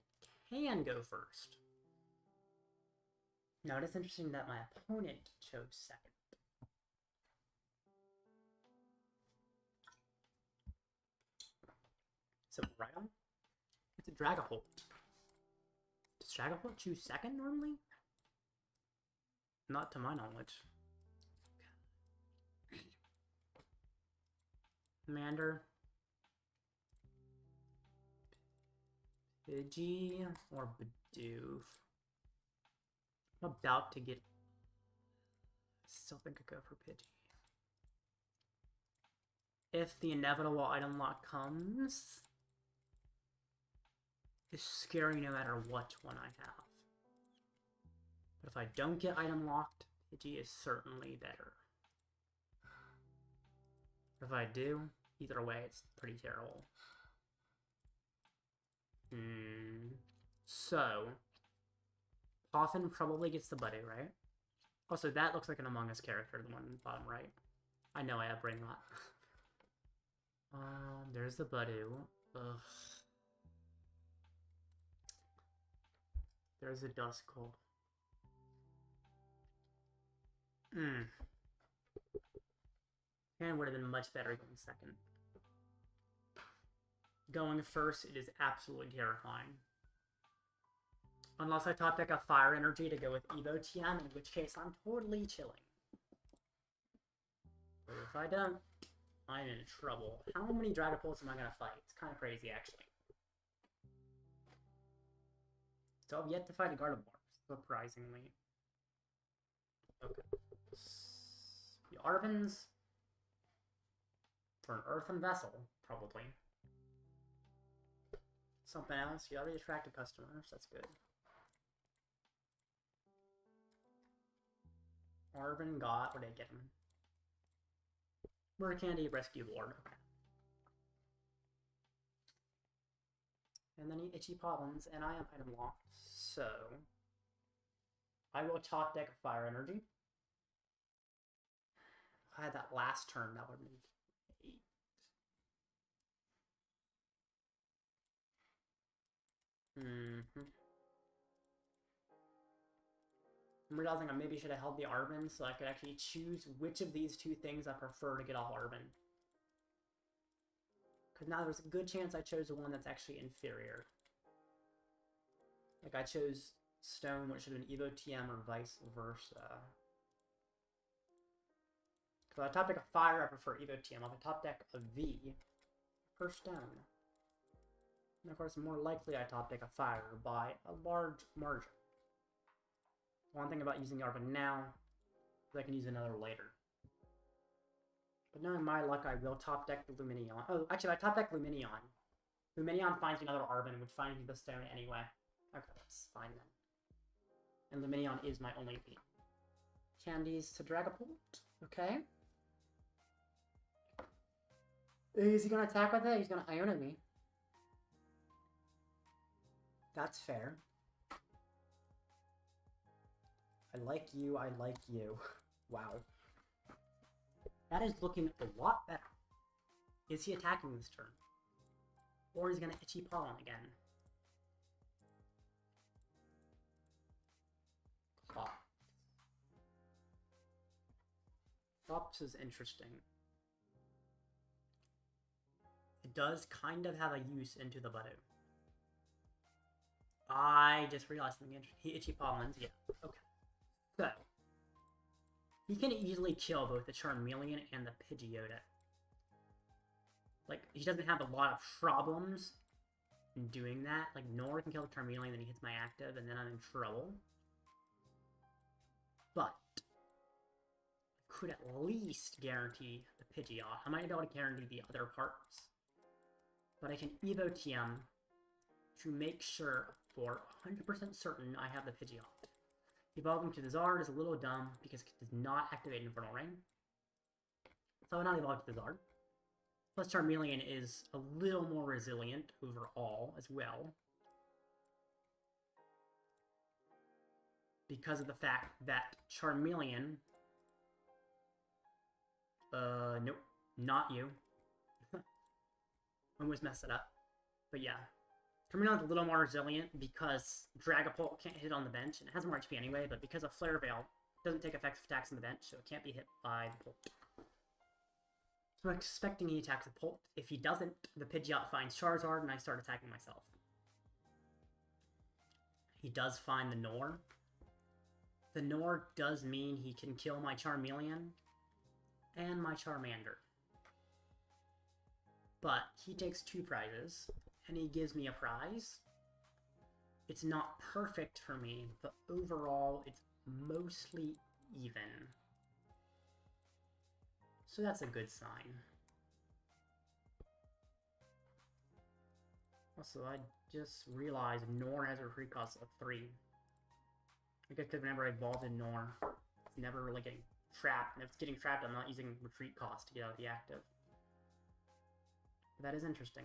can go first. Now it is interesting that my opponent chose second. So right on. It's a Dragapult. Does Dragapult choose second normally? Not to my knowledge. Commander. Pidgey or Bidoof. I'm about to get... I still think I go for Pidgey. If the inevitable item lock comes... It's scary no matter what one I have. But if I don't get item locked, Pidgey is certainly better. If I do, either way, it's pretty terrible. So, Poffin probably gets the Buddy, right? Also, that looks like an Among Us character, the one in the bottom right. I know I have brain rot. There's the Budew. Ugh. There's a Duskull. And would have been much better going second. Going first, it is absolutely terrifying. Unless I top deck a Fire Energy to go with Evo TM, in which case I'm totally chilling. But if I don't, I'm in trouble. How many Dragapults am I gonna fight? It's kind of crazy, actually. So I've yet to fight a Gardevoir, surprisingly. Okay. The Arvens for an Earthen Vessel, probably. Something else. You already attracted customers. That's good. Arven got... What did I get him? Rare Candy Rescue Lord. Okay. And then he Itchy Pollens, and I am item locked. So... I will top deck a Fire Energy. If I had that last turn, that would have been 8. I'm realizing I maybe should have held the Arven so I could actually choose which of these two things I prefer to get off Arven. Because now there's a good chance I chose the one that's actually inferior. Like I chose Stone, which should have been Evo TM or vice versa. Because I top deck a Fire, I prefer Evo TM. If I top deck a V, I prefer Stone. And of course, more likely I top deck a Fire by a large margin. One thing about using the Arven now is I can use another later. But knowing my luck, I will top deck the Lumineon. Oh, actually, if I top deck Lumineon, Lumineon finds me another Arven, which finds me the Stone anyway. Okay, that's fine then. And Lumineon is my only lead. Candies to Dragapult. Okay. Is he going to attack with it? He's going to Iono me. That's fair. I like you, I like you. Wow. That is looking a lot better. Is he attacking this turn? Or is he going to Itchy Pollen again? Clops is interesting. It does kind of have a use into the Budew. I just realized something interesting. He Itchy Pollens, yeah. Okay. So, he can easily kill both the Charmeleon and the Pidgeotto. Like, he doesn't have a lot of problems in doing that. Like, Nor can kill the Charmeleon, then he hits my active, and then I'm in trouble. But, I could at least guarantee the Pidgeot. I might be able to guarantee the other parts. But I can Evo TM to make sure, for 100% certain, I have the Pidgeot. Evolving to the Zard is a little dumb because it does not activate Infernal Ring. So I will not evolve to the Zard. Plus Charmeleon is a little more resilient overall as well. Because of the fact that Charmeleon... nope. Not you. Almost messed it up. But yeah. Charmeleon's a little more resilient because Dragapult can't hit on the bench, and it has more HP anyway, but because of Flare Veil, it doesn't take effective attacks on the bench, so it can't be hit by the Pult. So I'm expecting he attacks the Pult. If he doesn't, the Pidgeot finds Charizard, and I start attacking myself. He does find the Nor. The Nor does mean he can kill my Charmeleon and my Charmander. But he takes 2 prizes. And he gives me a prize. It's not perfect for me, but overall, it's mostly even. So that's a good sign. Also, I just realized Nor has a retreat cost of 3. I guess because whenever I evolved in Nor, it's never really getting trapped. And if it's getting trapped, I'm not using retreat cost to get out of the active. But that is interesting.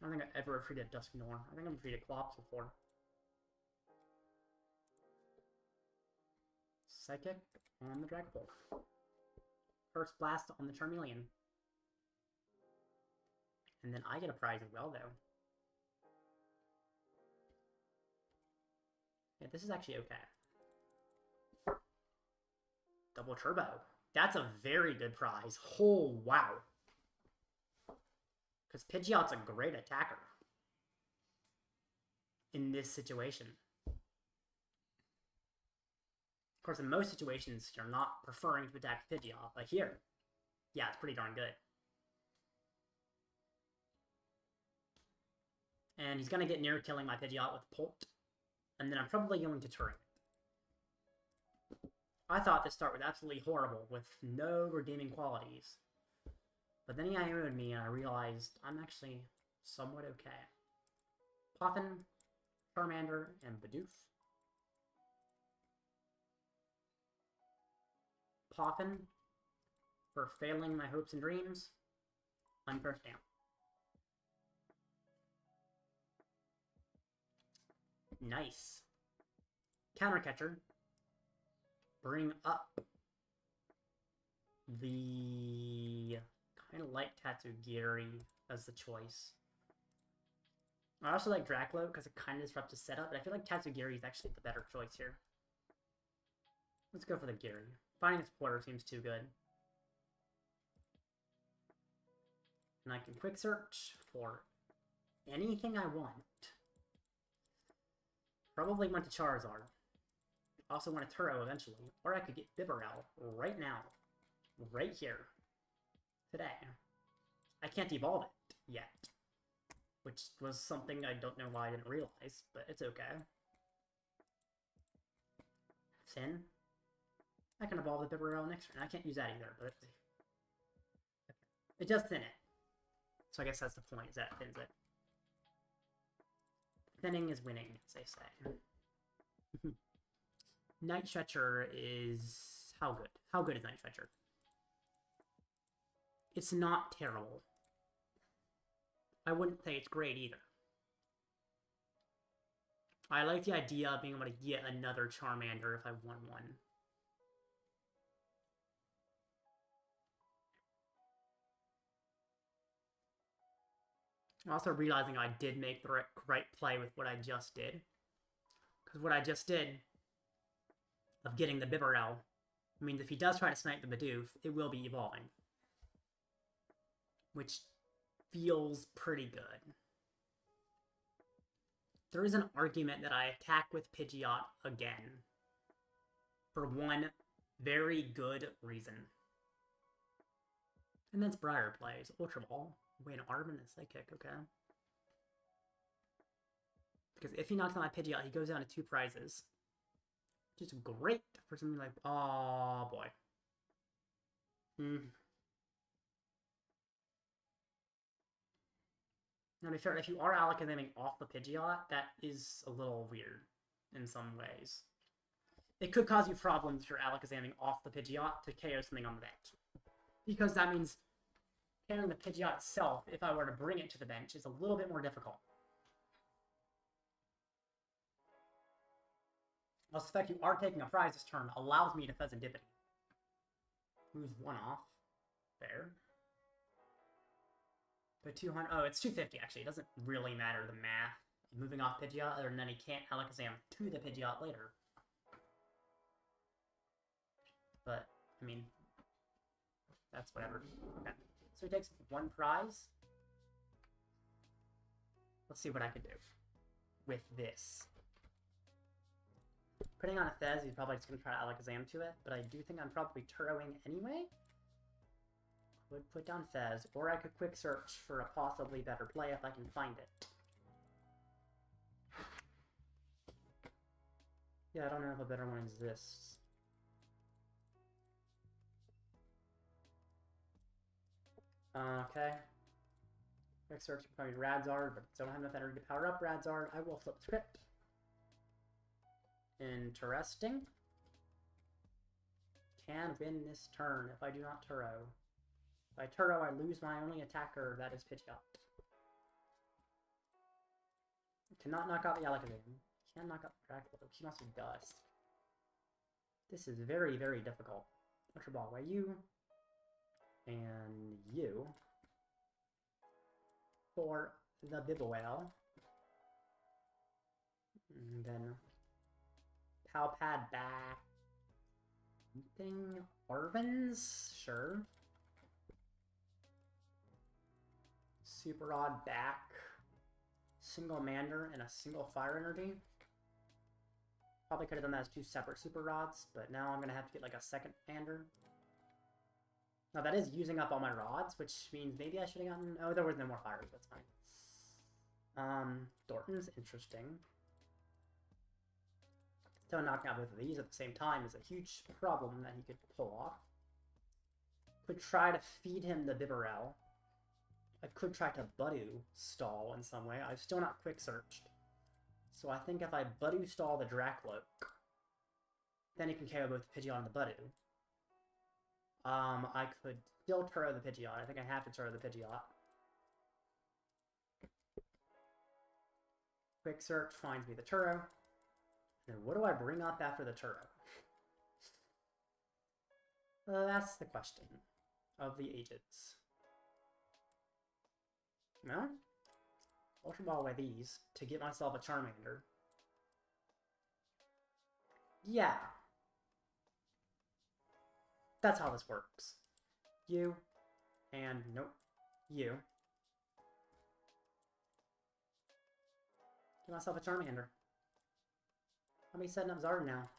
I don't think I've ever retreated Dusknoir. I think I've retreated Clops before. Psychic on the Dragapult. First Blast on the Charmeleon. And then I get a prize as well, though. Yeah, this is actually okay. Double Turbo. That's a very good prize. Oh, wow. Because Pidgeot's a great attacker. in this situation. Of course, in most situations, you're not preferring to attack Pidgeot, but here, yeah, it's pretty darn good. And he's going to get near killing my Pidgeot with Polt, and then I'm probably going to Turo it. I thought this start was absolutely horrible, with no redeeming qualities. But then he Iono'd me, and I realized I'm actually somewhat okay. Poffin, Charmander, and Bidoof. Poffin, for failing my hopes and dreams. Unfair Stamp. Nice. Counter Catcher. Bring up the... kind of like Tatsugiri as the choice. I also like Draclo because it kind of disrupts the setup, but I feel like Tatsugiri is actually the better choice here. Let's go for the Giri. Finding the supporter seems too good. And I can quick search for anything I want. Probably want to Charizard. Also want a Turo eventually. Or I could get Bibarel right now. Right here. Today. I can't evolve it yet. Which was something I don't know why I didn't realize, but it's okay. Thin. I can evolve the Bibarel next turn. I can't use that either, but it does thin it. So I guess that's the point, is that it thins it. Thinning is winning, as they say. Night Stretcher is... how good? How good is Night Stretcher? It's not terrible. I wouldn't say it's great either. I like the idea of being able to get another Charmander if I want one. I'm also realizing I did make the right play with what I just did. Because what I just did, of getting the Bibarel, means if he does try to snipe the Bidoof, it will be evolving. Which feels pretty good. There is an argument that I attack with Pidgeot again. For one very good reason. And that's Briar plays. Ultra Ball. Wait, an Arven is Psychic, okay. Because if he knocks out my Pidgeot, he goes down to 2 prizes. Which is great for something like... oh, boy. Now, to be fair, if you are Alakazaming off the Pidgeot, that is a little weird in some ways. It could cause you problems if you're Alakazaming off the Pidgeot to KO something on the bench. Because that means carrying the Pidgeot itself, if I were to bring it to the bench, is a little bit more difficult. Also, the fact you are taking a prize this turn allows me to Fezandipiti. Moves 1 off. There. But 200... oh, it's 250, actually. It doesn't really matter the math. Moving off Pidgeot, other than he can't Alakazam to the Pidgeot later. But, I mean... that's whatever. Okay. So he takes 1 prize. Let's see what I could do with this. Putting on a Fez, he's probably just going to try to Alakazam to it, but I do think I'm probably Turoing anyway. Would put down Fez, or I could quick search for a possibly better play if I can find it. Yeah, I don't know if a better one exists. Okay. Quick search can probably Radzard, but don't have enough energy to power up Radzard. I will flip the script. Interesting. Can win this turn if I do not Turo. If I Turo, I lose my only attacker, that is Pidgeot. Cannot knock out the Alakazam. Can't knock out the Dracula. He must be Dust. This is very, very difficult. Ultra Ball, why you? And you. For the Bibarel. And then Pal Pad back. Something. Arven's? Sure. Super Rod back. single Mander and a single Fire Energy. Probably could have done that as 2 separate Super Rods, but now I'm going to have to get like a second Mander. Now that is using up all my rods, which means maybe I should have gotten... Oh, there was no more fires, that's fine. Thornton's interesting. So knocking out both of these at the same time is a huge problem that he could pull off. Could try to feed him the Bibarel. I could try to Budew stall in some way. I've still not quick searched. So I think if I Budew stall the Dracloak, then he can KO both the Pidgeot and the Budew. I could still Turo the Pidgeot. I think I have to Turo the Pidgeot. Quick search finds me the Turo. And what do I bring up after the Turo? That's the question of the ages. Well, Ultra Ball away these to get myself a Charmander. Yeah. That's how this works. You, and nope, you. Get myself a Charmander. How many setting up Zarden now?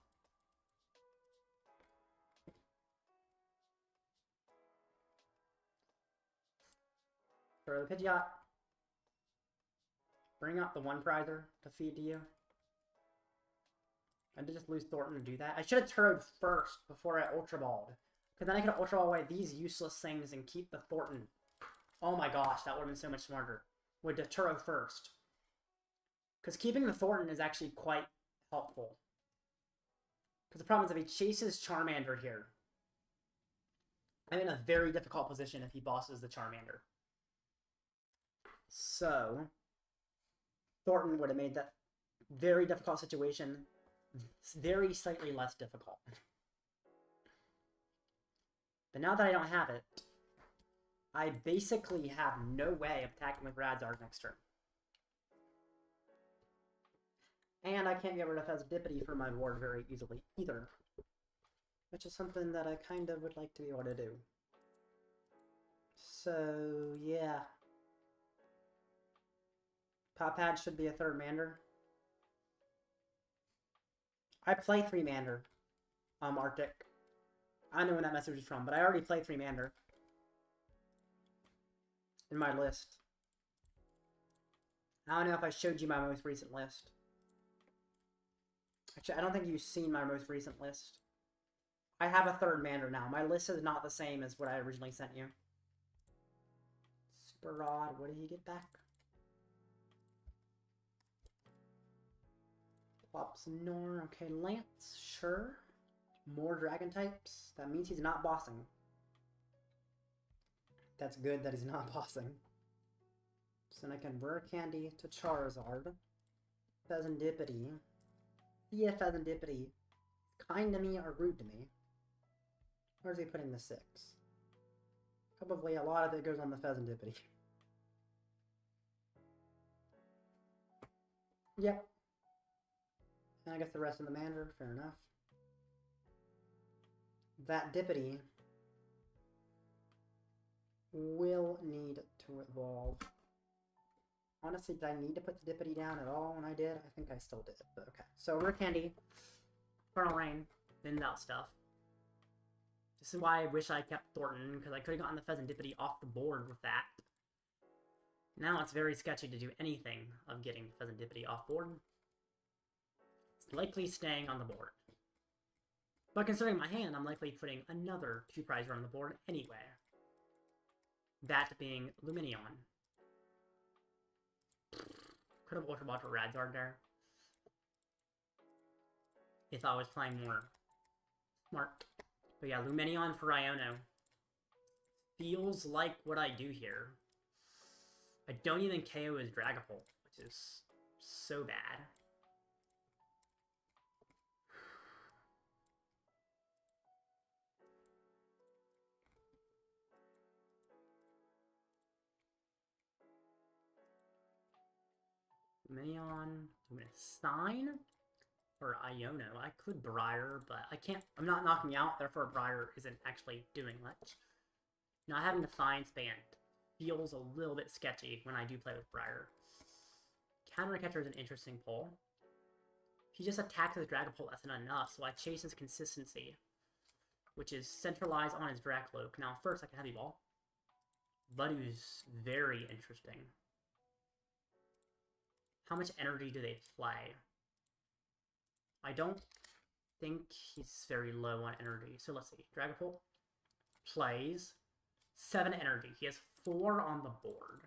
Throw the Pidgeot. Bring up the one prizer to feed to you. I did just lose Thornton to do that. I should have Turoed first before I Ultra Balled. Because then I could Ultra Ball away these useless things and keep the Thornton. Oh my gosh, that would have been so much smarter. Would have Turo first. Because keeping the Thornton is actually quite helpful. Because the problem is if he chases Charmander here, I'm in a very difficult position if he bosses the Charmander. So, Thornton would have made that very difficult situation very slightly less difficult. But now that I don't have it, I basically have no way of attacking with Radzard next turn. And I can't get rid of Fezandipiti from my board very easily either. Which is something that I kind of would like to be able to do. So, yeah. Pal Pad should be a third Mander. I play 3 Mander. Arctic. I don't know when that message is from, but I already played 3 Mander. In my list. I don't know if I showed you my most recent list. Actually, I don't think you've seen my most recent list. I have a third Mander now. My list is not the same as what I originally sent you. Super Rod, what did he get back? Collapsed Stadium, okay, Lance, sure. More dragon types. That means he's not bossing. That's good that he's not bossing. So then I can Rare Candy to Charizard. Fezandipiti. Yeah, Fezandipiti. Kind to me or rude to me. Where's he putting the 6? Probably a lot of it goes on the Fezandipiti. Yep. And I guess the rest of the Mander, fair enough. That Dippity will need to evolve. Honestly, did I need to put the Dippity down at all when I did? I think I still did, but okay. So, Rare Candy, Eternal Rain, thins out stuff. This is why I wish I kept Thornton, because I could have gotten the Fezandipiti off the board with that. Now it's very sketchy to do anything of getting Fezandipiti off board. It's likely staying on the board. But considering my hand, I'm likely putting another 2-prizer on the board anyway. That being Lumineon. Could have Ultra Ball to Radzard there. If I was playing more smart. But yeah, Lumineon for Iono. Feels like what I do here. I don't even KO his Dragapult, which is so bad. Lumineon, I'm gonna sign for Iono. I could Briar, but I can't. I'm not knocking me out, therefore Briar isn't actually doing much. Not having the Fine Span feels a little bit sketchy when I do play with Briar. Counter Catcher is an interesting pull. If he just attacks with Dragapult, that's not enough, so I chase his consistency, which is centralized on his Dracloak. Now, first I can Heavy Ball. Buddy's very interesting. How much energy do they play? I don't think he's very low on energy. So let's see. Dragapult plays 7 energy. He has 4 on the board.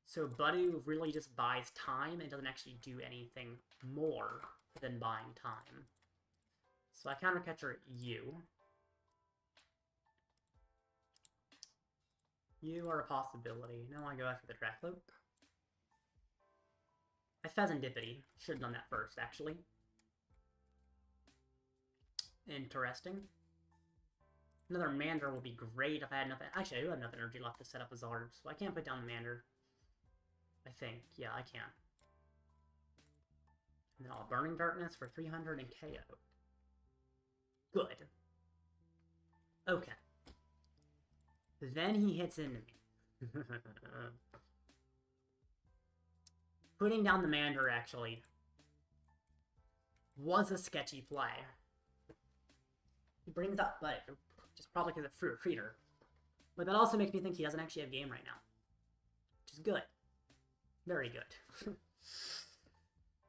So Buddy really just buys time and doesn't actually do anything more than buying time. So I Counter Catcher you. You are a possibility. Now I go after the Dracloak. I Fezandipiti. Should have done that first, actually. Interesting. Another Mander would be great if I had enough... Actually, I do have enough energy left to set up a Zard, so I can't put down the Mander. I think. Yeah, I can. And then I'll Burning Darkness for 300 and KO. Good. Okay. Then he hits into me. Putting down the Mander, actually, was a sketchy play. He brings up, but just probably because it's Fruit Creator. But that also makes me think he doesn't actually have game right now. Which is good. Very good.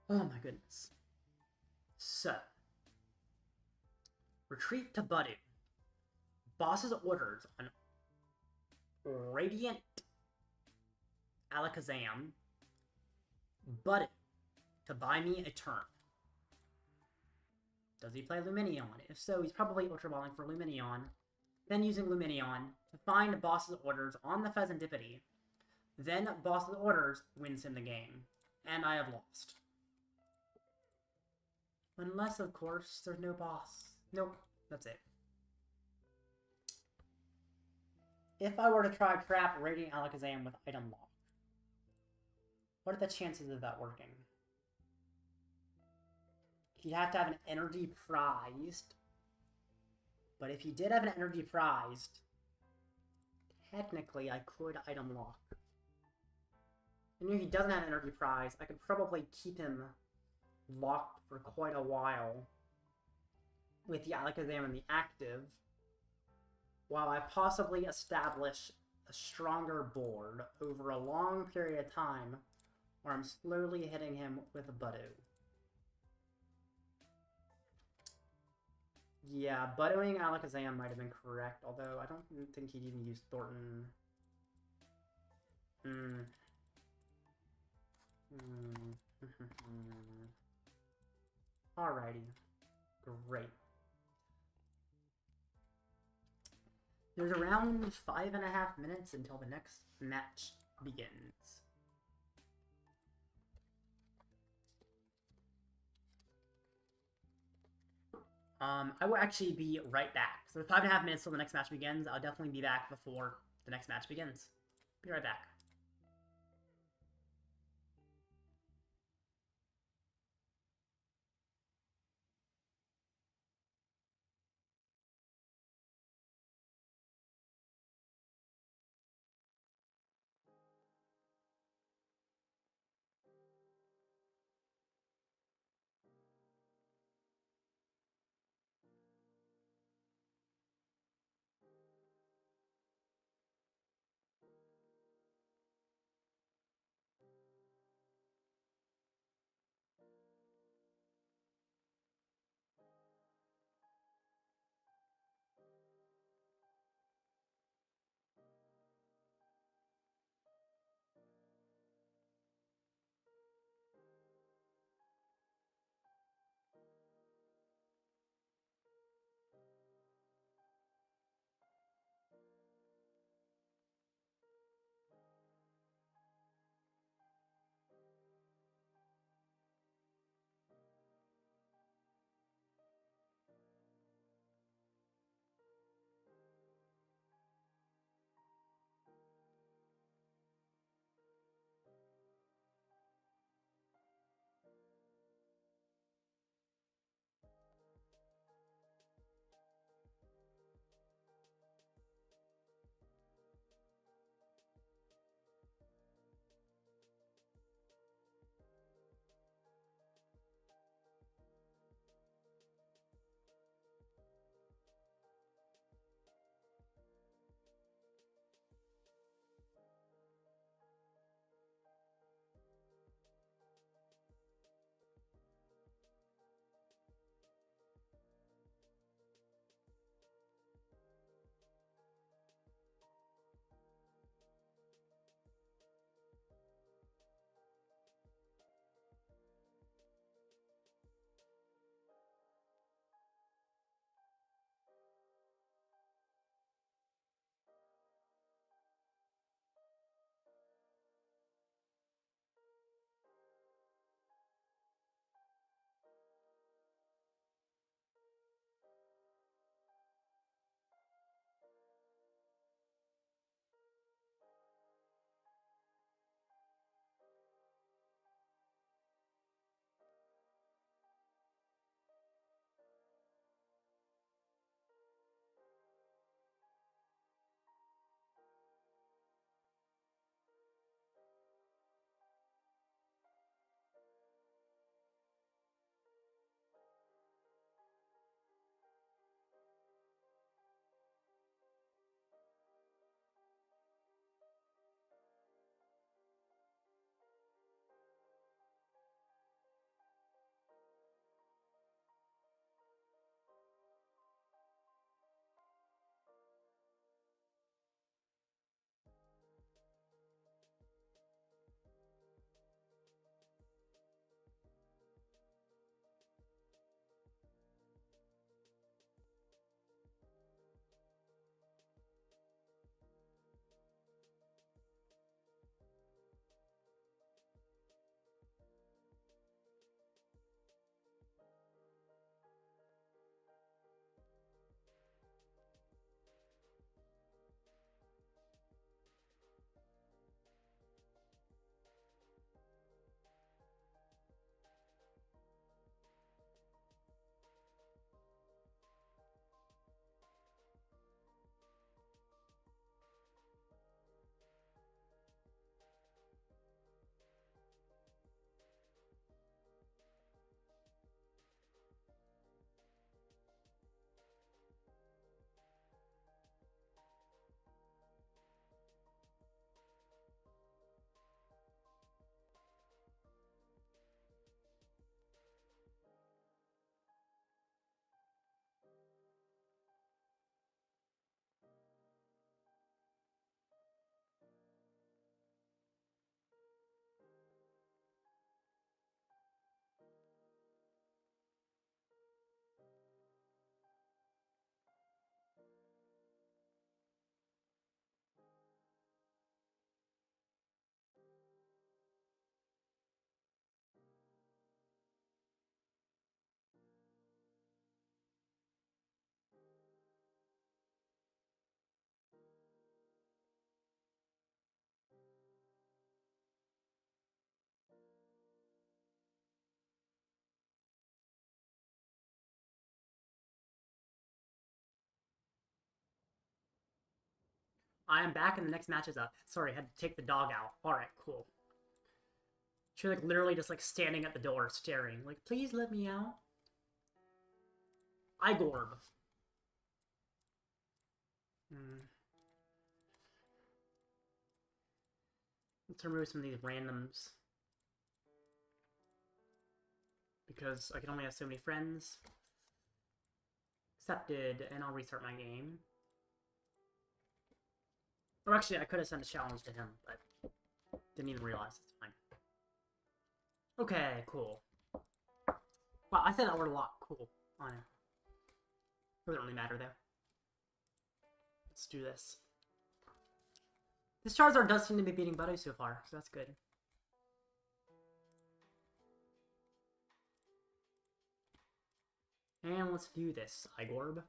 Oh my goodness. So. Retreat to Budew. Boss's orders on Radiant Alakazam Budew to buy me a turn. Does he play Lumineon? If so, he's probably Ultra Balling for Lumineon, then using Lumineon to find Boss's orders on the Fezandipiti. Then Boss's orders wins him the game, and I have lost. Unless, of course, there's no boss. Nope, that's it. If I were to try trap Radiant Alakazam with Item Lock, what are the chances of that working? He'd have to have an energy prized. But if he did have an energy prized, technically I could Item Lock. And if he doesn't have an energy prize, I could probably keep him locked for quite a while with the Alakazam and the active, while I possibly establish a stronger board over a long period of time where I'm slowly hitting him with a Budew. Yeah, Budewing Alakazam might have been correct, although I don't think he'd even use Thorton. Alrighty. Great. There's around 5.5 minutes until the next match begins. I will actually be right back. So 5.5 minutes till the next match begins. I'll definitely be back before the next match begins. Be right back. I am back and the next match is up. Sorry, I had to take the dog out. Alright, cool. She's like literally just like standing at the door staring. Like, please let me out. Igorb. Let's remove some of these randoms. Because I can only have so many friends. Accepted, and I'll restart my game. Or actually, I could have sent a challenge to him, but didn't even realize. It's fine. Okay, cool. Wow, I said that word a lot. Cool. I know. Doesn't really matter, though. Let's do this. This Charizard does seem to be beating Budew so far, so that's good. And let's do this, Igorb.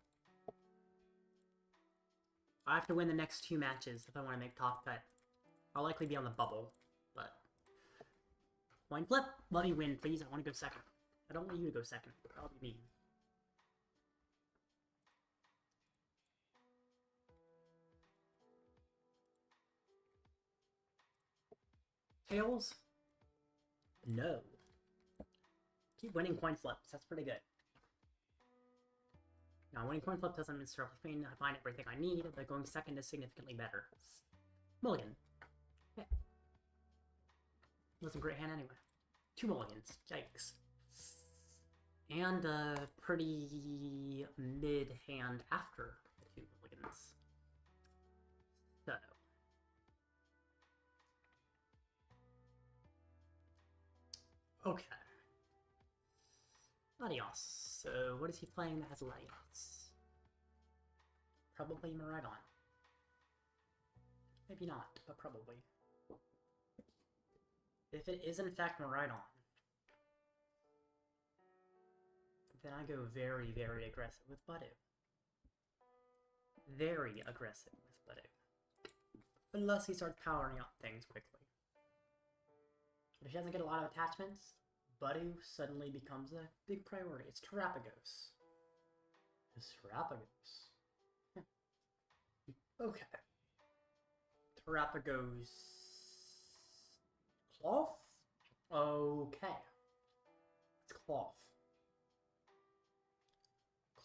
I have to win the next 2 matches if I want to make top cut. I'll likely be on the bubble, but... Coin flip? Let me win, please. I want to go second. I don't want you to go second. That'll be mean. Tails? No. Keep winning coin flips. That's pretty good. Now, winning coin flip doesn't necessarily mean I find everything I need, but going second is significantly better. Mulligan. Yeah. Wasn't a great hand anyway. 2 mulligans. Yikes. And a pretty mid hand after the 2 mulligans. So. Okay. Latios. So, what is he playing that has Latios? Probably Miraidon. Maybe not, but probably. If it is in fact Miraidon, then I go very, very aggressive with Budew. Very aggressive with Budew. Unless he starts powering up things quickly. But if he doesn't get a lot of attachments, Budew suddenly becomes a big priority. It's Terrapagos. It's Terrapagos. Okay. Terrapagos... Cloth? Okay. It's Cloth.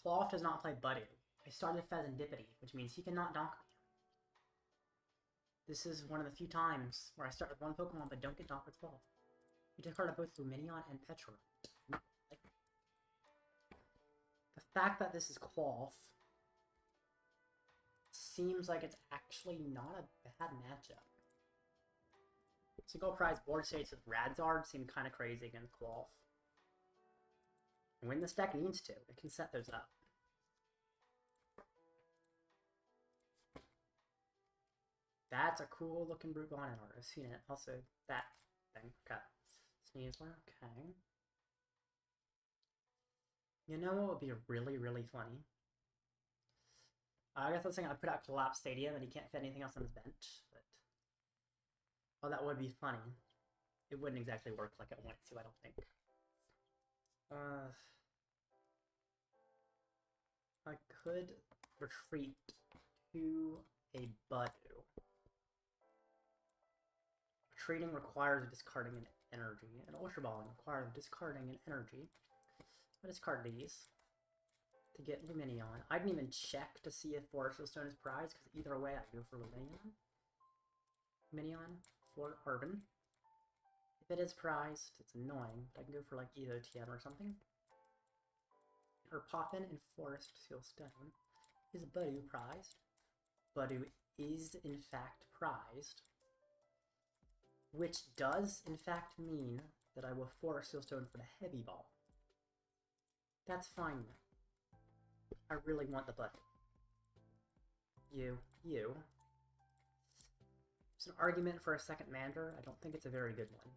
Cloth does not play Budew. I started Fezandipiti, which means he cannot donk me. This is one of the few times where I start with one Pokemon but don't get donked with Cloth. We discarded both Lumineon and Petra. The fact that this is Cloth seems like it's actually not a bad matchup. Single prize board states with Radzard seem kind of crazy against Cloth. And when this deck needs to, it can set those up. That's a cool looking Brute Bonnet art. I've seen it. Also, that thing. Okay. Sneasler. Okay. You know what would be really, really funny? I guess I was saying I put out Collapsed Stadium and he can't fit anything else on his bench, but... Oh, that would be funny. It wouldn't exactly work like I want it to, I don't think. I could retreat to a Budew. Retreating requires discarding an energy, and Ultra Balling requires discarding an energy. I'll discard these to get Lumineon. I didn't even check to see if Forest Stone is prized, because either way I go for Lumineon. Lumineon for Arven. If it is prized, it's annoying, but I can go for like Evo TM or something. Or Poffin and Forest Stone. Is Budew prized? Budew is in fact prized. Which does in fact mean that I will Forest Stone for the Heavy Ball. That's fine though. I really want the Budew. You. It's an argument for a second Mander. I don't think it's a very good one.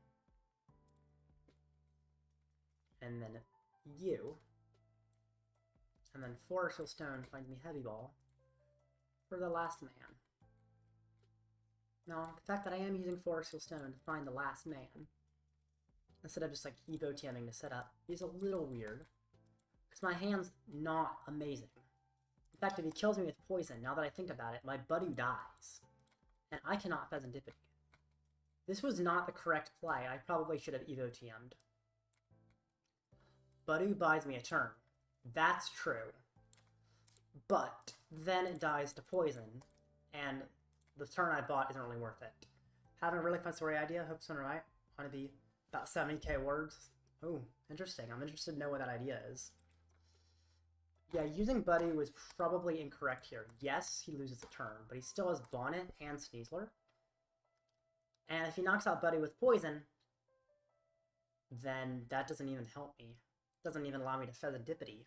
And then you. And then Forest Stone finds me Heavy Ball for the last man. Now, the fact that I am using Forest Stone to find the last man, instead of just like Evo TMing to set up, is a little weird. Because my hand's not amazing. In fact, if he kills me with poison, now that I think about it, my Budew dies. And I cannot Fezandipiti. This was not the correct play. I probably should have Evo TM'd. Budew buys me a turn. That's true. But then it dies to poison, and the turn I bought isn't really worth it. Having a really fun story idea. Hope it's right. Want to be about 70k words. Oh, interesting. I'm interested to know what that idea is. Yeah, using Buddy was probably incorrect here. Yes, he loses a turn, but he still has Bonnet and Sneasler. And if he knocks out Buddy with Poison, then that doesn't even help me. It doesn't even allow me to Fezandipiti.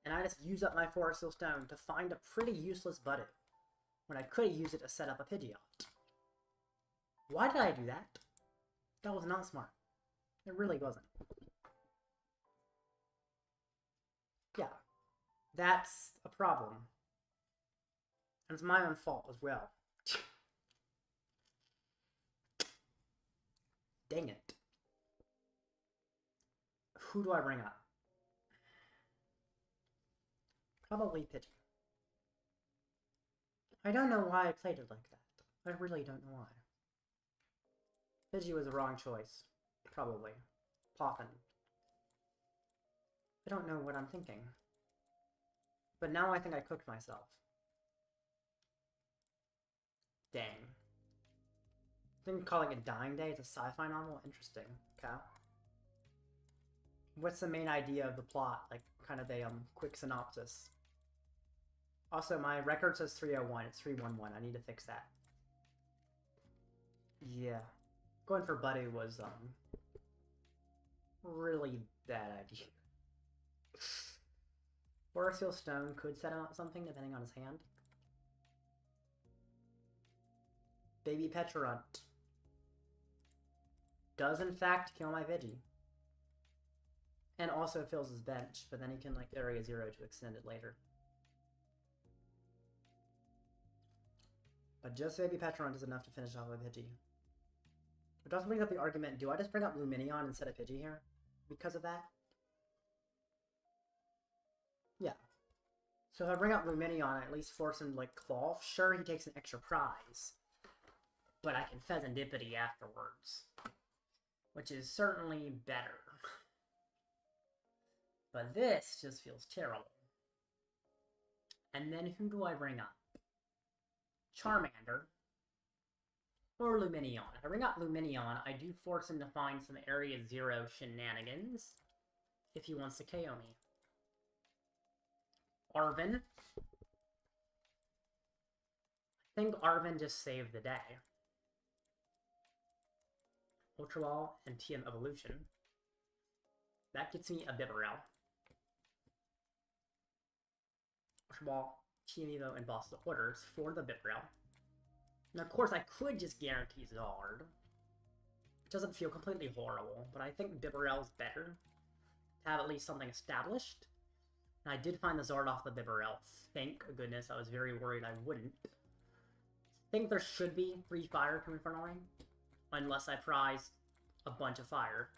And I just use up my Forest Seal Stone to find a pretty useless Buddy, when I could have used it to set up a Pidgeot. Why did I do that? That was not smart. It really wasn't. Yeah. That's a problem. And it's my own fault as well. Dang it. Who do I bring up? Probably Pidgey. I don't know why I played it like that. I really don't know why. Pidgey was the wrong choice. Probably. Poffin. I don't know what I'm thinking. But now I think I cooked myself. Dang. I think calling it Dying Day, it's a sci-fi novel? Interesting. Okay. What's the main idea of the plot? Like, kind of a quick synopsis. Also, my record says 301. It's 311. I need to fix that. Yeah. Going for Buddy was, really bad idea. Forest Seal Stone could set out something depending on his hand. Baby Pecharunt does in fact kill my Pidgey. And also fills his bench, but then he can like Area 0 to extend it later. But just Baby Pecharunt is enough to finish off my Pidgey. Which also brings up the argument, do I just bring up Lumineon instead of Pidgey here? Because of that? Yeah. So if I bring up Lumineon, I at least force him to like claw. Sure, he takes an extra prize. But I can Fezandipiti afterwards. Which is certainly better. But this just feels terrible. And then who do I bring up? Charmander. Or Lumineon. If I bring up Lumineon, I do force him to find some Area 0 shenanigans. If he wants to KO me. Arven. I think Arven just saved the day. Ultra Ball and TM Evolution. That gets me a Bibarel. Ultra Ball, Chien-Pao, and Boss's Orders for the Bibarel. And of course, I could just guarantee Zard. It doesn't feel completely horrible, but I think Bibarel's better to have at least something established. And I did find the Zard off the Bibarel. Thank goodness, I was very worried I wouldn't. I think there should be 3 fire to Inferno Ring, unless I prize a bunch of fire.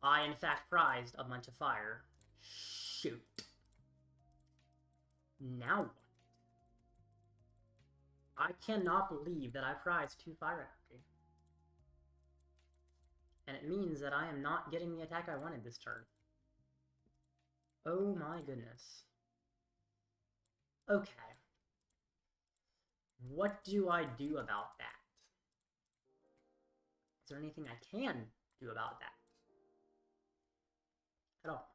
I, in fact, prized a bunch of fire. Shoot. Now what? I cannot believe that I prized 2 fire energy. And it means that I am not getting the attack I wanted this turn. Oh my goodness. Okay. What do I do about that? Is there anything I can do about that? At all.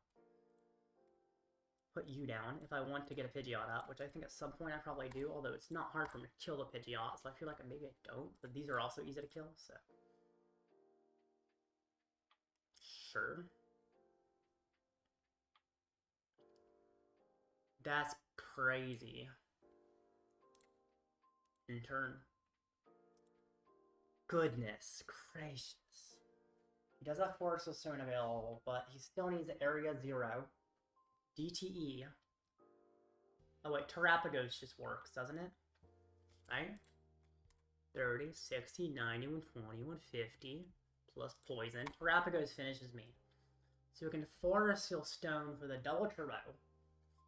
Put you down if I want to get a Pidgeot out, which I think at some point I probably do, although it's not hard for me to kill the Pidgeot, so I feel like maybe I don't, but these are also easy to kill, so. Sure. That's crazy. In turn. Goodness gracious. He does have Forest Seal Stone available, but he still needs Area 0. DTE. Oh wait, Terrapagos just works, doesn't it? Right? 30, 60, 90, 120, 150. Plus Poison. Terrapagos finishes me. So we can Forest Seal Stone for the double turbo.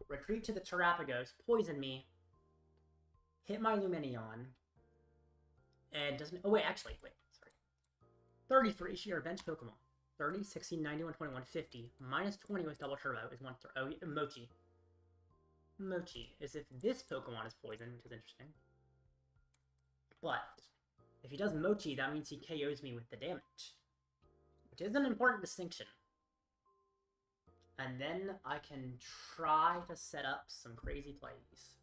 Retreat to the Terrapagos, poison me, hit my Lumineon, And doesn't... Oh, wait, actually, wait. Sorry. 33 sheer bench Pokemon. 30, 16, 91, 21, 50. Minus 20 with double turbo is 1... Oh, Mochi. Mochi. As if this Pokemon is poison, which is interesting. But, if he does Mochi, that means he KOs me with the damage. Which is an important distinction. And then I can try to set up some crazy plays.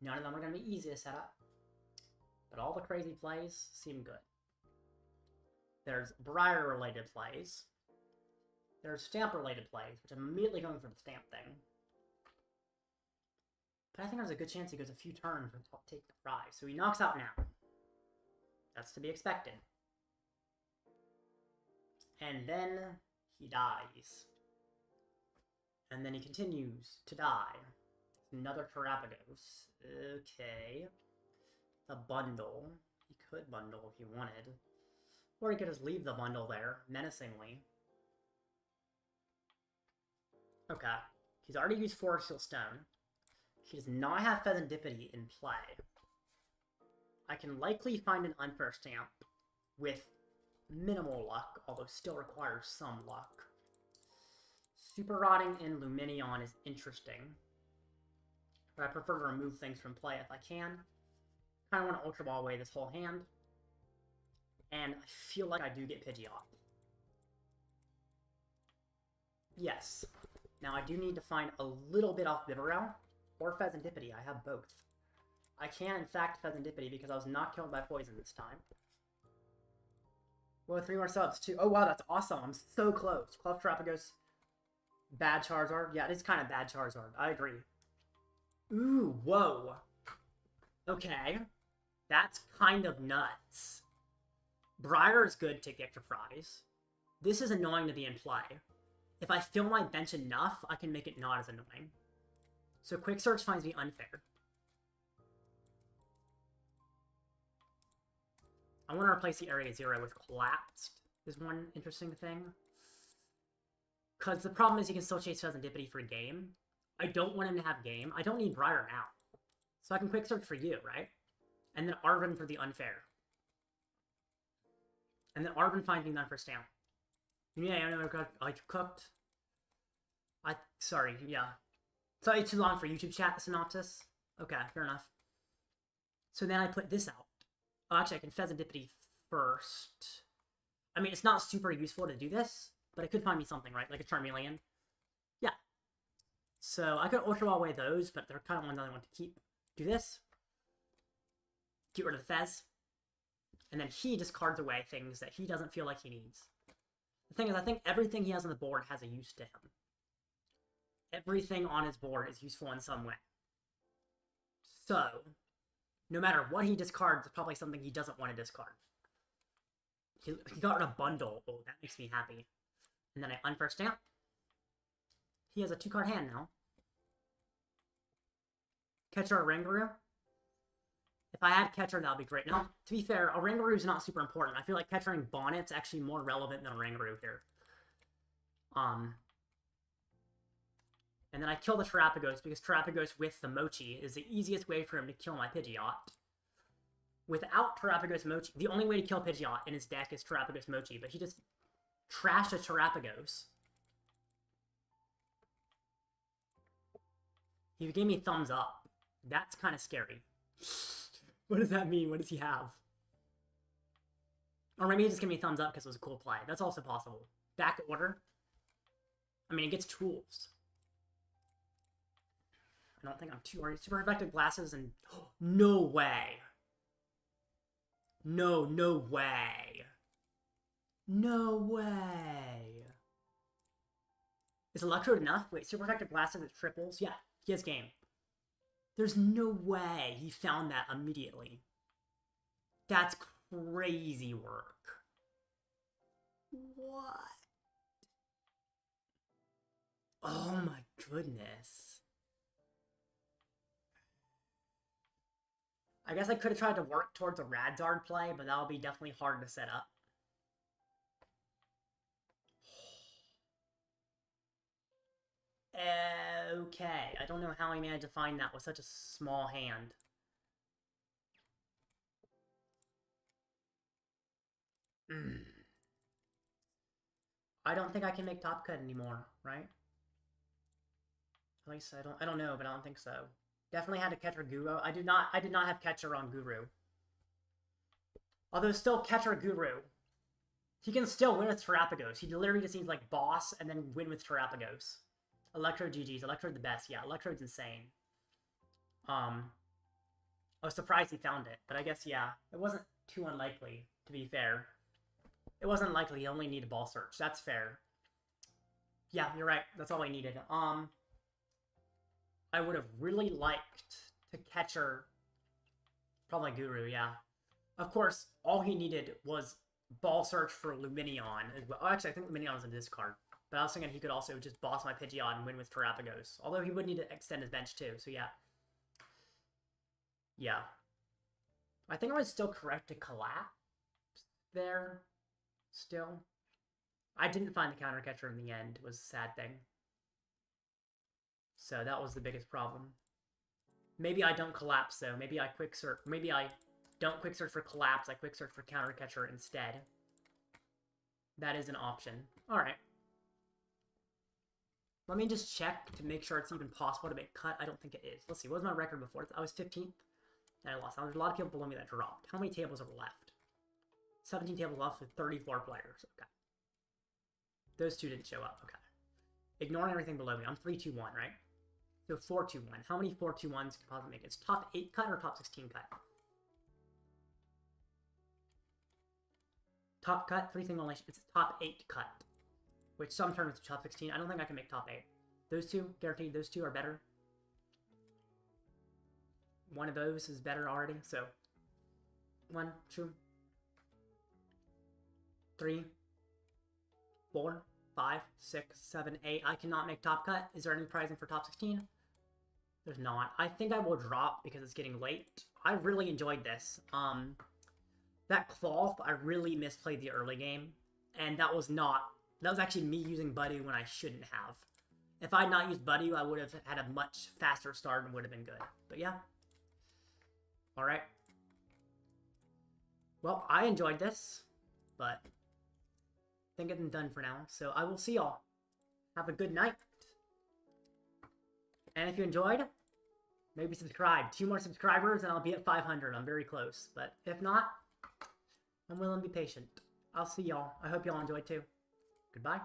None of them are going to be easy to set up. But all the crazy plays seem good. There's Briar-related plays. There's Stamp-related plays, which I'm immediately going for the Stamp thing. But I think there's a good chance he goes a few turns without taking the prize. So he knocks out now. That's to be expected. And then he dies. And then he continues to die. Another Terrapagos. Okay. The bundle. He could bundle if he wanted. Or he could just leave the bundle there, menacingly. Okay. He's already used Forest Seal Stone. He does not have Fezandipiti in play. I can likely find an Unfair Stamp with minimal luck, although still requires some luck. Super Rotting in Lumineon is interesting. But I prefer to remove things from play if I can. Kind of want to Ultra Ball away this whole hand. And I feel like I do get Pidgeot. Yes. Now I do need to find a little bit off Bibarel or Fezandipiti. I have both. I can, in fact, Fezandipiti because I was not killed by poison this time. Well, 3 more subs, too. Oh, wow, that's awesome. I'm so close. Club Terrapagos. Bad Charizard. Yeah, it is kind of bad Charizard. I agree. Ooh, whoa. Okay. That's kind of nuts. Briar is good to get your prize. This is annoying to be in play. If I fill my bench enough, I can make it not as annoying. So Quick Search finds me unfair. I want to replace the Area 0 with Collapsed, is one interesting thing. Because the problem is you can still chase Fezandipiti for game. I don't want him to have game. I don't need Briar now. So I can Quick Search for you, right? And then Arven for the unfair. And then Arven finds me the Unfair Stamp. Yeah, I know I cooked. Sorry, yeah. Sorry, too long for YouTube chat synopsis. Okay, fair enough. So then I put this out. Oh, actually, I can Fezandipiti first. I mean, it's not super useful to do this, but it could find me something, right? Like a Charmeleon. Yeah. So I could Ultra Ball away those, but they're kind of ones I want to keep. Do this. Get rid of the Fez. And then he discards away things that he doesn't feel like he needs. The thing is, I think everything he has on the board has a use to him. Everything on his board is useful in some way. So, no matter what he discards, it's probably something he doesn't want to discard. He got rid of Bundle. Oh, that makes me happy. And then I Unfair Stamp. He has a 2-card hand now. Catcher or Rangaroo. If I had Catcher, that would be great. Now, to be fair, a Rangaroo is not super important. I feel like Catchering Bonnet's actually more relevant than a Rangaroo here. And then I kill the Terrapagos because Terrapagos with the Mochi is the easiest way for him to kill my Pidgeot. Without Terrapagos Mochi, the only way to kill Pidgeot in his deck is Terrapagos Mochi, but he just trashed a Terrapagos. He gave me thumbs up. That's kind of scary. What does that mean? What does he have? Or maybe he just gave me thumbs up because it was a cool play. That's also possible. Back order. I mean, it gets tools. I don't think I'm too worried. Super effective glasses and... Oh, no way. No, no way. No way. Is Electrode enough? Wait, super effective glasses at triples? Yeah, he has game. There's no way he found that immediately. That's crazy work. What? Oh my goodness. I guess I could have tried to work towards a Radzard play, but that would be definitely hard to set up. Okay, I don't know how he managed to find that with such a small hand. I don't think I can make Top Cut anymore, right? At least I don't know, but I don't think so. Definitely had to Catcher Guru. I did not have Catcher on Guru. Although still Catcher Guru. He can still win with Terrapagos. He literally just needs like Boss and then win with Terrapagos. Electrode GG's. Electrode the best. Yeah, Electrode's insane. I was surprised he found it, but I guess yeah, it wasn't too unlikely, to be fair. It wasn't likely, he only needed Ball Search. That's fair. Yeah, you're right. That's all I needed. I would have really liked to Catcher probably Guru, yeah. Of course, all he needed was Ball Search for Lumineon as well. Oh, actually, I think Lumineon was a discard. But I was thinking he could also just boss my Pidgeot and win with Terrapagos. Although he would need to extend his bench too, so yeah. Yeah. I think I was still correct to collapse there. Still. I didn't find the counter catcher in the end, was the sad thing. So that was the biggest problem. Maybe I don't collapse though. Maybe I quick search. Maybe I don't quick search for collapse. I quick search for counter catcher instead. That is an option. Alright. Let me just check to make sure it's even possible to make cut. I don't think it is. Let's see. What was my record before? I was 15th. And I lost. Now, there's a lot of people below me that dropped. How many tables are left? 17 tables left with 34 players. Okay. Those two didn't show up. Okay. Ignoring everything below me. I'm 3-2-1, right? So 4-2-1. How many 4-2-1s can possibly make it? It's top 8 cut or top 16 cut? Top cut, 3 single elimination. It's top 8 cut. Which some tournaments are top 16. I don't think I can make top 8. Those two, guaranteed, those two are better. One of those is better already, so 1, 2, 3, 4, 5, 6, 7, 8. I cannot make top cut. Is there any prizing for top 16? There's not. I think I will drop because it's getting late. I really enjoyed this. That cloth, I really misplayed the early game, and that was actually me using Buddy when I shouldn't have. If I had not used Buddy, I would have had a much faster start and would have been good. But yeah. Alright. Well, I enjoyed this, but I think I'm done for now. So I will see y'all. Have a good night. And if you enjoyed, maybe subscribe. 2 more subscribers and I'll be at 500. I'm very close. But if not, I'm willing to be patient. I'll see y'all. I hope y'all enjoyed too. Goodbye.